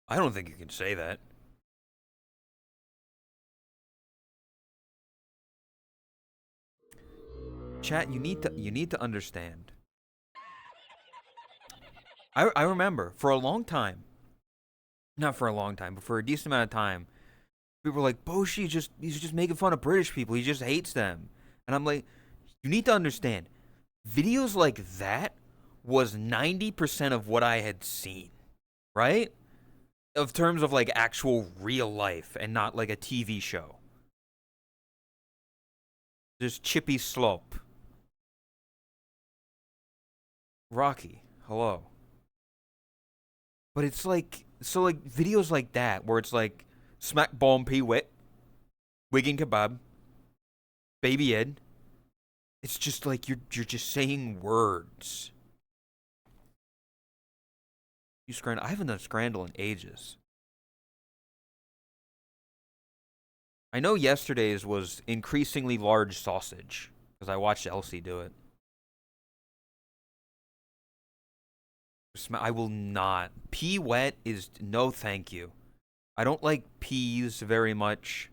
I don't think you can say that. Chat, you need to understand. I remember for a long time, not for a long time, but for a decent amount of time, people were like, Boshi he's just making fun of British people. He just hates them. And I'm like, you need to understand. Videos like that was 90% of what I had seen, right? Of terms of like actual real life and not like a TV show. Just Chippy Slope. Rocky, hello. But it's like, so like videos like that where it's like Smack Bomb P Wit, Wiggin Kebab, Baby Ed. It's just like you're just saying words. You scrandle. I haven't done scrandle in ages. I know yesterday's was increasingly large sausage because I watched Elsie do it. I will not. Pea wet is no thank you. I don't like peas very much.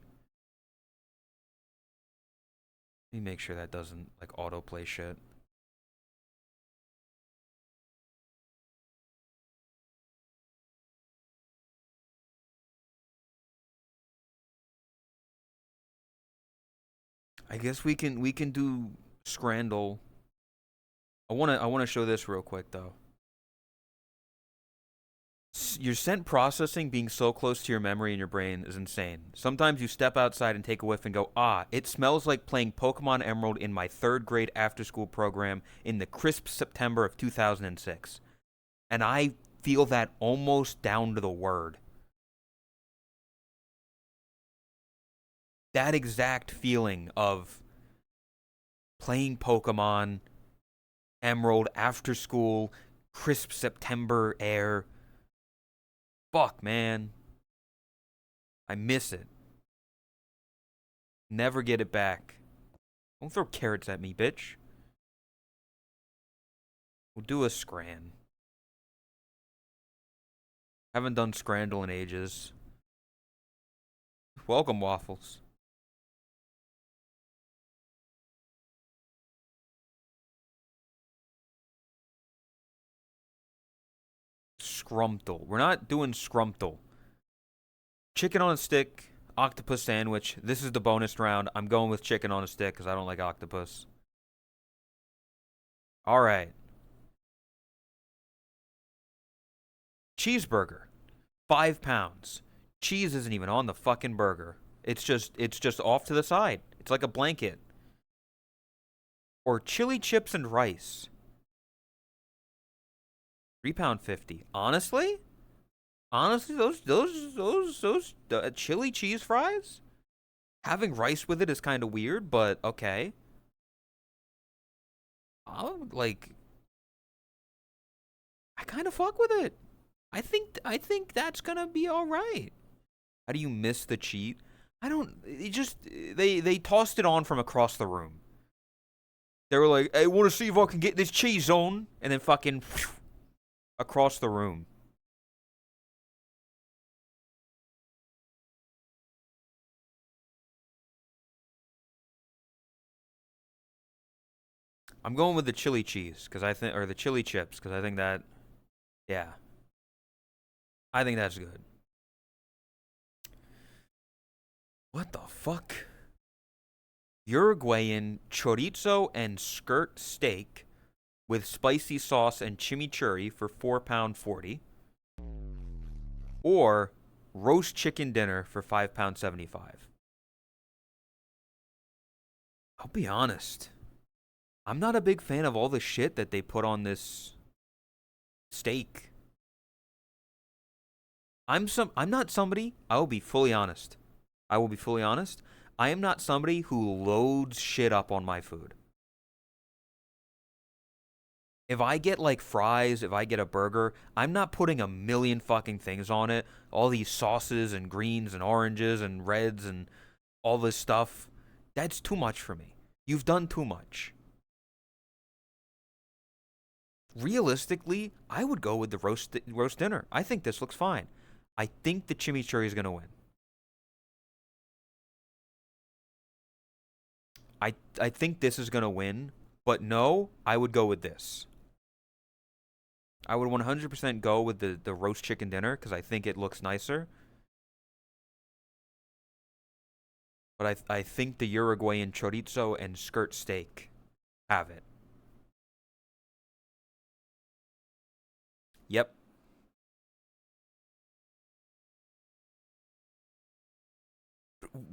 Let me make sure that doesn't like autoplay shit. I guess we can do scrandle. I wanna show this real quick though. Your scent processing being so close to your memory and your brain is insane. Sometimes you step outside and take a whiff and go, ah, it smells like playing Pokemon Emerald in my third grade after school program in the crisp September of 2006. And I feel that almost down to the word. That exact feeling of playing Pokemon Emerald after school, crisp September air. Fuck, man. I miss it. Never get it back. Don't throw carrots at me, bitch. We'll do a scran. Haven't done scrandle in ages. Welcome, Waffles. Scrumple. We're not doing scrumple. Chicken on a stick, octopus sandwich. This is the bonus round. I'm going with chicken on a stick because I don't like octopus. All right. Cheeseburger. 5 pounds. Cheese isn't even on the fucking burger. It's just off to the side. It's like a blanket. Or chili chips and rice. £3.50. Honestly, those chili cheese fries. Having rice with it is kind of weird, but okay. I'm like, I kind of fuck with it. I think that's gonna be all right. How do you miss the cheat? I don't. It just they tossed it on from across the room. They were like, "Hey, want to see if I can get this cheese on?" And then fucking across the room. I'm going with the chili cheese because I think, or the chili chips because I think that, yeah, I think that's good. What the fuck? Uruguayan chorizo and skirt steak with spicy sauce and chimichurri for £4.40, or roast chicken dinner for £5.75. I'll be honest. I'm not a big fan of all the shit that they put on this steak. I'm not somebody, I will be fully honest. I will be fully honest. I am not somebody who loads shit up on my food. If I get like fries, if I get a burger, I'm not putting a million fucking things on it. All these sauces and greens and oranges and reds and all this stuff. That's too much for me. You've done too much. Realistically, I would go with the roast dinner. I think this looks fine. I think the chimichurri is gonna win. I think this is gonna win, but no, I would go with this. I would 100% go with the roast chicken dinner because I think it looks nicer. But I think the Uruguayan chorizo and skirt steak have it. Yep.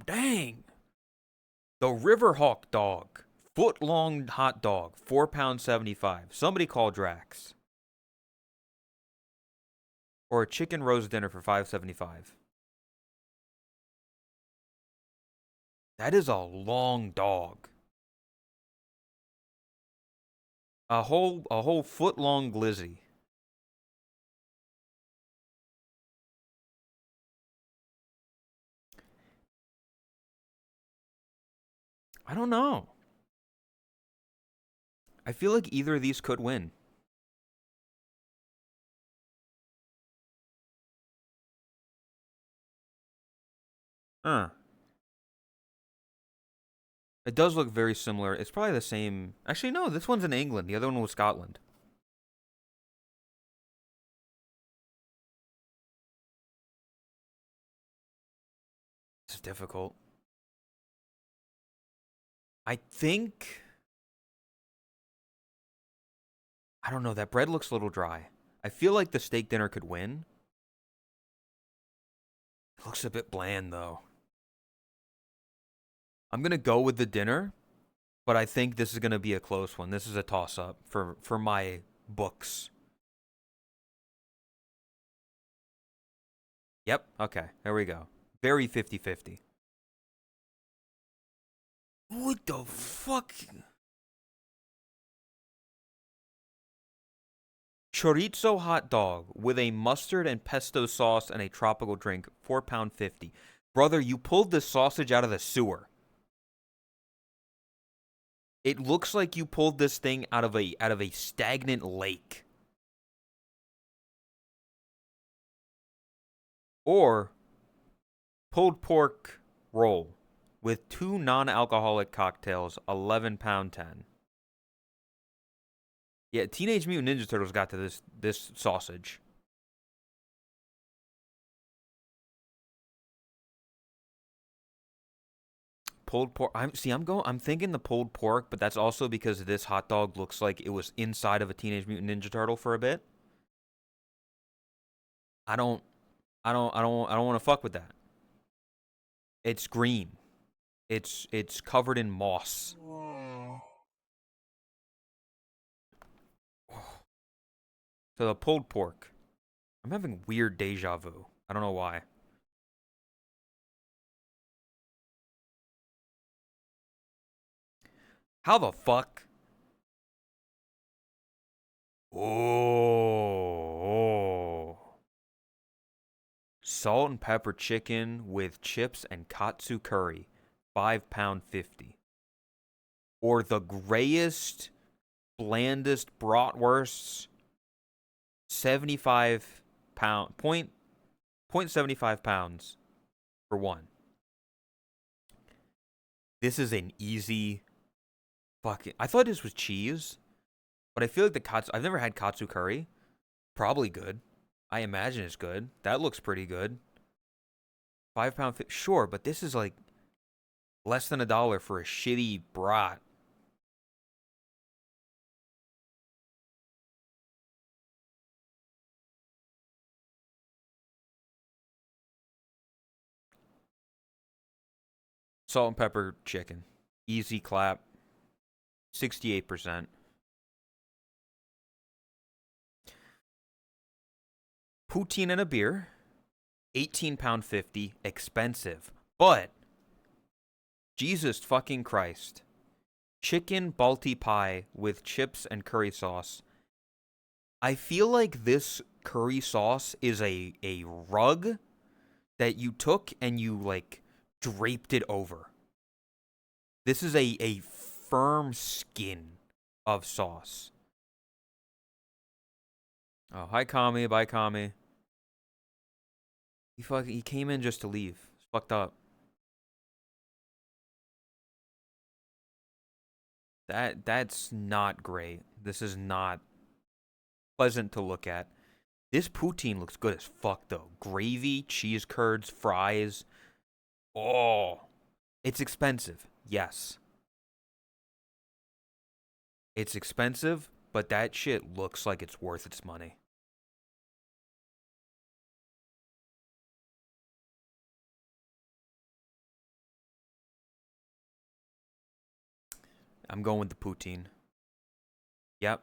Dang. The Riverhawk dog. Foot long hot dog. £4.75. Somebody call Drax. Or a chicken roast dinner for $5.75. That is a long dog. A whole foot long glizzy. I don't know. I feel like either of these could win. Huh. It does look very similar. It's probably the same. Actually, no, this one's in England. The other one was Scotland. It's difficult. I think. I don't know. That bread looks a little dry. I feel like the steak dinner could win. It looks a bit bland, though. I'm going to go with the dinner, but I think this is going to be a close one. This is a toss up for my books. Yep. Okay. There we go. Very 50-50. What the fuck? Chorizo hot dog with a mustard and pesto sauce and a tropical drink, £4.50. Brother, you pulled this sausage out of the sewer. It looks like you pulled this thing out of a stagnant lake. Or pulled pork roll with 2 non-alcoholic cocktails, £11.10. Yeah, Teenage Mutant Ninja Turtles got to this sausage. Pulled pork. I'm thinking the pulled pork, but that's also because this hot dog looks like it was inside of a Teenage Mutant Ninja Turtle for a bit. I don't want to fuck with that. It's green. It's covered in moss. So the pulled pork. I'm having weird deja vu. I don't know why. How the fuck? Oh. Salt and pepper chicken with chips and katsu curry, £5.50. Or the grayest, blandest bratwursts, 75 pound point 75 pounds for one. This is an easy fucking. I thought this was cheese, but I feel like the katsu. I've never had katsu curry. Probably good. I imagine it's good. That looks pretty good. £5, sure, but this is like less than $1 for a shitty brat. Salt and pepper chicken. Easy clap. 68%. Poutine and a beer. £18.50. Expensive. But, Jesus fucking Christ. Chicken balti pie with chips and curry sauce. I feel like this curry sauce is a rug that you took and you, like, draped it over. This is a firm skin of sauce. Oh, hi, Kami. Bye, Kami. He came in just to leave. It's fucked up. That's not great. This is not pleasant to look at. This poutine looks good as fuck though. Gravy, cheese curds, fries. Oh, it's expensive. Yes. It's expensive, but that shit looks like it's worth its money. I'm going with the poutine. Yep.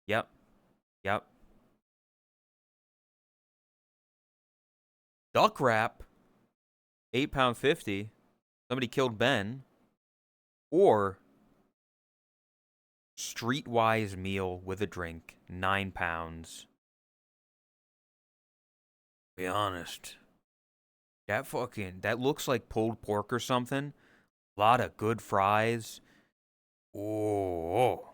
Yep. Yep. Duck wrap. £8.50. Somebody killed Ben. Or streetwise meal with a drink. £9. Be honest. That looks like pulled pork or something. A lot of good fries. Oh.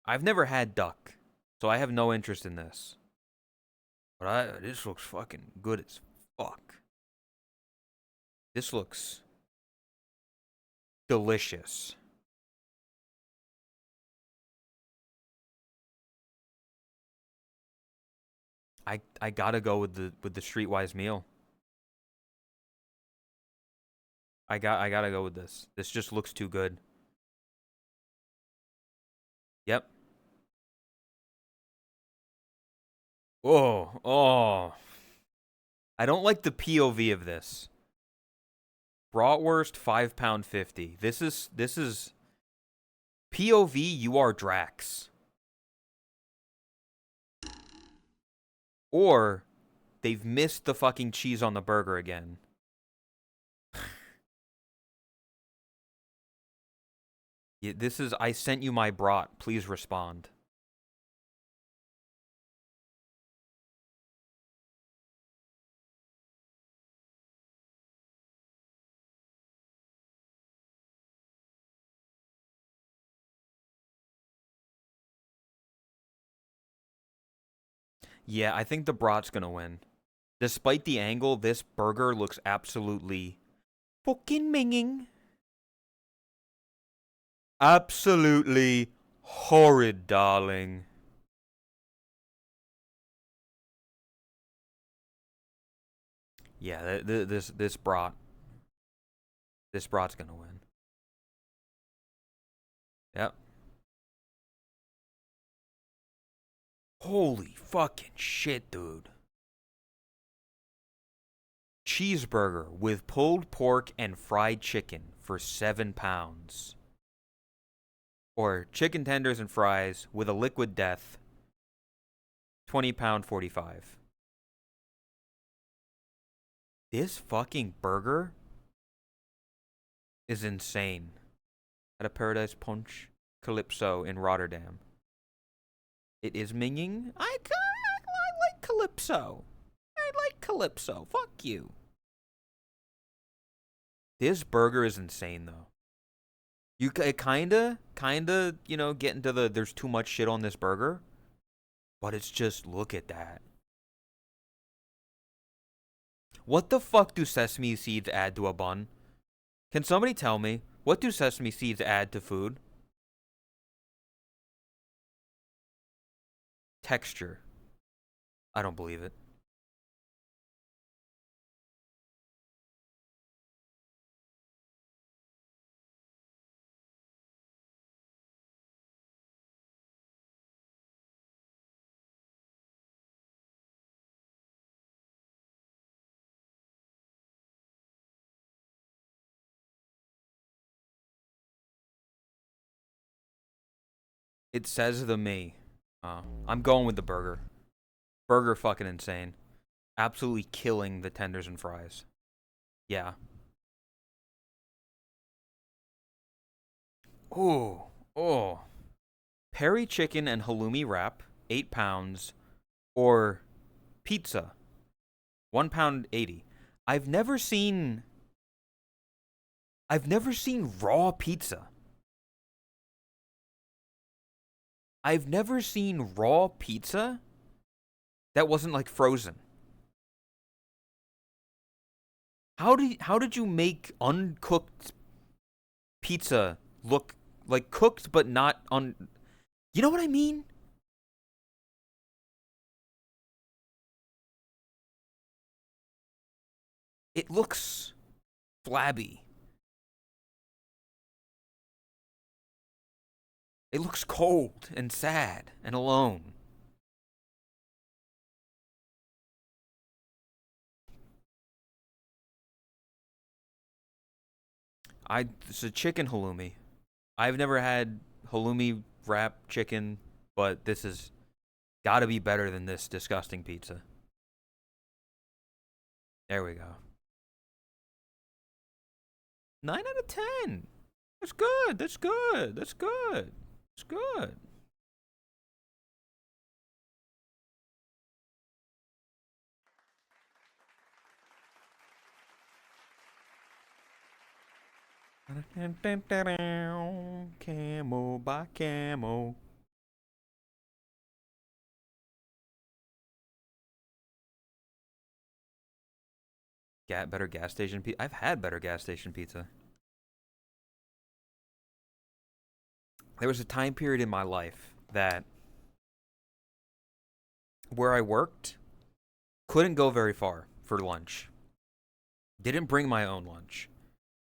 I've never had duck, so I have no interest in this. But this looks fucking good as fuck. This looks delicious. I gotta go with the streetwise meal. I gotta go with this. This just looks too good. Yep. Oh. I don't like the POV of this. Bratwurst £5.50. This is POV. You are Drax. Or they've missed the fucking cheese on the burger again. Yeah, this is I sent you my brat. Please respond. Yeah, I think the brat's gonna win. Despite the angle, this burger looks absolutely fucking minging. Absolutely horrid, darling. Yeah, this brat's gonna win. Yep. Holy fucking shit, dude. Cheeseburger with pulled pork and fried chicken for £7. Or chicken tenders and fries with a liquid death, £20.45. This fucking burger is insane. At a Paradise Punch Calypso in Rotterdam. It is minging. I like Calypso. I like Calypso. Fuck you. This burger is insane though. You kinda, get into there's too much shit on this burger, but it's just look at that. What the fuck do sesame seeds add to a bun? Can somebody tell me what do sesame seeds add to food? Texture. I don't believe it. It says the me. I'm going with the burger. Burger fucking insane. Absolutely killing the tenders and fries. Yeah. Oh. Peri chicken and halloumi wrap, £8, or pizza, £1.80. I've never seen raw pizza. I've never seen raw pizza that wasn't like frozen. how did you make uncooked pizza look like cooked but not un? You know what I mean? It looks flabby. It looks cold and sad and alone. It's a chicken halloumi. I've never had halloumi wrap chicken, but this has got to be better than this disgusting pizza. There we go. 9 out of 10. That's good. That's good. That's good. That's good. Camo by camo. Better gas station pizza. I've had better gas station pizza. There was a time period in my life that where I worked couldn't go very far for lunch. Didn't bring my own lunch.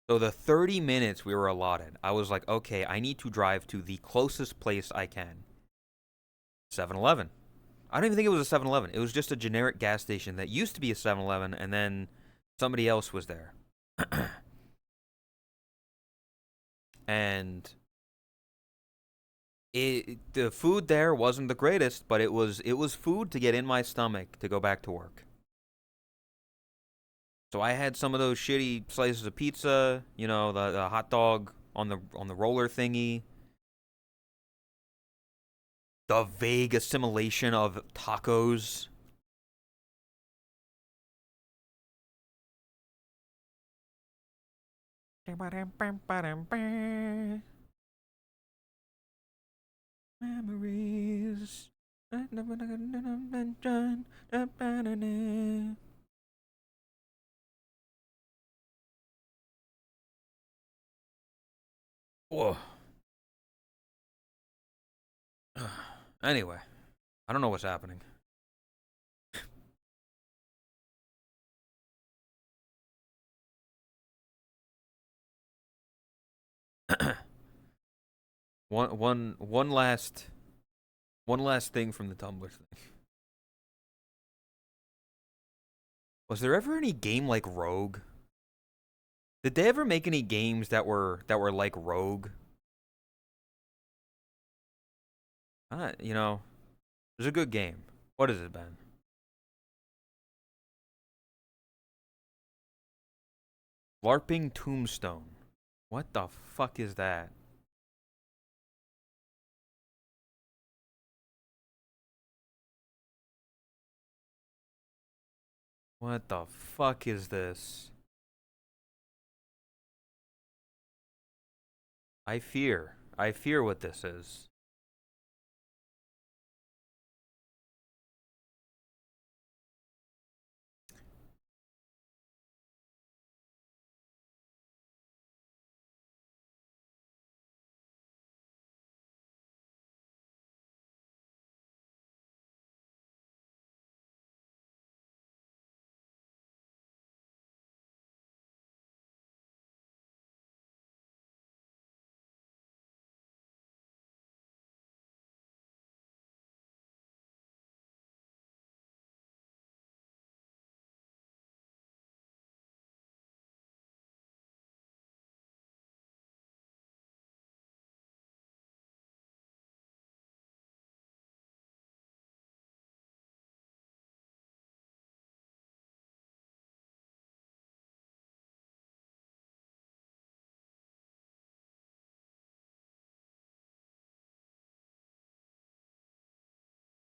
So the 30 minutes we were allotted, I was like, okay, I need to drive to the closest place I can. 7-Eleven. I don't even think it was a 7-Eleven. It was just a generic gas station that used to be a 7-Eleven, and then somebody else was there. And the food there wasn't the greatest, but it was food to get in my stomach to go back to work. So I had some of those shitty slices of pizza, you know, the hot dog on the roller thingy. The vague assimilation of tacos. Memories. Whoa. Anyway, I don't know what's happening. One last thing from the Tumblr thing. Was there ever any game like Rogue? Did they ever make any games that were like Rogue? You know, it was a good game. What has it been? LARPing Tombstone. What the fuck is that? What the fuck is this? I fear. I fear what this is.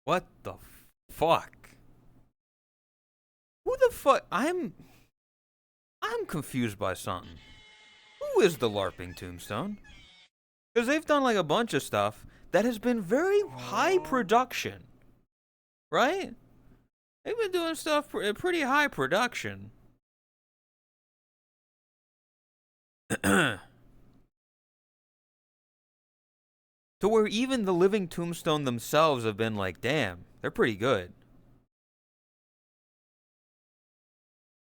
What the fuck? Who the fuck? I'm confused by something. Who is the LARPing Tombstone? Because they've done like a bunch of stuff that has been very high production, right? They've been doing stuff pretty high production. To where even the living tombstone themselves have been like, damn, they're pretty good.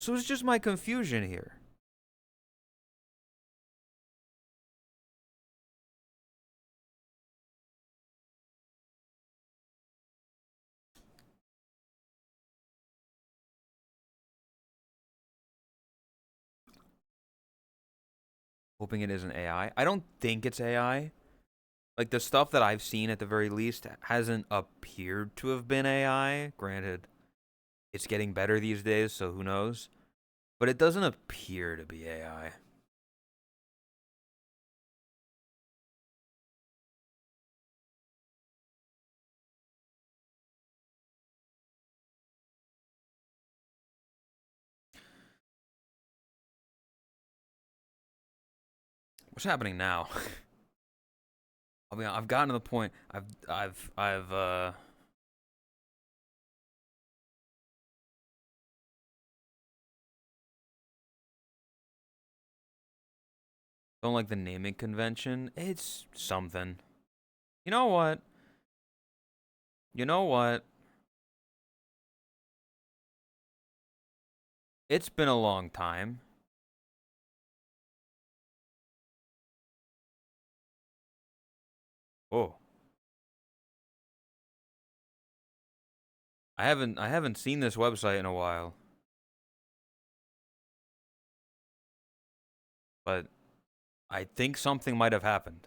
So it's just my confusion here. Hoping it isn't AI. I don't think it's AI. Like, the stuff that I've seen at the very least hasn't appeared to have been AI. Granted, it's getting better these days, so who knows? But it doesn't appear to be AI. What's happening now? I mean, I've gotten to the point. Don't like the naming convention. It's something. You know what? You know what? It's been a long time. Oh, I haven't seen this website in a while, but I think something might have happened.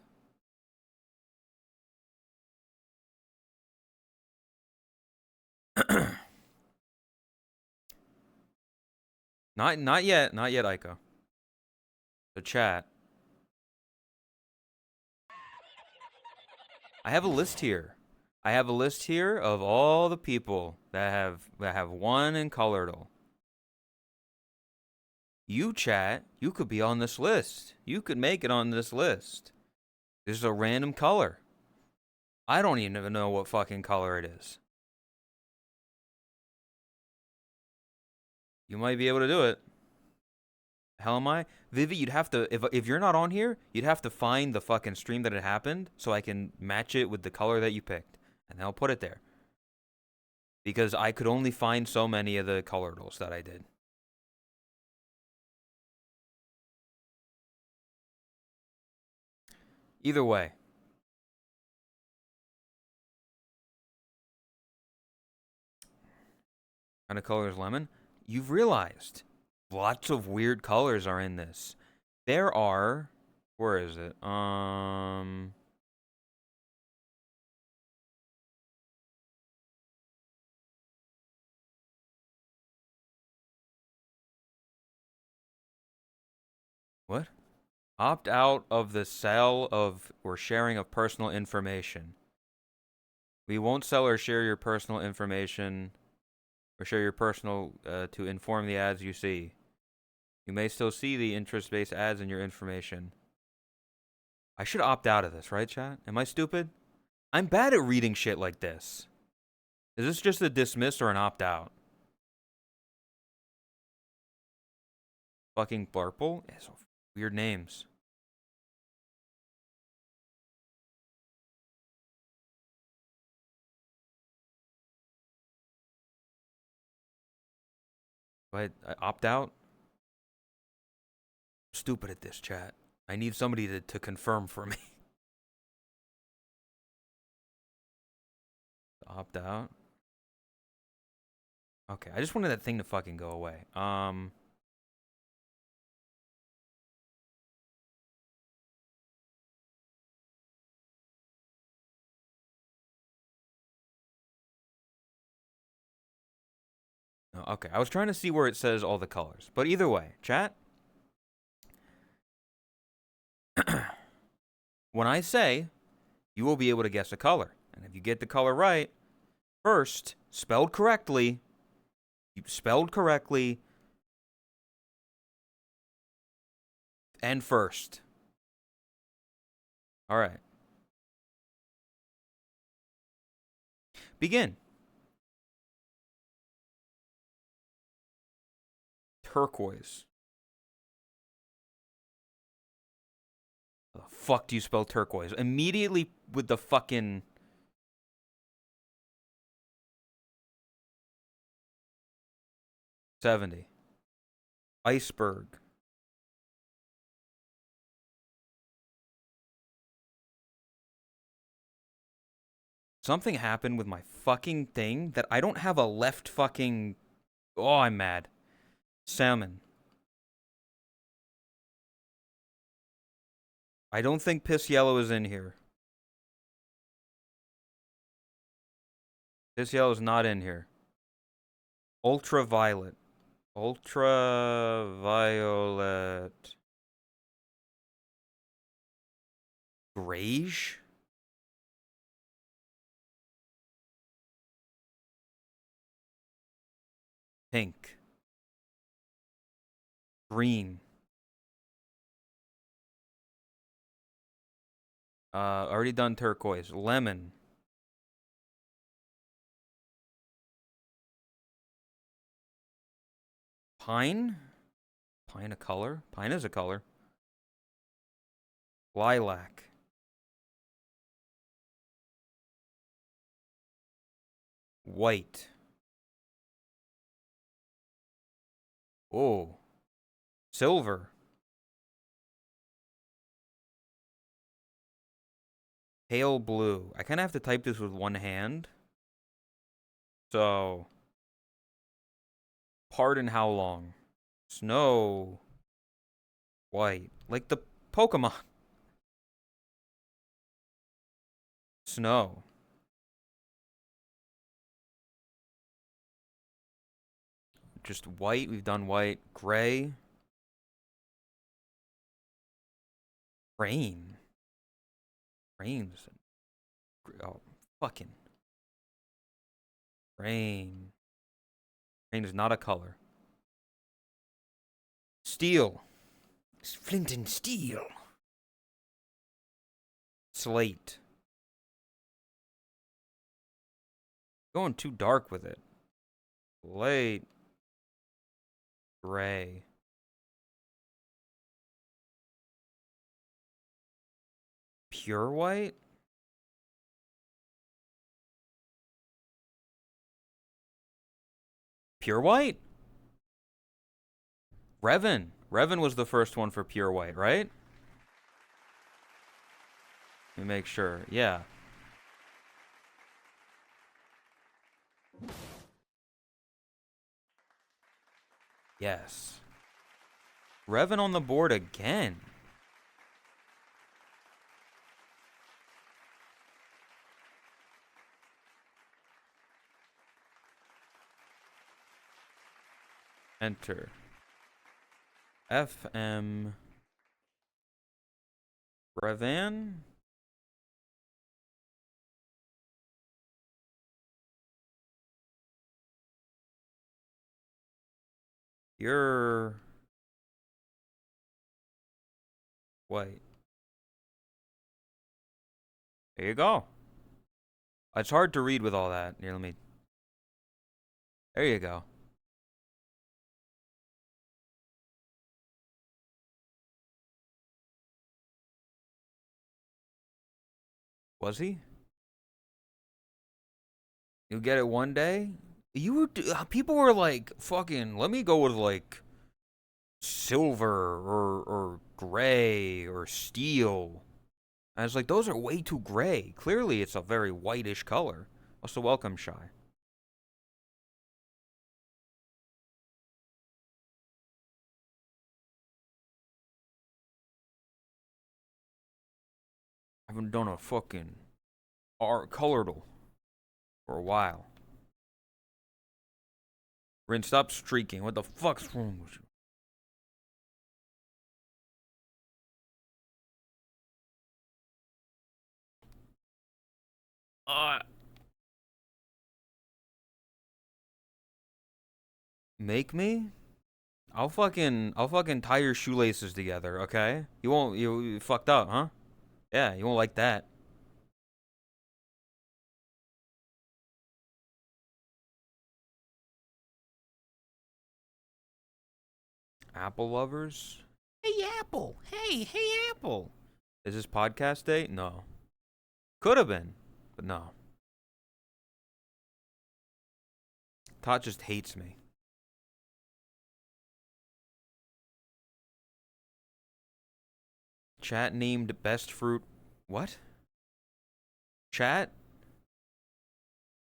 Not yet, not yet, Aiko. The chat. I have a list here. I have a list here of all the people that have won in Colorado. You chat, you could be on this list. You could make it on this list. This is a random color. I don't even know what fucking color it is. You might be able to do it. Hell am I? Vivi, you'd have to if you're not on here, you'd have to find the fucking stream that it happened so I can match it with the color that you picked. And I'll put it there. Because I could only find so many of the colorals that I did. Either way. Kind of color is lemon? You've realized lots of weird colors are in this. There are, where is it? What? Opt out of the sale of or sharing of personal information. We won't sell or share your personal information or share your personal to inform the ads you see. You may still see the interest-based ads in your information. I should opt out of this, right, chat? Am I stupid? I'm bad at reading shit like this. Is this just a dismiss or an opt-out? Fucking Blurple? Yeah, so weird names. But I opt out? Stupid at this, chat. I need somebody to confirm for me. Opt out? Okay, I just wanted that thing to fucking go away. Okay, I was trying to see where it says all the colors. But either way, chat. When I say, you will be able to guess a color. And if you get the color right, first, spelled correctly, and first. All right. Begin. Turquoise. fuck do you spell turquoise? Immediately with the fucking 70. Iceberg. Something happened with my fucking thing that I don't have a left fucking. Oh, I'm mad. Salmon. I don't think piss yellow is in here. Piss yellow is not in here. Ultraviolet. Ultraviolet. Grayish? Pink. Green. Already done turquoise. Lemon. Pine? Pine a color? Pine is a color. Lilac. White. Oh. Silver. Pale blue. I kind of have to type this with one hand. So, pardon how long. Snow. White. Like the Pokemon. Snow. Just white. We've done white. Gray. Rain. Rain's. Oh, fucking. Rain. Rain is not a color. Steel. It's flint and steel. Slate. Going too dark with it. Slate. Gray. Pure white? Pure white? Revan. Revan was the first one for pure white, right? Let me make sure. Yeah. Yes. Revan on the board again. Enter. FM. Revan? You're white. There you go. It's hard to read with all that. Here, let me. There you go. Was he? You'll get it one day? You were. People were like, fucking, let me go with like silver or gray or steel. I was like, those are way too gray. Clearly, it's a very whitish color. Also, welcome, Shy. I haven't done a fucking art coloredal for a while. Rin, stop streaking. What the fuck's wrong with you? Uh, make me? I'll fucking tie your shoelaces together, okay? You fucked up, huh? Yeah, you won't like that. Apple lovers? Hey, Apple. Hey, Apple. Is this podcast day? No. Could have been, but no. Todd just hates me. Chat named best fruit. What? Chat?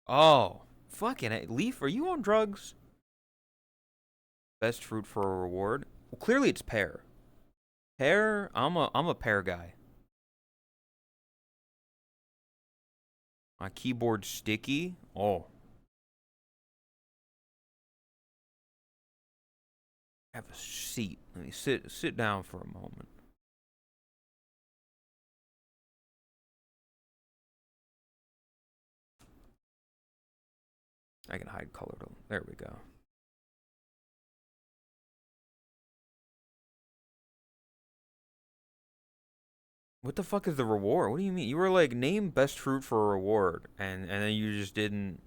Oh, fucking it. Leaf, are you on drugs? Best fruit for a reward? Well, clearly it's pear. Pear? I'm a pear guy. My keyboard's sticky. Oh. Have a seat. Let me sit down for a moment. I can hide color. There we go. What the fuck is the reward? What do you mean? You were like, name best fruit for a reward, and then you just didn't.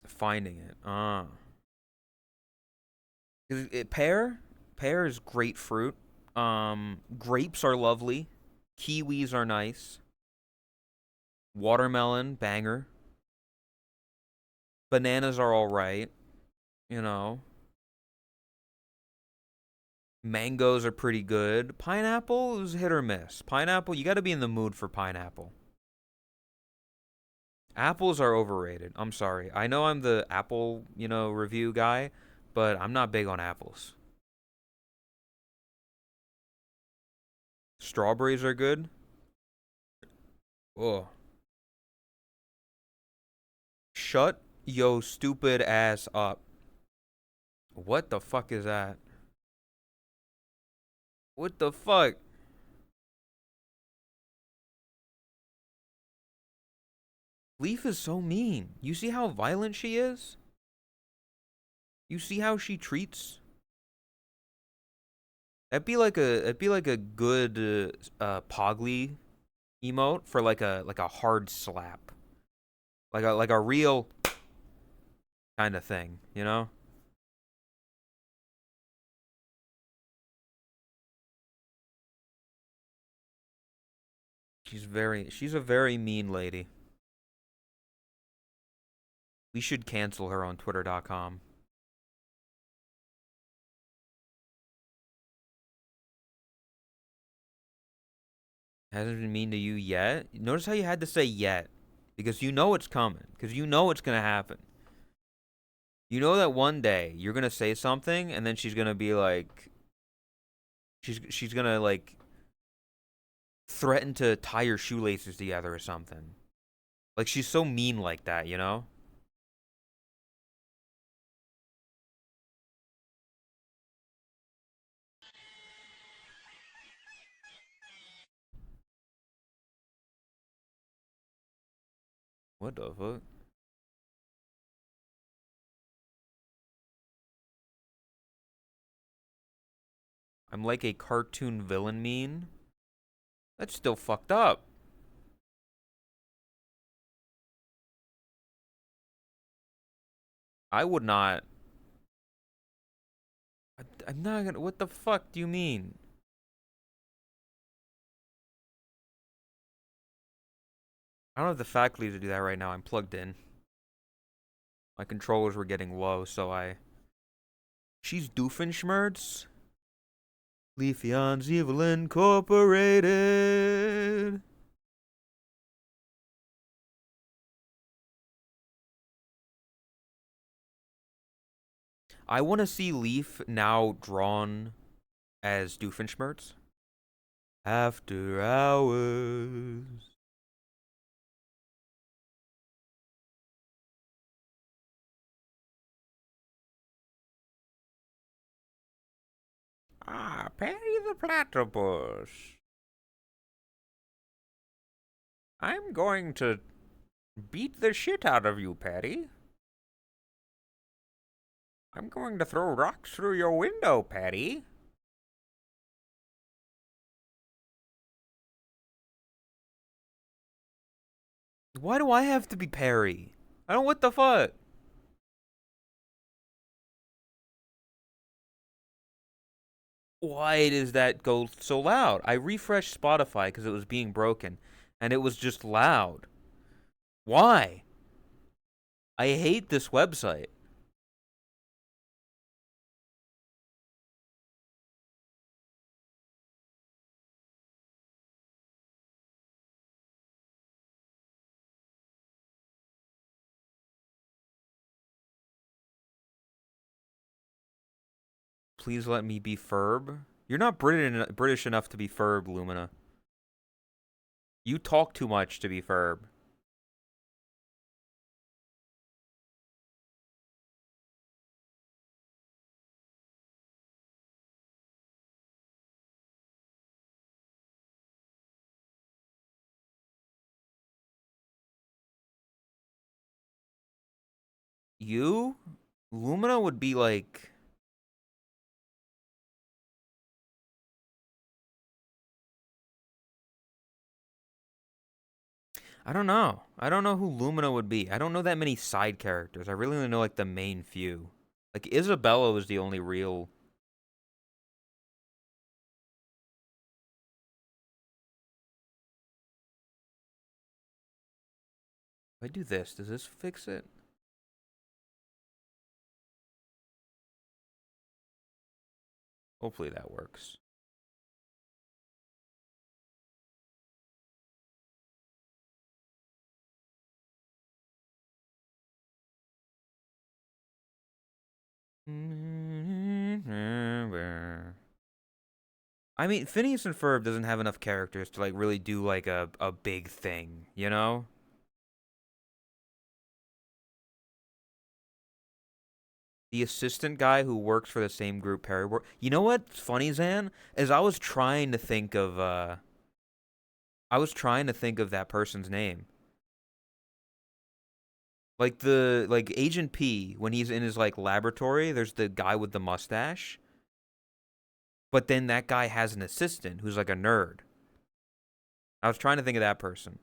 Finding it. Pear is great fruit. Grapes are lovely. Kiwis are nice. Watermelon, banger. Bananas are all right. You know. Mangoes are pretty good. Pineapple is hit or miss. Pineapple, you got to be in the mood for pineapple. Apples are overrated. I'm sorry. I know I'm the apple, review guy, but I'm not big on apples. Strawberries are good. Oh. Shut yo stupid ass up. What the fuck is that? What the fuck? Leaf is so mean. You see how violent she is? You see how she treats? That'd be like a good Pogly emote for like a hard slap. Like a real kind of thing, you know? She's a very mean lady. We should cancel her on twitter.com. Hasn't been mean to you yet? Notice how you had to say yet. Because you know it's coming. Because you know it's gonna happen. You know that one day you're gonna say something and then she's gonna be like she's gonna like threaten to tie your shoelaces together or something. Like she's so mean like that, you know? What the fuck? I'm like a cartoon villain mean? That's still fucked up. I would not. I'm not gonna. What the fuck do you mean? I don't have the faculty to do that right now. I'm plugged in. My controllers were getting low, so I. She's Doofenshmirtz? Leafeon's Evil Incorporated. I want to see Leaf now drawn as Doofenshmirtz. After hours. Ah, Perry the Platypus. I'm going to beat the shit out of you, Perry. I'm going to throw rocks through your window, Perry. Why do I have to be Perry? I don't. What the fuck? Why does that go so loud? I refreshed Spotify because it was being broken, and it was just loud. Why? I hate this website. Please let me be Ferb. You're not British enough to be Ferb, Lumina. You talk too much to be Ferb. You? Lumina would be like. I don't know. I don't know who Lumina would be. I don't know that many side characters. I really only know like the main few. Like Isabella was the only real. If I do this, does this fix it? Hopefully that works. I mean, Phineas and Ferb doesn't have enough characters to like really do like a big thing, you know? The assistant guy who works for the same group Perry work. You know what's funny, Zan? Is I was trying to think of that person's name. Like Agent P when he's in his like laboratory, there's the guy with the mustache. But then that guy has an assistant who's like a nerd. I was trying to think of that person.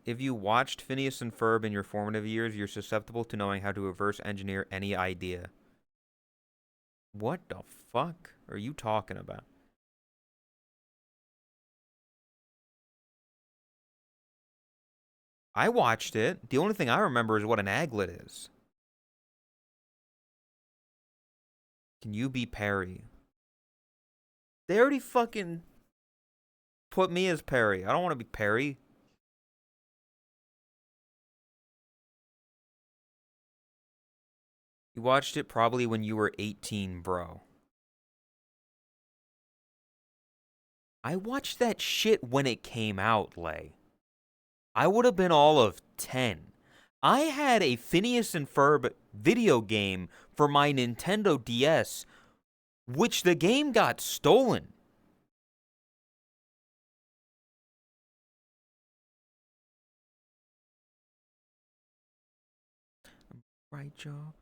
If you watched Phineas and Ferb in your formative years, you're susceptible to knowing how to reverse engineer any idea. What the fuck are you talking about? I watched it. The only thing I remember is what an aglet is. Can you be Perry? They already fucking put me as Perry. I don't want to be Perry. You watched it probably when you were 18, bro. I watched that shit when it came out, Lay. I would have been all of 10. I had a Phineas and Ferb video game for my Nintendo DS, which the game got stolen. Right, Joe.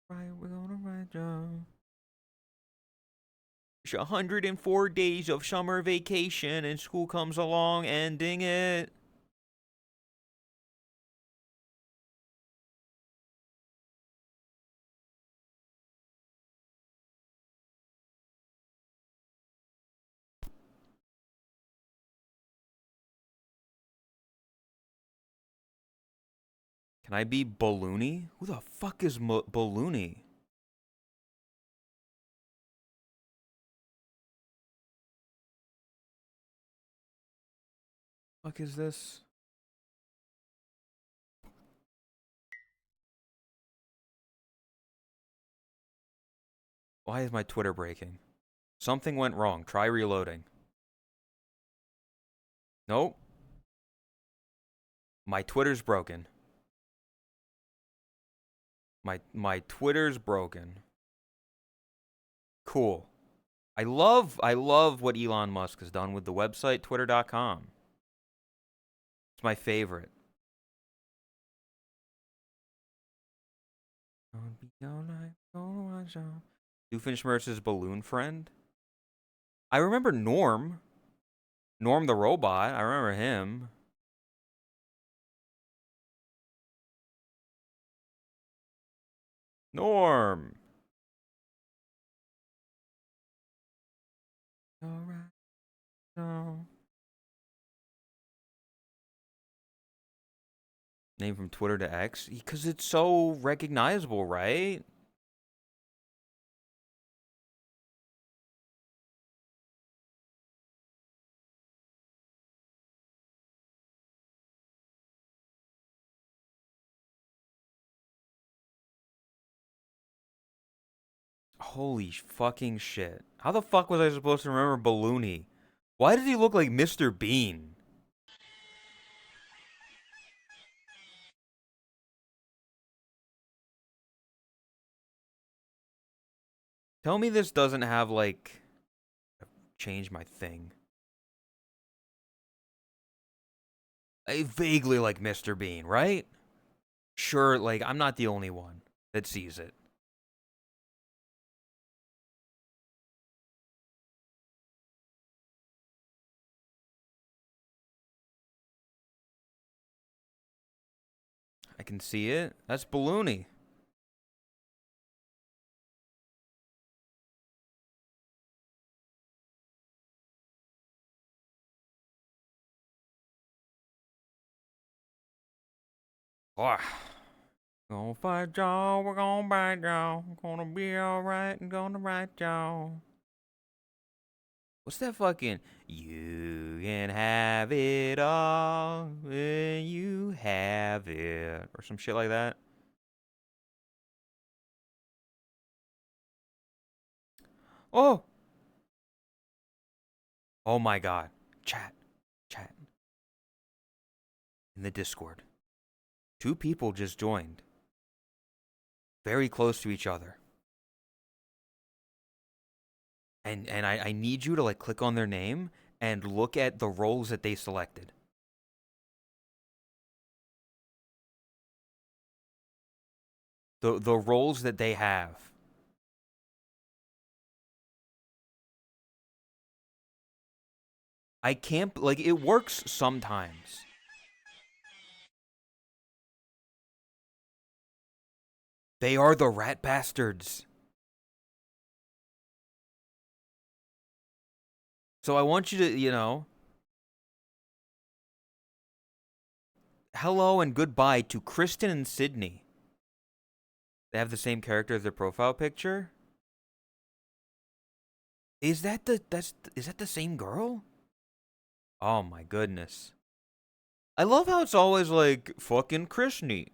Right, we're gonna right, Joe. 104 days of summer vacation and school comes along ending it. Can I be Balloony? Who the fuck is Balloony? Fuck is this? Why is my Twitter breaking? Something went wrong. Try reloading. Nope. My Twitter's broken. My Twitter's broken. Cool. I love what Elon Musk has done with the website twitter.com. It's my favorite. Doofenshmirtz's balloon friend. I remember Norm. Norm the robot. I remember him. Norm. All right. No. Name from Twitter to X? Because it's so recognizable, right? Holy fucking shit. How the fuck was I supposed to remember Balloony? Why does he look like Mr. Bean? Tell me this doesn't have, like, change my thing. I vaguely like Mr. Bean, right? Sure, like, I'm not the only one that sees it. I can see it. That's Balloony. Oh. Gonna fight y'all, we're gonna bite y'all. Gonna be alright and gonna write y'all. What's that fucking? You can have it all when you have it. Or some shit like that. Oh! Oh my god. Chat. Chat. In the Discord. Two people just joined. Very close to each other. And I need you to like click on their name and look at the roles that they selected. The roles that they have. I can't like it works sometimes. They are the rat bastards. So I want you to, hello and goodbye to Kristen and Sydney. They have the same character as their profile picture. Is that the same girl? Oh my goodness. I love how it's always like fucking Christy,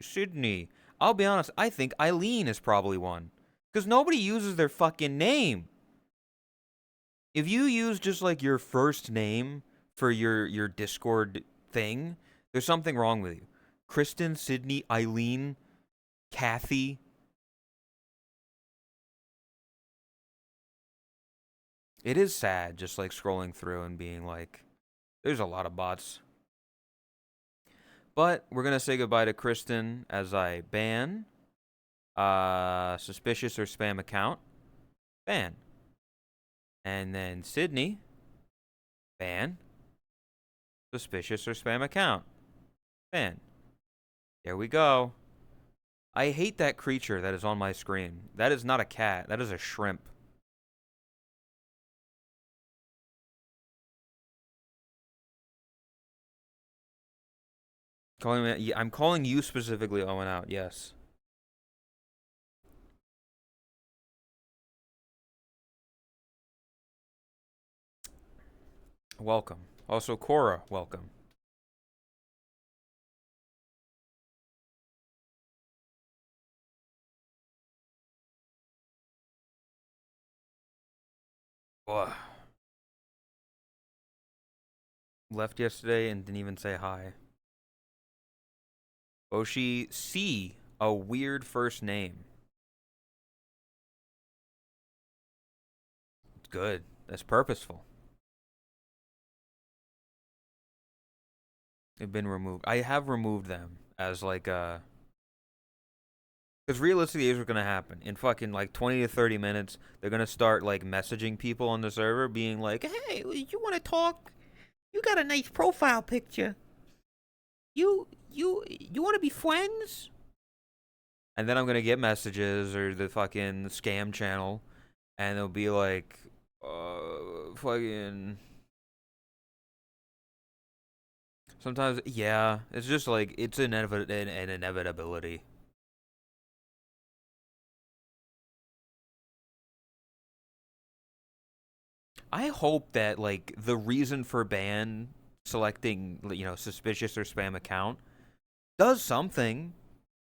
Sydney. I'll be honest, I think Eileen is probably one. Because nobody uses their fucking name. If you use just like your first name for your Discord thing, there's something wrong with you. Kristen, Sydney, Eileen, Kathy. It is sad just like scrolling through and being like, there's a lot of bots. But we're gonna say goodbye to Kristen as I ban suspicious or spam account. Ban. And then Sydney. Ban. Suspicious or spam account. Ban. There we go. I hate that creature that is on my screen. That is not a cat. That is a shrimp. I'm calling you specifically, Owen, out. Yes. Welcome. Also, Cora, welcome. Ugh. Left yesterday and didn't even say hi. Oshi C, a weird first name. It's good. That's purposeful. They've been removed. I have removed them as like a. Because realistically, here's what's gonna happen. In fucking like 20 to 30 minutes, they're gonna start like messaging people on the server, being like, "Hey, you want to talk? You got a nice profile picture. You want to be friends?" And then I'm gonna get messages or the fucking scam channel, and they'll be like, fucking. Sometimes, yeah, it's just like it's an inevitability. I hope that like the reason for ban selecting, suspicious or spam account does something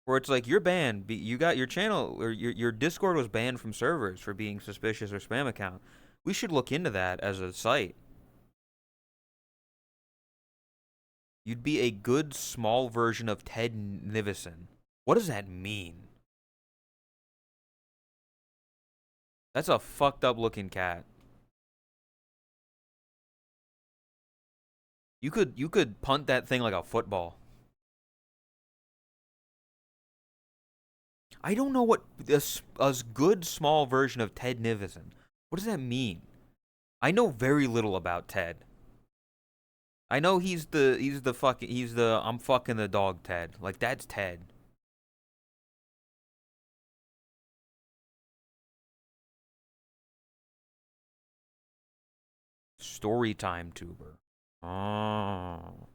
where it's like you're banned. You got your channel or your Discord was banned from servers for being suspicious or spam account. We should look into that as a site. You'd be a good small version of Ted Nivison. What does that mean? That's a fucked up looking cat. You could punt that thing like a football. I don't know what this a good small version of Ted Nivison. What does that mean? I know very little about Ted. I know he's the I'm fucking the dog Ted. Like that's Ted. Storytime tuber. Oh.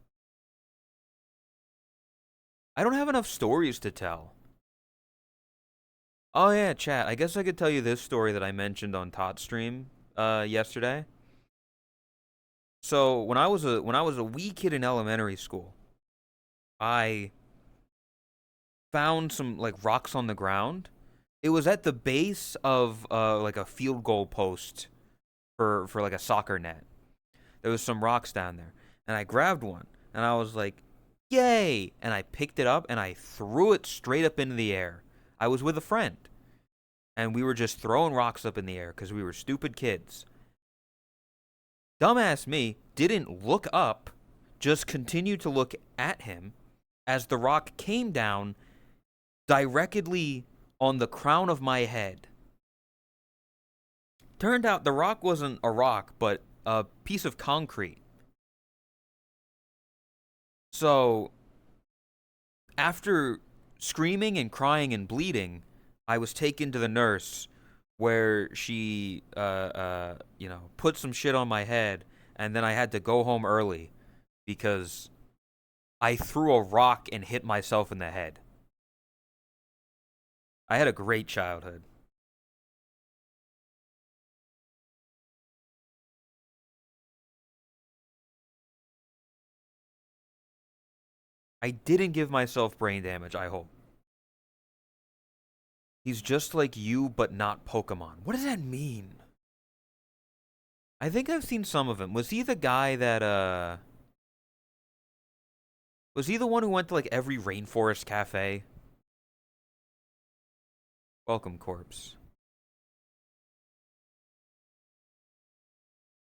I don't have enough stories to tell. Oh yeah, chat. I guess I could tell you this story that I mentioned on Tot stream yesterday. So when I was a wee kid in elementary school, I found some like rocks on the ground. It was at the base of like a field goal post for like a soccer net. There was some rocks down there, and I grabbed one, and I was like, "Yay!" And I picked it up and I threw it straight up into the air. I was with a friend, and we were just throwing rocks up in the air because we were stupid kids. Dumbass me didn't look up, just continued to look at him as the rock came down directly on the crown of my head. Turned out the rock wasn't a rock, but a piece of concrete. So, after screaming and crying and bleeding, I was taken to the nurse where she, put some shit on my head, and then I had to go home early because I threw a rock and hit myself in the head. I had a great childhood. I didn't give myself brain damage, I hope. He's just like you, but not Pokemon. What does that mean? I think I've seen some of him. Was he the guy that, was he the one who went to, like, every rainforest cafe? Welcome, corpse.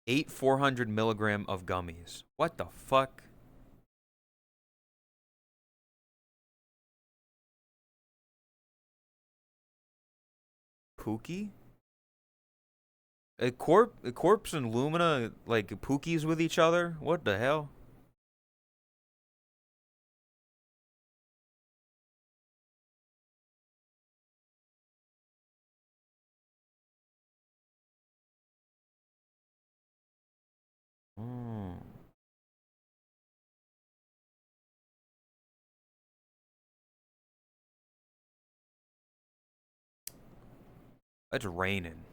Ate 400 milligram of gummies. What the fuck? Pookie? A corpse and Lumina, like, pookies with each other? What the hell? Oh, it's raining.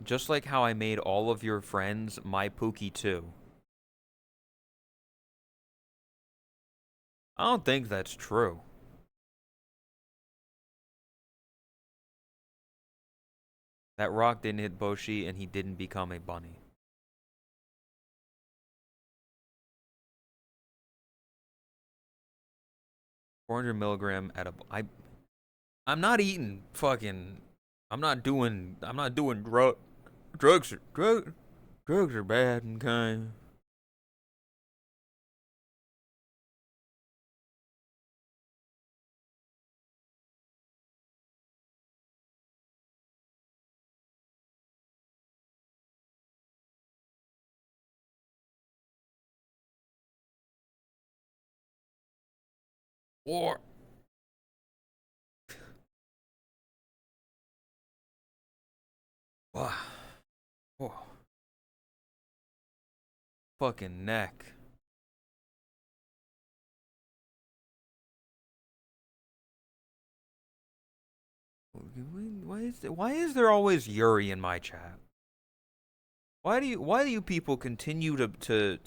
Just like how I made all of your friends my Pookie too. I don't think that's true. That rock didn't hit Boshi and he didn't become a bunny. 400 milligram at a. I'm not eating fucking. I'm not doing drugs. Drugs are bad and kind. War. Wow. Oh, fucking neck. Why is there always Yuri in my chat? Why do you people continue to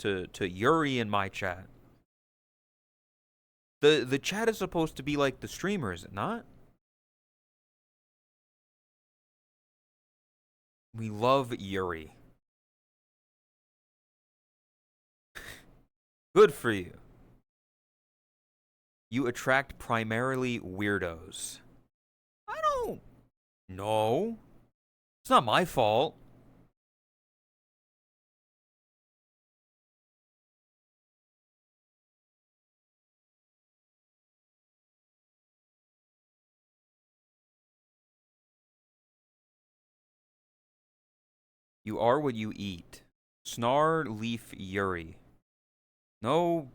Yuri in my chat? The chat is supposed to be like the streamer, is it not? We love Yuri. Good for you. You attract primarily weirdos. I don't know. It's not my fault. You are what you eat. Snar Leaf Yuri. No,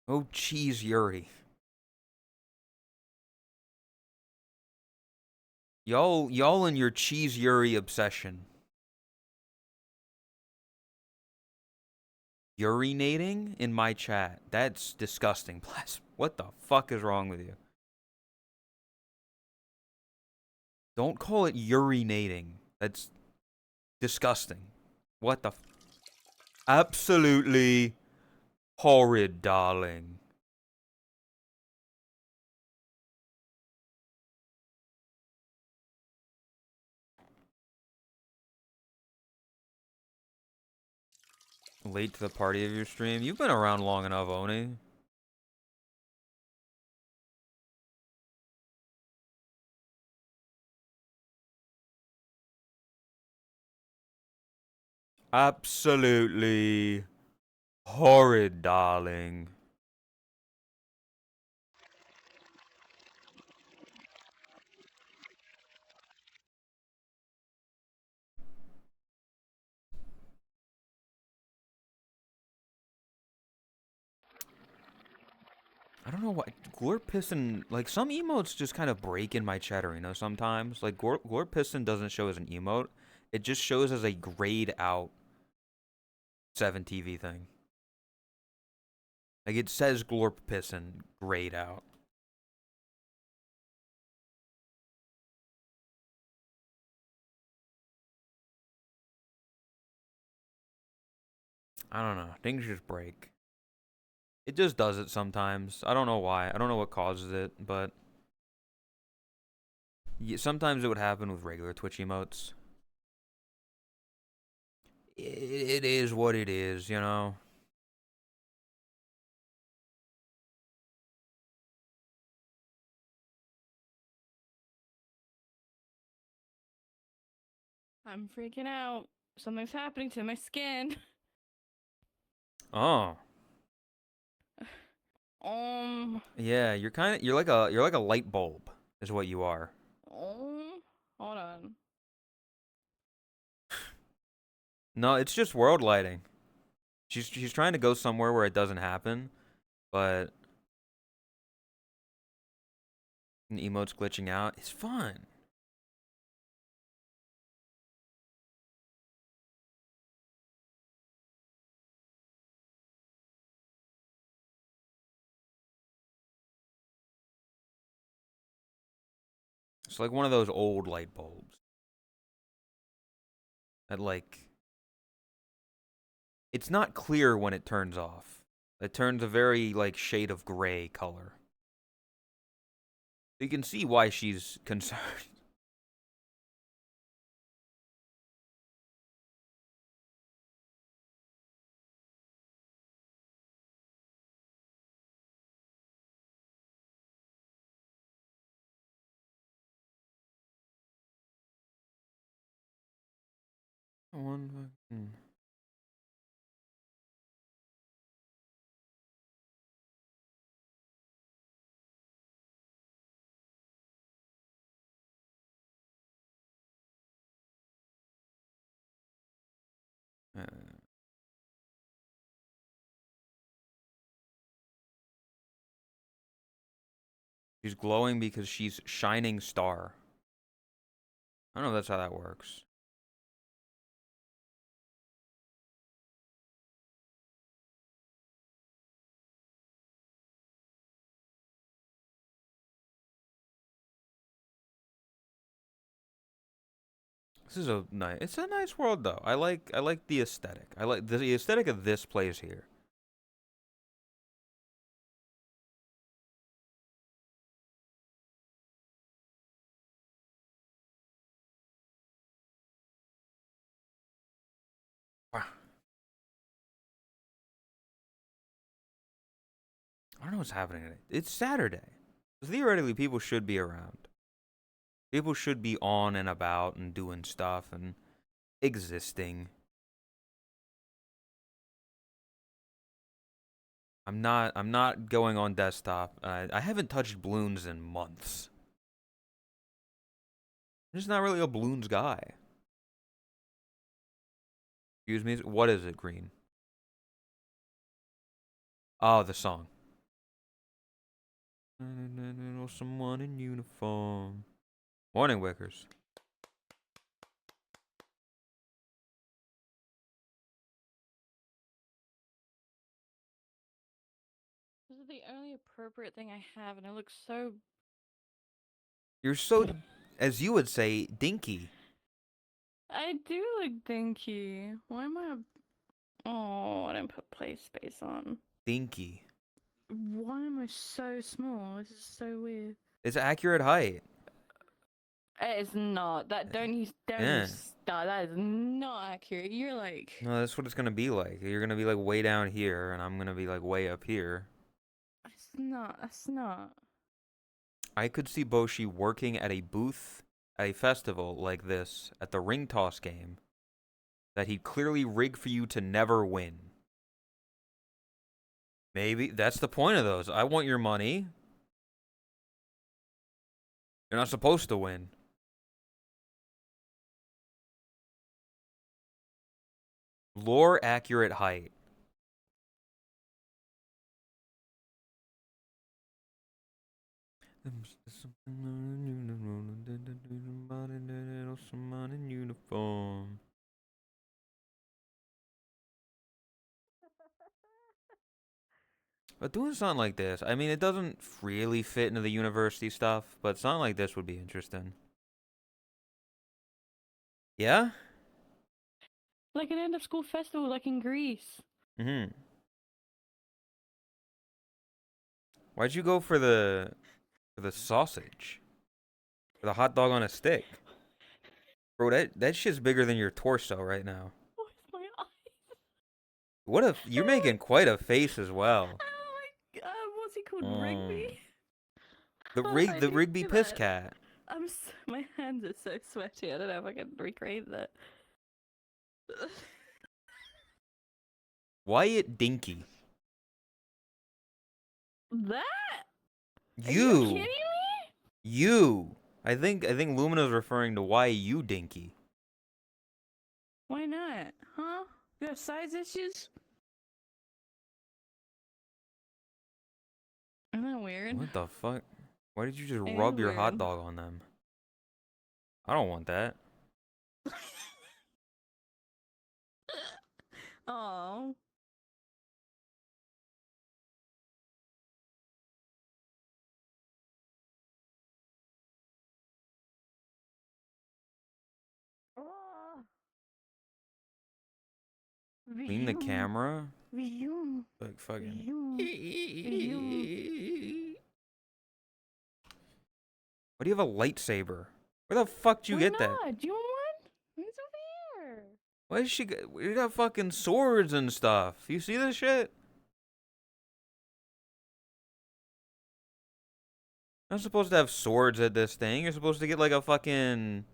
no cheese Yuri. Y'all and your cheese Yuri obsession. Urinating in my chat. That's disgusting. What the fuck is wrong with you? Don't call it urinating. That's disgusting. What the absolutely horrid, darling. Late to the party of your stream. You've been around long enough, Oni. Absolutely horrid, darling. I don't know why. Glorp Piston, like, some emotes just kind of break in my chatterino sometimes. Like, Glorp Piston doesn't show as an emote, it just shows as a grayed out 7TV thing. Like, it says Glorp Piston grayed out. I don't know. Things just break. It just does it sometimes. I don't know why. I don't know what causes it, but sometimes it would happen with regular Twitch emotes. It is what it is, you know? I'm freaking out. Something's happening to my skin. Oh. Yeah, you're like a light bulb is what you are. Hold on. No, it's just world lighting. She's trying to go somewhere where it doesn't happen, but an emote's glitching out. It's fun. It's like one of those old light bulbs that like it's not clear when it turns off. It turns a very like shade of gray color. You can see why she's concerned. One. She's glowing because she's shining star. I don't know if that's how that works. This is a nice. It's a nice world though. I like the aesthetic. I like the aesthetic of this place here. Wow. I don't know what's happening today. It's Saturday. Theoretically, people should be around. People should be on and about and doing stuff and existing. I'm not going on desktop. I haven't touched balloons in months. I'm just not really a balloons guy. Excuse me. What is it, Green? Oh, the song. Someone in uniform. Morning, Wickers. This is the only appropriate thing I have, and it looks so. You're so, as you would say, dinky. I do look dinky. Why am I? Oh, I didn't put play space on. Dinky. Why am I so small? This is so weird. It's accurate height. It is not. That don't you Yeah. start. That is not accurate. You're like. No, that's what it's gonna be like. You're gonna be like way down here, and I'm gonna be like way up here. It's not. That's not. I could see Boshi working at a booth at a festival like this at the ring toss game that he'd clearly rig for you to never win. Maybe that's the point of those. I want your money. You're not supposed to win. Lore accurate height. Someone in uniform. But doing something like this, I mean, it doesn't really fit into the university stuff, but something like this would be interesting. Yeah? Like an end of school festival, like in Greece. Mm-hmm. Why'd you go for the sausage? For the hot dog on a stick? Bro, that shit's bigger than your torso right now. What's my eyes? What a you're making quite a face as well. Oh my god, what's he called? Rigby? Mm. The How did I the do Rigby piss that? cat. My hands are so sweaty. I don't know if I can recreate that. Wyatt Dinky. That? Are you You. kidding me? You. I think Lumina's referring to why you Dinky. Why not? Huh? You have size issues? Isn't that weird? What the fuck? Why did you just It rub is your hot weird. dog on them? I don't want that. Oh. Oh. Clean the camera? Vroom. Like fucking. Vroom. Why do you have a lightsaber? Where the fuck did you get that? Why not? Do you want one? It's over here. Why is she got? We got fucking swords and stuff. You see this shit? You're not supposed to have swords at this thing. You're supposed to get like a fucking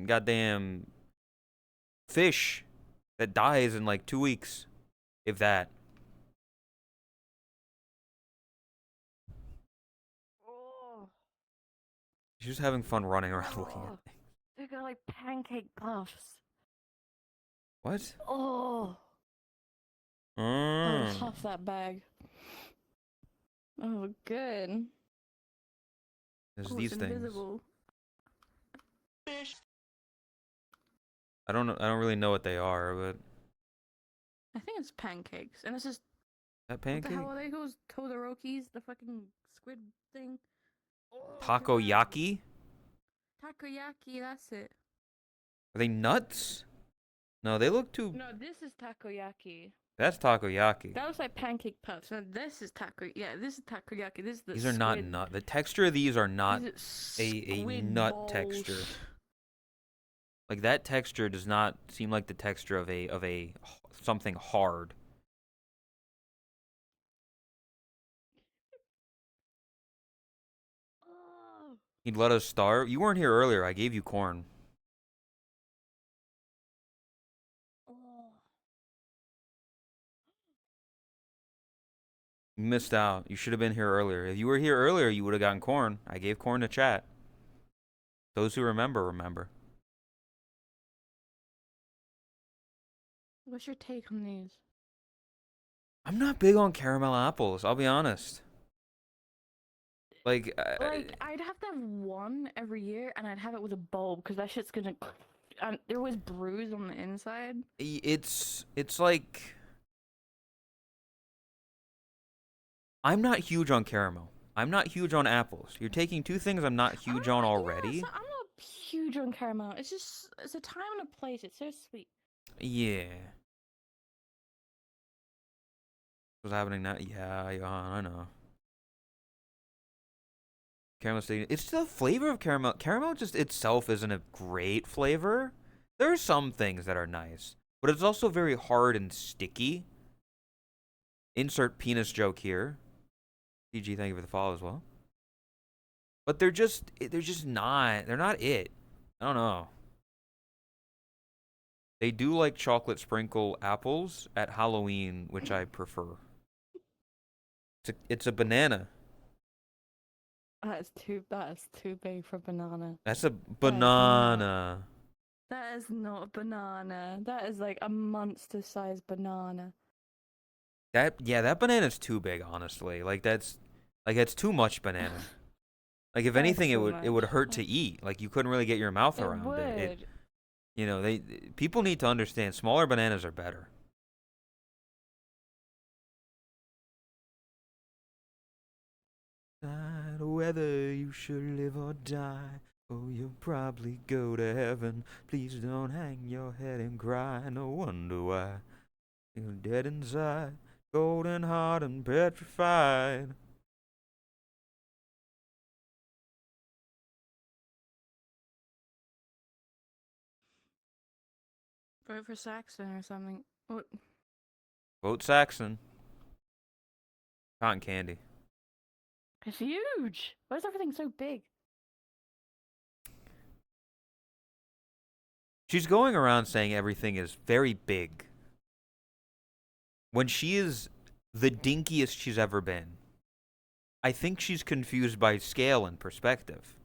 goddamn fish that dies in like 2 weeks, if that. Oh. She's just having fun running around looking at things. They got like pancake puffs. What? Oh. Mm. Half that bag. Oh, good. There's Oh, these it's things. invisible. I don't know. I don't really know what they are, but I think it's pancakes, and it's just that what the hell pancake? are they? Those Todorokis, the fucking squid thing. Oh god. Takoyaki? Takoyaki, that's it. Are they nuts? No, they look too. No, this is takoyaki. That's takoyaki. That looks like pancake puffs. No, this is taco. Yeah, this is takoyaki. This is the These are not squid. nut. The texture of these are not These are a squid nut balls. texture. Like that texture does not seem like the texture of a something hard. Oh. He'd let us starve. You weren't here earlier. I gave you corn. Oh. You missed out. You should have been here earlier. If you were here earlier, you would have gotten corn. I gave corn to chat. Those who remember, remember. What's your take on these? I'm not big on caramel apples. I'll be honest. Like, I'd have to have one every year, and I'd have it with a bulb because that shit's gonna. There was bruise on the inside. it's like I'm not huge on caramel. I'm not huge on apples. You're taking two things I'm not huge on already. Yeah, I'm not huge on caramel. It's just it's a time and a place. It's so sweet. Yeah. What's happening now? Yeah, I know. Caramel steak. It's the flavor of caramel. Caramel just itself isn't a great flavor. There are some things that are nice, but it's also very hard and sticky. Insert penis joke here. PG, thank you for the follow as well. But they're just not. They're not it. I don't know. They do like chocolate sprinkle apples at Halloween, which I prefer. It's a banana. That is too big for banana. That's a banana. That is not a banana. That is like a monster-sized banana. That banana's too big, honestly. That's too much banana. Like if That's anything, it too would much. hurt to eat. Like you couldn't really get your mouth It around it. would. You know, people need to understand smaller bananas are better. Decide whether you should live or die. Oh, you'll probably go to heaven. Please don't hang your head and cry. No wonder why you're dead inside, golden heart and petrified. Vote for Saxon or something. What? Vote Saxon. Cotton candy. It's huge. Why is everything so big? She's going around saying everything is very big, when she is the dinkiest she's ever been. I think she's confused by scale and perspective.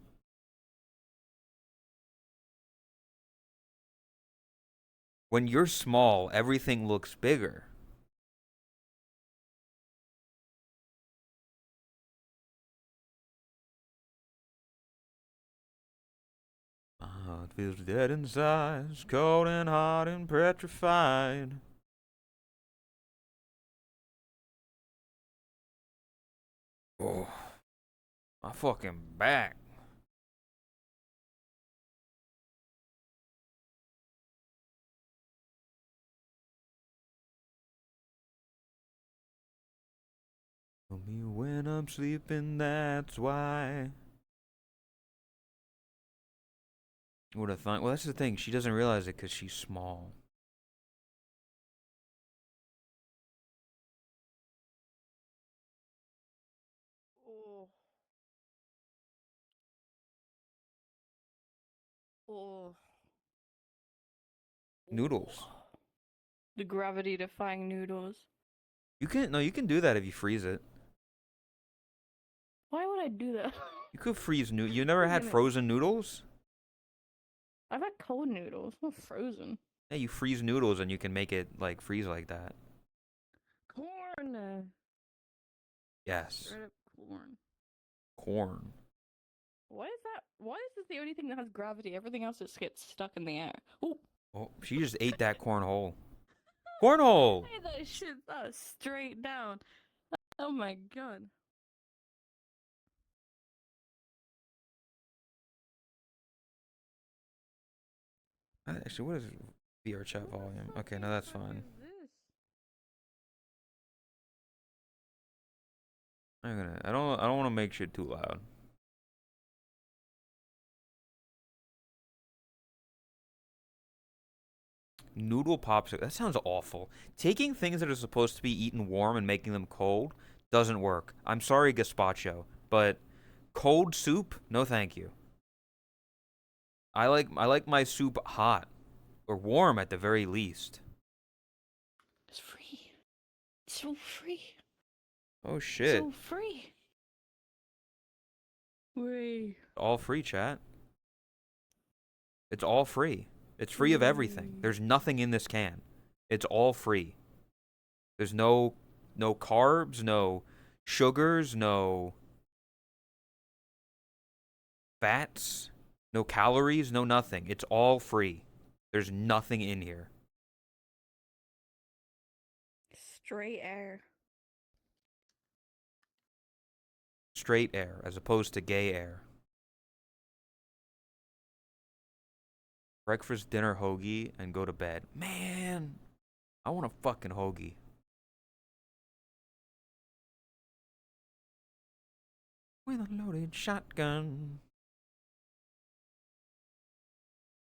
When you're small, everything looks bigger. My heart feels dead inside, it's cold and hard and petrified. Oh, my fucking back. Tell me when I'm sleeping, that's why. Would have thought. Well, that's the thing. She doesn't realize it because she's small. Oh. Oh. Noodles. The gravity-defying noodles. You can do that if you freeze it. Why would I do that? You could freeze You never had frozen noodles? I've had cold noodles, not frozen. Yeah, you freeze noodles and you can make it like freeze like that. Corn. Yes. Straight up corn. Corn. What is that? Why is this the only thing that has gravity? Everything else just gets stuck in the air. Oh, Oh, she just ate that cornhole. Cornhole! hey, that shit that straight down. Oh my god. Actually, what is VR chat volume? Okay, no, that's fine. Is this? I don't want to make shit too loud. Noodle popsicle. That sounds awful. Taking things that are supposed to be eaten warm and making them cold doesn't work. I'm sorry, gazpacho, but cold soup? No, thank you. I like my soup hot or warm at the very least. It's free. It's so free. Oh shit. So free. Wait. All free, chat. It's all free. It's free of everything. There's nothing in this can. It's all free. There's no carbs, no sugars, no fats, no calories, no nothing. It's all free. There's nothing in here. Straight air. Straight air as opposed to gay air. Breakfast, dinner, hoagie, and go to bed. Man, I want a fucking hoagie. With a loaded shotgun.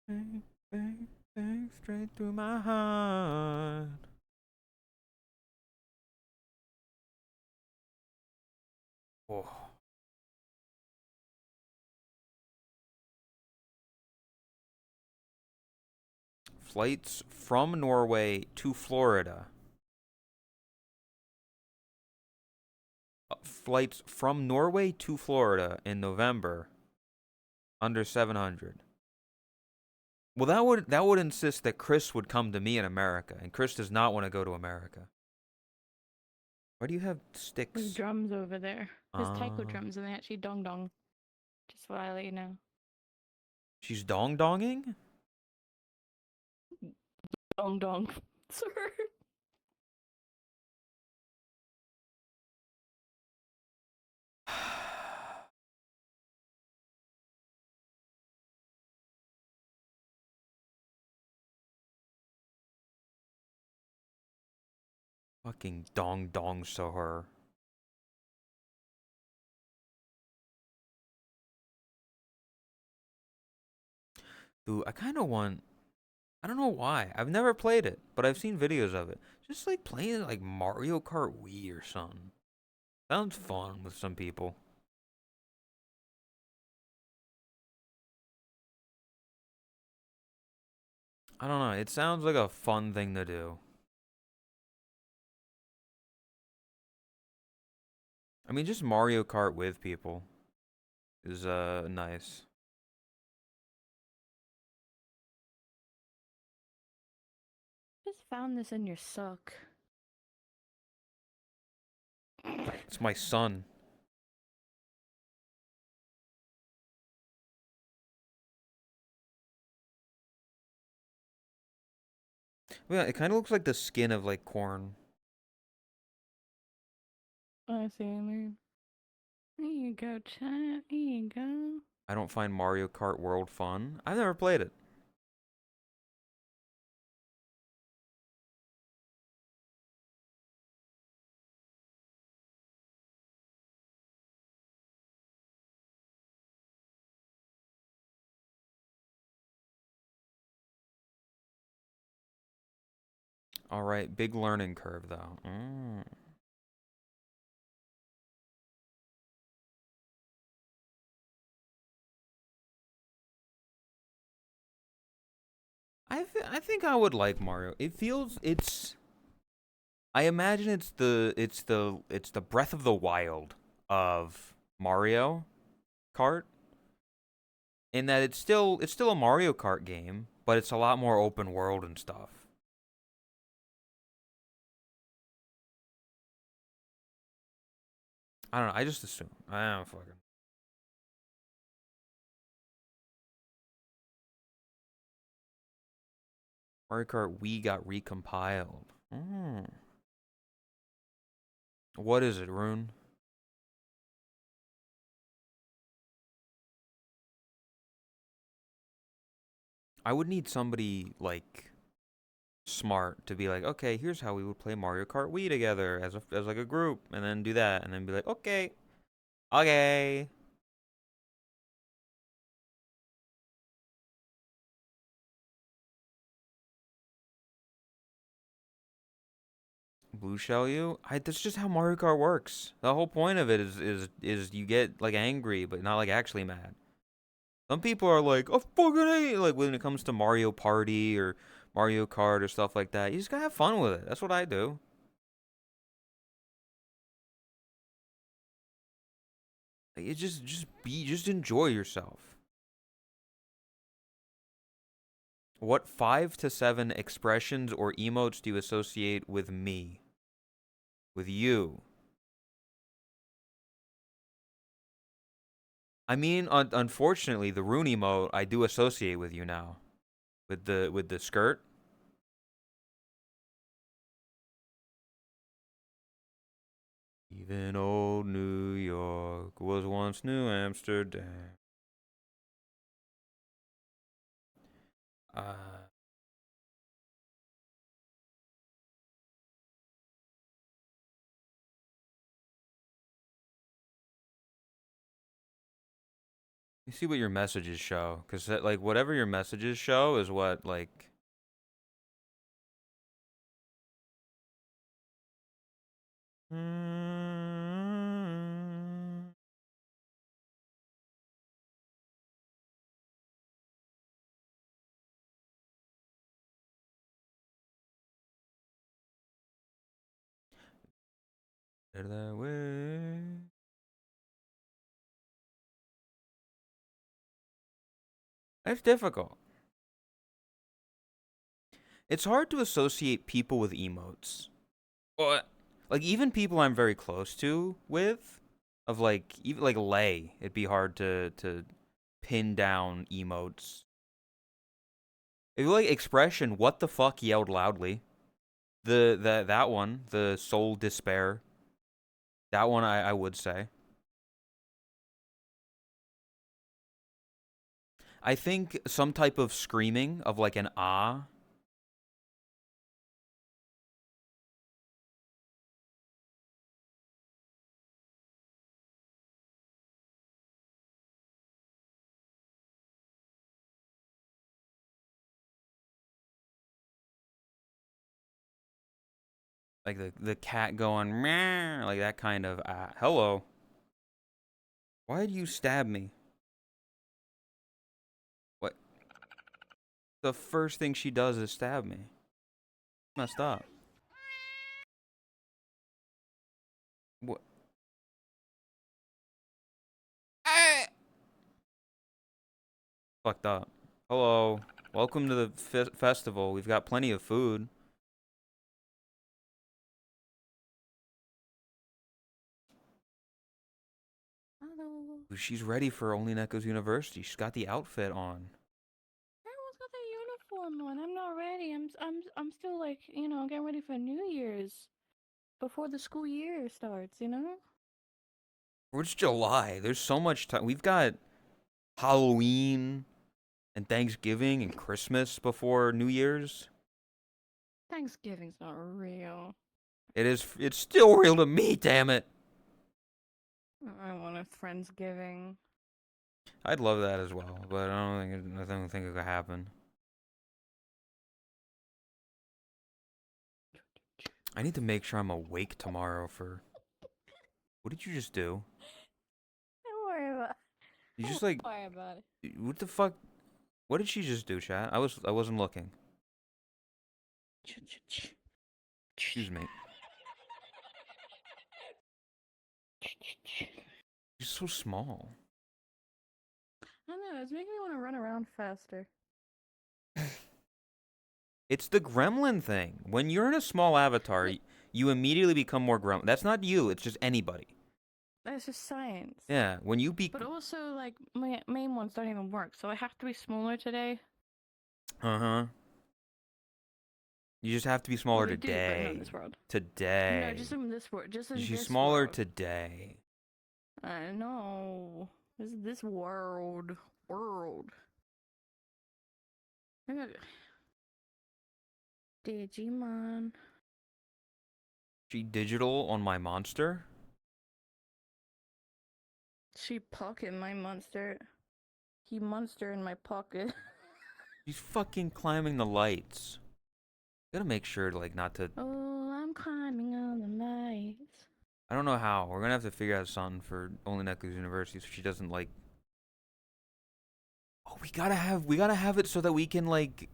Bang, bang, bang, straight through my heart. Oh. Flights from Norway to Florida. Flights from Norway to Florida in November under 700. Well, that would insist that Chris would come to me in America, and Chris does not want to go to America. Why do you have sticks? There's drums over there. There's taiko drums and they actually dong dong. Just what I let you know. She's dong donging? Dong dong. Sorry. Fucking dong dong so her. Dude, I kind of want. I don't know why. I've never played it, but I've seen videos of it. Just like playing like Mario Kart Wii or something. Sounds fun with some people. I don't know. It sounds like a fun thing to do. I mean, just Mario Kart with people is nice. Just found this in your sock. It's my son. Yeah, it kind of looks like the skin of like corn. I see, man. Here you go, chat. Here you go. I don't find Mario Kart World fun. I've never played it. All right, big learning curve though. I think I would like Mario. It feels it's. I imagine it's the Breath of the Wild of Mario Kart. In that it's still a Mario Kart game, but it's a lot more open world and stuff. I don't know. I just assume. I don't fucking. Mario Kart Wii got recompiled. Mm. What is it, Rune? I would need somebody like smart to be like, okay, here's how we would play Mario Kart Wii together as like a group, and then do that, and then be like, okay, okay. Blue shell you? That's just how Mario Kart works. The whole point of it is you get like angry, but not like actually mad. Some people are like, oh fucking hate, like when it comes to Mario Party or Mario Kart or stuff like that. You just gotta have fun with it. That's what I do. Like, it just enjoy yourself. What 5 to 7 expressions or emotes do you associate with me? With you? I mean, unfortunately, the Rune emote I do associate with you now. With the skirt. Even old New York was once New Amsterdam. Uh, you see what your messages show, cause like whatever your messages show is what like. That way. It's difficult. It's hard to associate people with emotes. What? Like even people I'm very close to with, of like even like Lay, it'd be hard to pin down emotes. If you like expression, what the fuck yelled loudly. That one, the soul despair. That one I would say. I think some type of screaming of like an ah. Like the cat going meow, like that kind of ah. Hello. Why did you stab me? What? The first thing she does is stab me. Messed up. What? Ah! Fucked up. Hello. Welcome to the festival. We've got plenty of food. Hello. She's ready for Only Neko's University. She's got the outfit on. Everyone's got their uniform on. I'm not ready. I'm still like, getting ready for New Year's before the school year starts, you know? It's July. There's so much time. We've got Halloween and Thanksgiving and Christmas before New Year's. Thanksgiving's not real. It is. It's still real to me. Damn it. I want a Friendsgiving. I'd love that as well, but I don't think it could happen. I need to make sure I'm awake tomorrow for. What did you just do? Don't worry about it. You just like. Don't worry about it. What the fuck? What did she just do, chat? I wasn't looking. Excuse me. She's so small. I don't know, it's making me want to run around faster. It's the gremlin thing. When you're in a small avatar, you immediately become more gremlin. That's not you. It's just anybody. That's just science. Yeah, when you be But also, like, my main ones don't even work, so I have to be smaller today. uh-huh. You just have to be Well, smaller they do, but not in today. this world. No, just Today. in this world. Just in She's this smaller world. today. I know. This world. World. I got Digimon. She digital on my monster? She pocket my monster. He monster in my pocket. She's fucking climbing the lights. Gotta make sure, like, not to. Oh, I'm climbing on the lights. I don't know how. We're gonna have to figure out something for Only Necklace University so she doesn't, like. Oh, we gotta have it so that we can, like,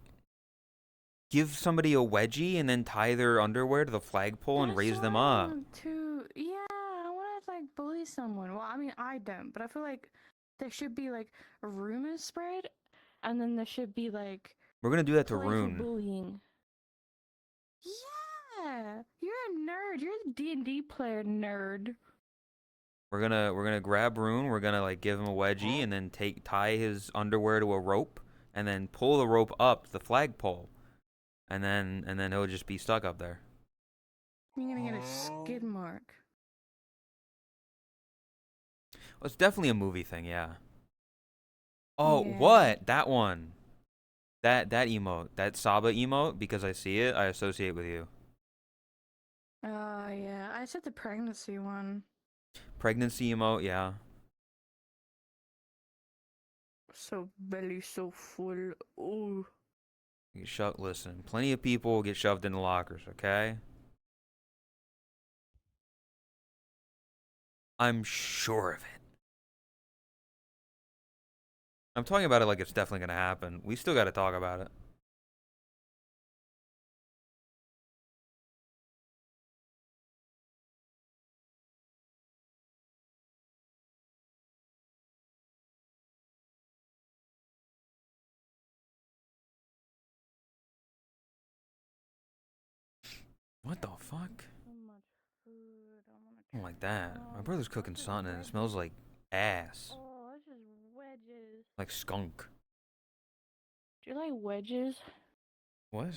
give somebody a wedgie and then tie their underwear to the flagpole and That's raise what them I up. want to. Yeah, I want to like bully someone. Well, I mean, I don't, but I feel like there should be like rumors spread, and then there should be like We're gonna do that to playful Rune. bullying. Yeah, you're a nerd. You're a D&D player nerd. We're gonna grab Rune. We're gonna like give him a wedgie and then tie his underwear to a rope and then pull the rope up the flagpole, and then he'll just be stuck up there. You're gonna get a skid mark. Well, it's definitely a movie thing, yeah. Oh, Yeah. what? That one. That emote. That Saba emote, because I see it, I associate with you. Oh yeah, I said the pregnancy one. Pregnancy emote, yeah. So belly so full. Oh. Listen, plenty of people get shoved into lockers, okay? I'm sure of it. I'm talking about it like it's definitely gonna happen. We still gotta talk about it. What the fuck? So much food. I want I to don't try. like that. My brother's What's cooking this, something and it smells wedges? like ass. Oh, this is wedges. Like skunk. Do you like wedges? What?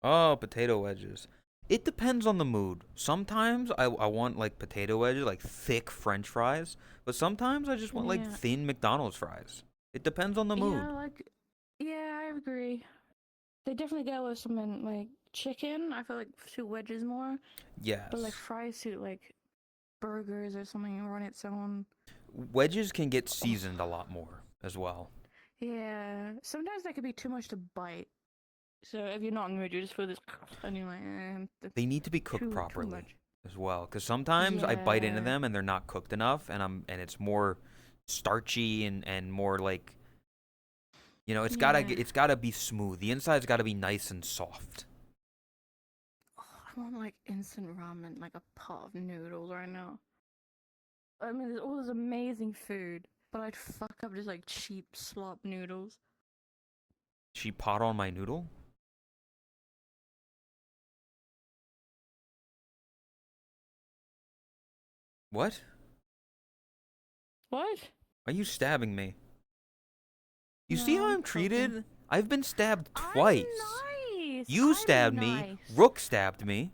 Oh, potato wedges. It depends on the mood. Sometimes I want like potato wedges, like thick French fries. But sometimes I just want like Yeah. thin McDonald's fries. It depends on the Yeah, mood. like, yeah, I agree. They definitely go with something like chicken. I feel like suit wedges more, but like Yes. fries suit like burgers or something on its own. Wedges can get Oh, seasoned a lot more as well. yeah, sometimes that could be too much to bite. So if you're not in the mood, you just feel this, and you're like, They need to be cooked too properly much. as well. Because sometimes I bite into Yeah, them and they're not cooked enough, and it's more starchy and more like yeah. it's gotta be smooth. The inside's gotta be nice and soft. Oh, I want like instant ramen, like a pot of noodles right now. I mean, there's all this amazing food, but I'd fuck up just like cheap slop noodles. She pot on my noodle. What? What? Are you stabbing me? You see No, how I'm I'm poking. treated? I've been stabbed I'm twice. nice. You stabbed I'm me. nice. Rook stabbed me.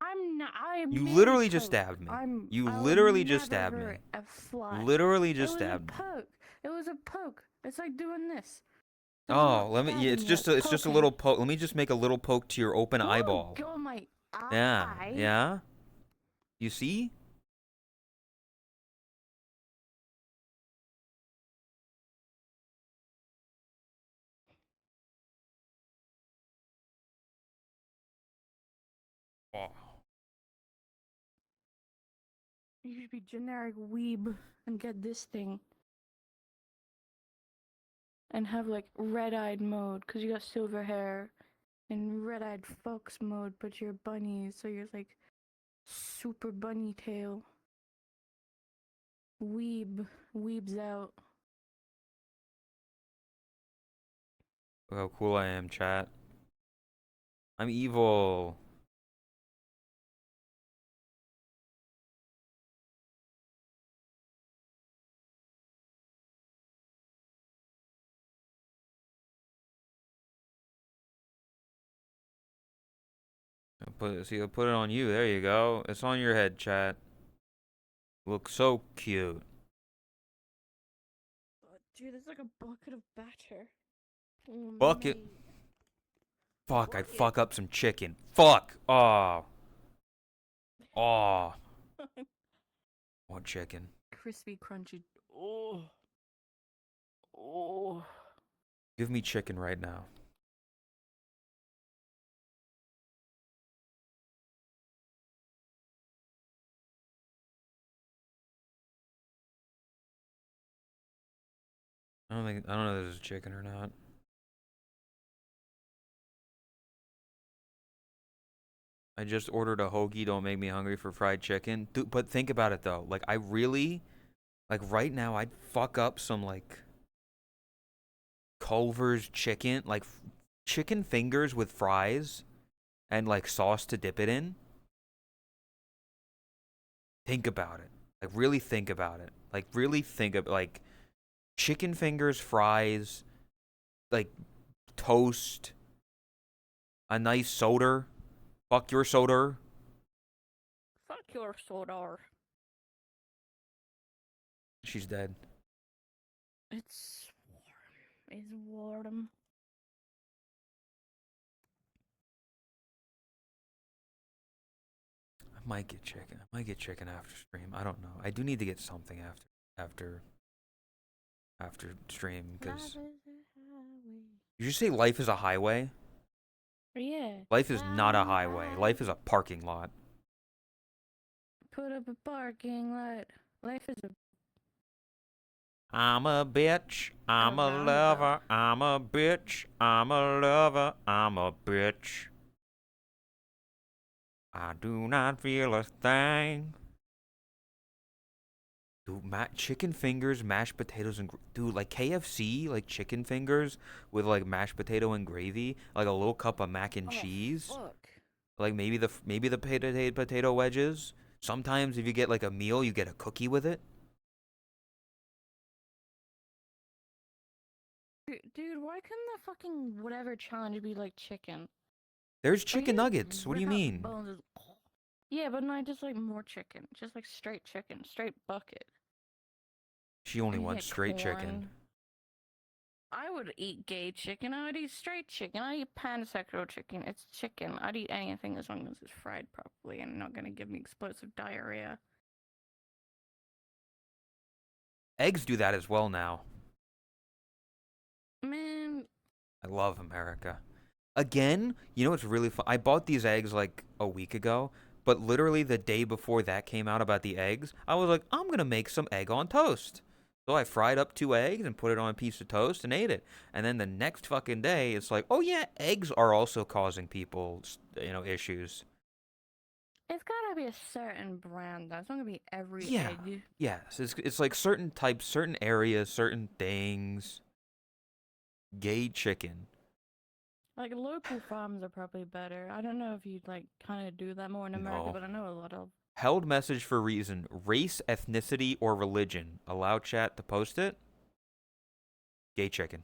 I'm not. I You merely literally just poke. stabbed me. You I would literally just never stabbed me. hurt a fly. Literally It just was a stabbed me. poke. It was a poke. It's like doing this. This is Oh, not let me. Yeah, stabbing it's you. just It's a, it's just a poking. little poke. Let me just make a little poke to your open Oh, eyeball. go my Yeah, eye. yeah. You see? Oh. You should be generic weeb and get this thing and have like red-eyed mode because you got silver hair, and red-eyed fox mode, but you're bunny, so you're like super bunny tail. Weebs out. Look how cool I am, chat. I'm evil. I'll put it on you. There you go. It's on your head, chat. Looks so cute. Oh, dude, there's like a bucket of batter. Oh, Bucket. mate. Fuck, I'd Bucket. fuck up some chicken. Fuck. Oh. Oh. Want chicken. Crispy, crunchy. Oh. Oh. Give me chicken right now. I don't know if this is chicken or not. I just ordered a hoagie. Don't make me hungry for fried chicken. Dude, but think about it though. Like I really, like right now, I'd fuck up some like Culver's chicken, like chicken fingers with fries and like sauce to dip it in. Think about it. Like really think about it. Like really think of like chicken fingers, fries, like toast, a nice soda. Fuck your soda. Fuck your soda. She's dead. It's warm. It's warm. I might get chicken. I might get chicken after stream. I don't know. I do need to get something after after stream because Life is a highway. you just say life is a highway. Yeah. Life is not a Life is highway. Life is a parking lot. Put up a parking lot. Life is a I'm a bitch. I'm a roundabout. lover. I'm a bitch. I'm a lover. I'm a bitch. I do not feel a thing. Dude, chicken fingers, mashed potatoes, and dude, like KFC, like chicken fingers with like mashed potato and gravy, like a little cup of mac and cheese, Fuck. like maybe the potato wedges. Sometimes if you get like a meal, you get a cookie with it. Dude, why couldn't the fucking whatever challenge be like chicken? There's Like, chicken you nuggets. just What do you rip out the mean? bones and- Yeah, but no, I just like more chicken. Just like straight chicken, straight bucket. She only And you wants get straight chicken. corn. I would eat gay chicken. I would eat straight chicken. I eat pansexual chicken. It's chicken. I'd eat anything as long as it's fried properly and not gonna give me explosive diarrhea. Eggs do that as well now. Man, I love America. Again, you know what's really fun? I bought these eggs like a week ago, but literally the day before that came out about the eggs, I was like, I'm gonna make some egg on toast. So I fried up 2 eggs and put it on a piece of toast and ate it. And then the next fucking day, it's like, oh yeah, eggs are also causing people, issues. it's gotta be a certain brand. That's not gonna be every Yeah. egg. Yes, it's like certain types, certain areas, certain things. Gay chicken. Like local farms are probably better. I don't know if you'd like kind of do that more in America, No. but I know a lot of. Held message for reason. Race, ethnicity, or religion. Allow chat to post it. Gay chicken.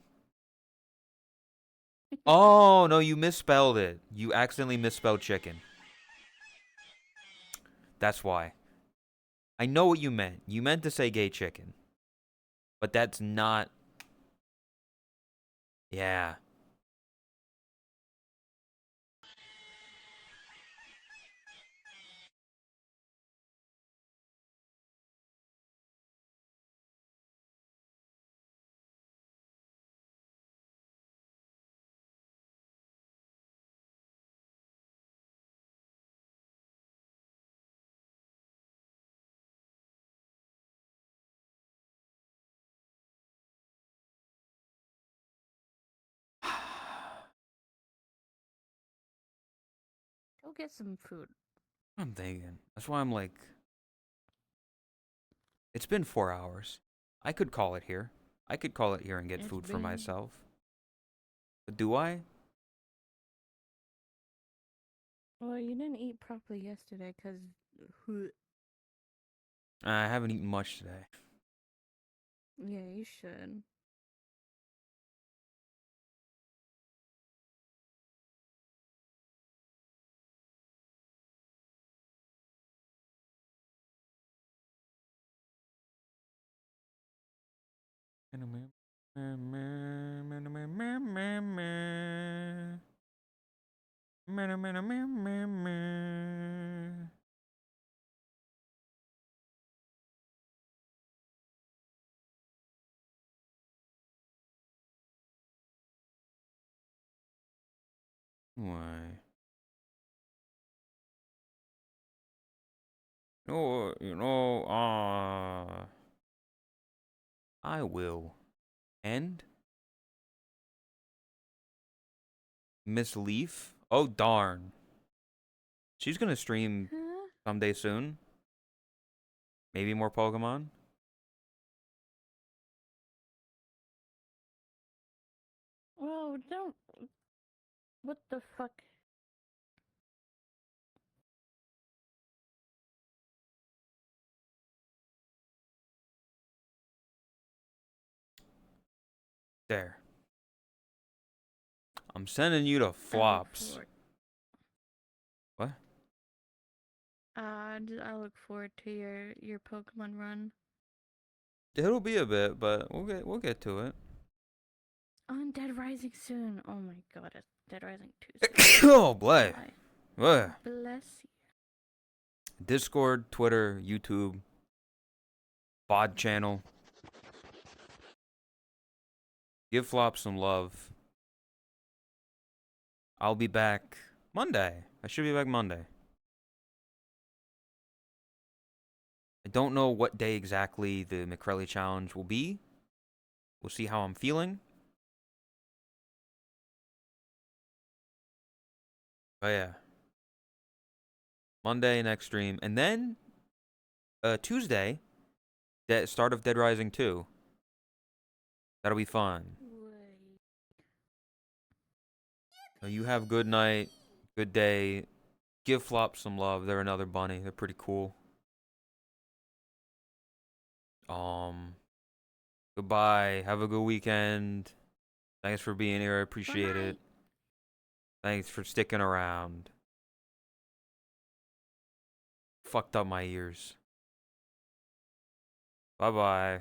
Oh, no, you misspelled it. You accidentally misspelled chicken. That's why. I know what you meant. You meant to say gay chicken. But that's not. Yeah. Go get some food. I'm thinking. That's why I'm like. It's been 4 hours. I could call it here. I could call it here and get It's food for been. myself. But do I? Well, you didn't eat properly yesterday because. I haven't eaten much today. Yeah, you should. Why? No, I will. And Miss Leaf? Oh, darn. She's gonna stream Huh? someday soon. Maybe more Pokemon. Well, don't. What the fuck? There. I'm sending you to I look flops. forward. What? I look forward to your Pokemon run. It'll be a bit, but we'll get to it. On Dead Rising soon. Oh my god, it's Dead Rising 2 soon. Oh, boy. Bye. Ugh. Bless you. Discord, Twitter, YouTube, VOD channel. Give Flop some love. I'll be back Monday. I should be back Monday. I don't know what day exactly the McCrelly challenge will be. We'll see how I'm feeling. But yeah. Monday next stream. And then Tuesday, start of Dead Rising 2. That'll be fun. Wait. You have good night, good day. Give Flop some love. They're another bunny. They're pretty cool. Goodbye. Have a good weekend. Thanks for being here. I appreciate Bye. it. Thanks for sticking around. Fucked up my ears. Bye bye.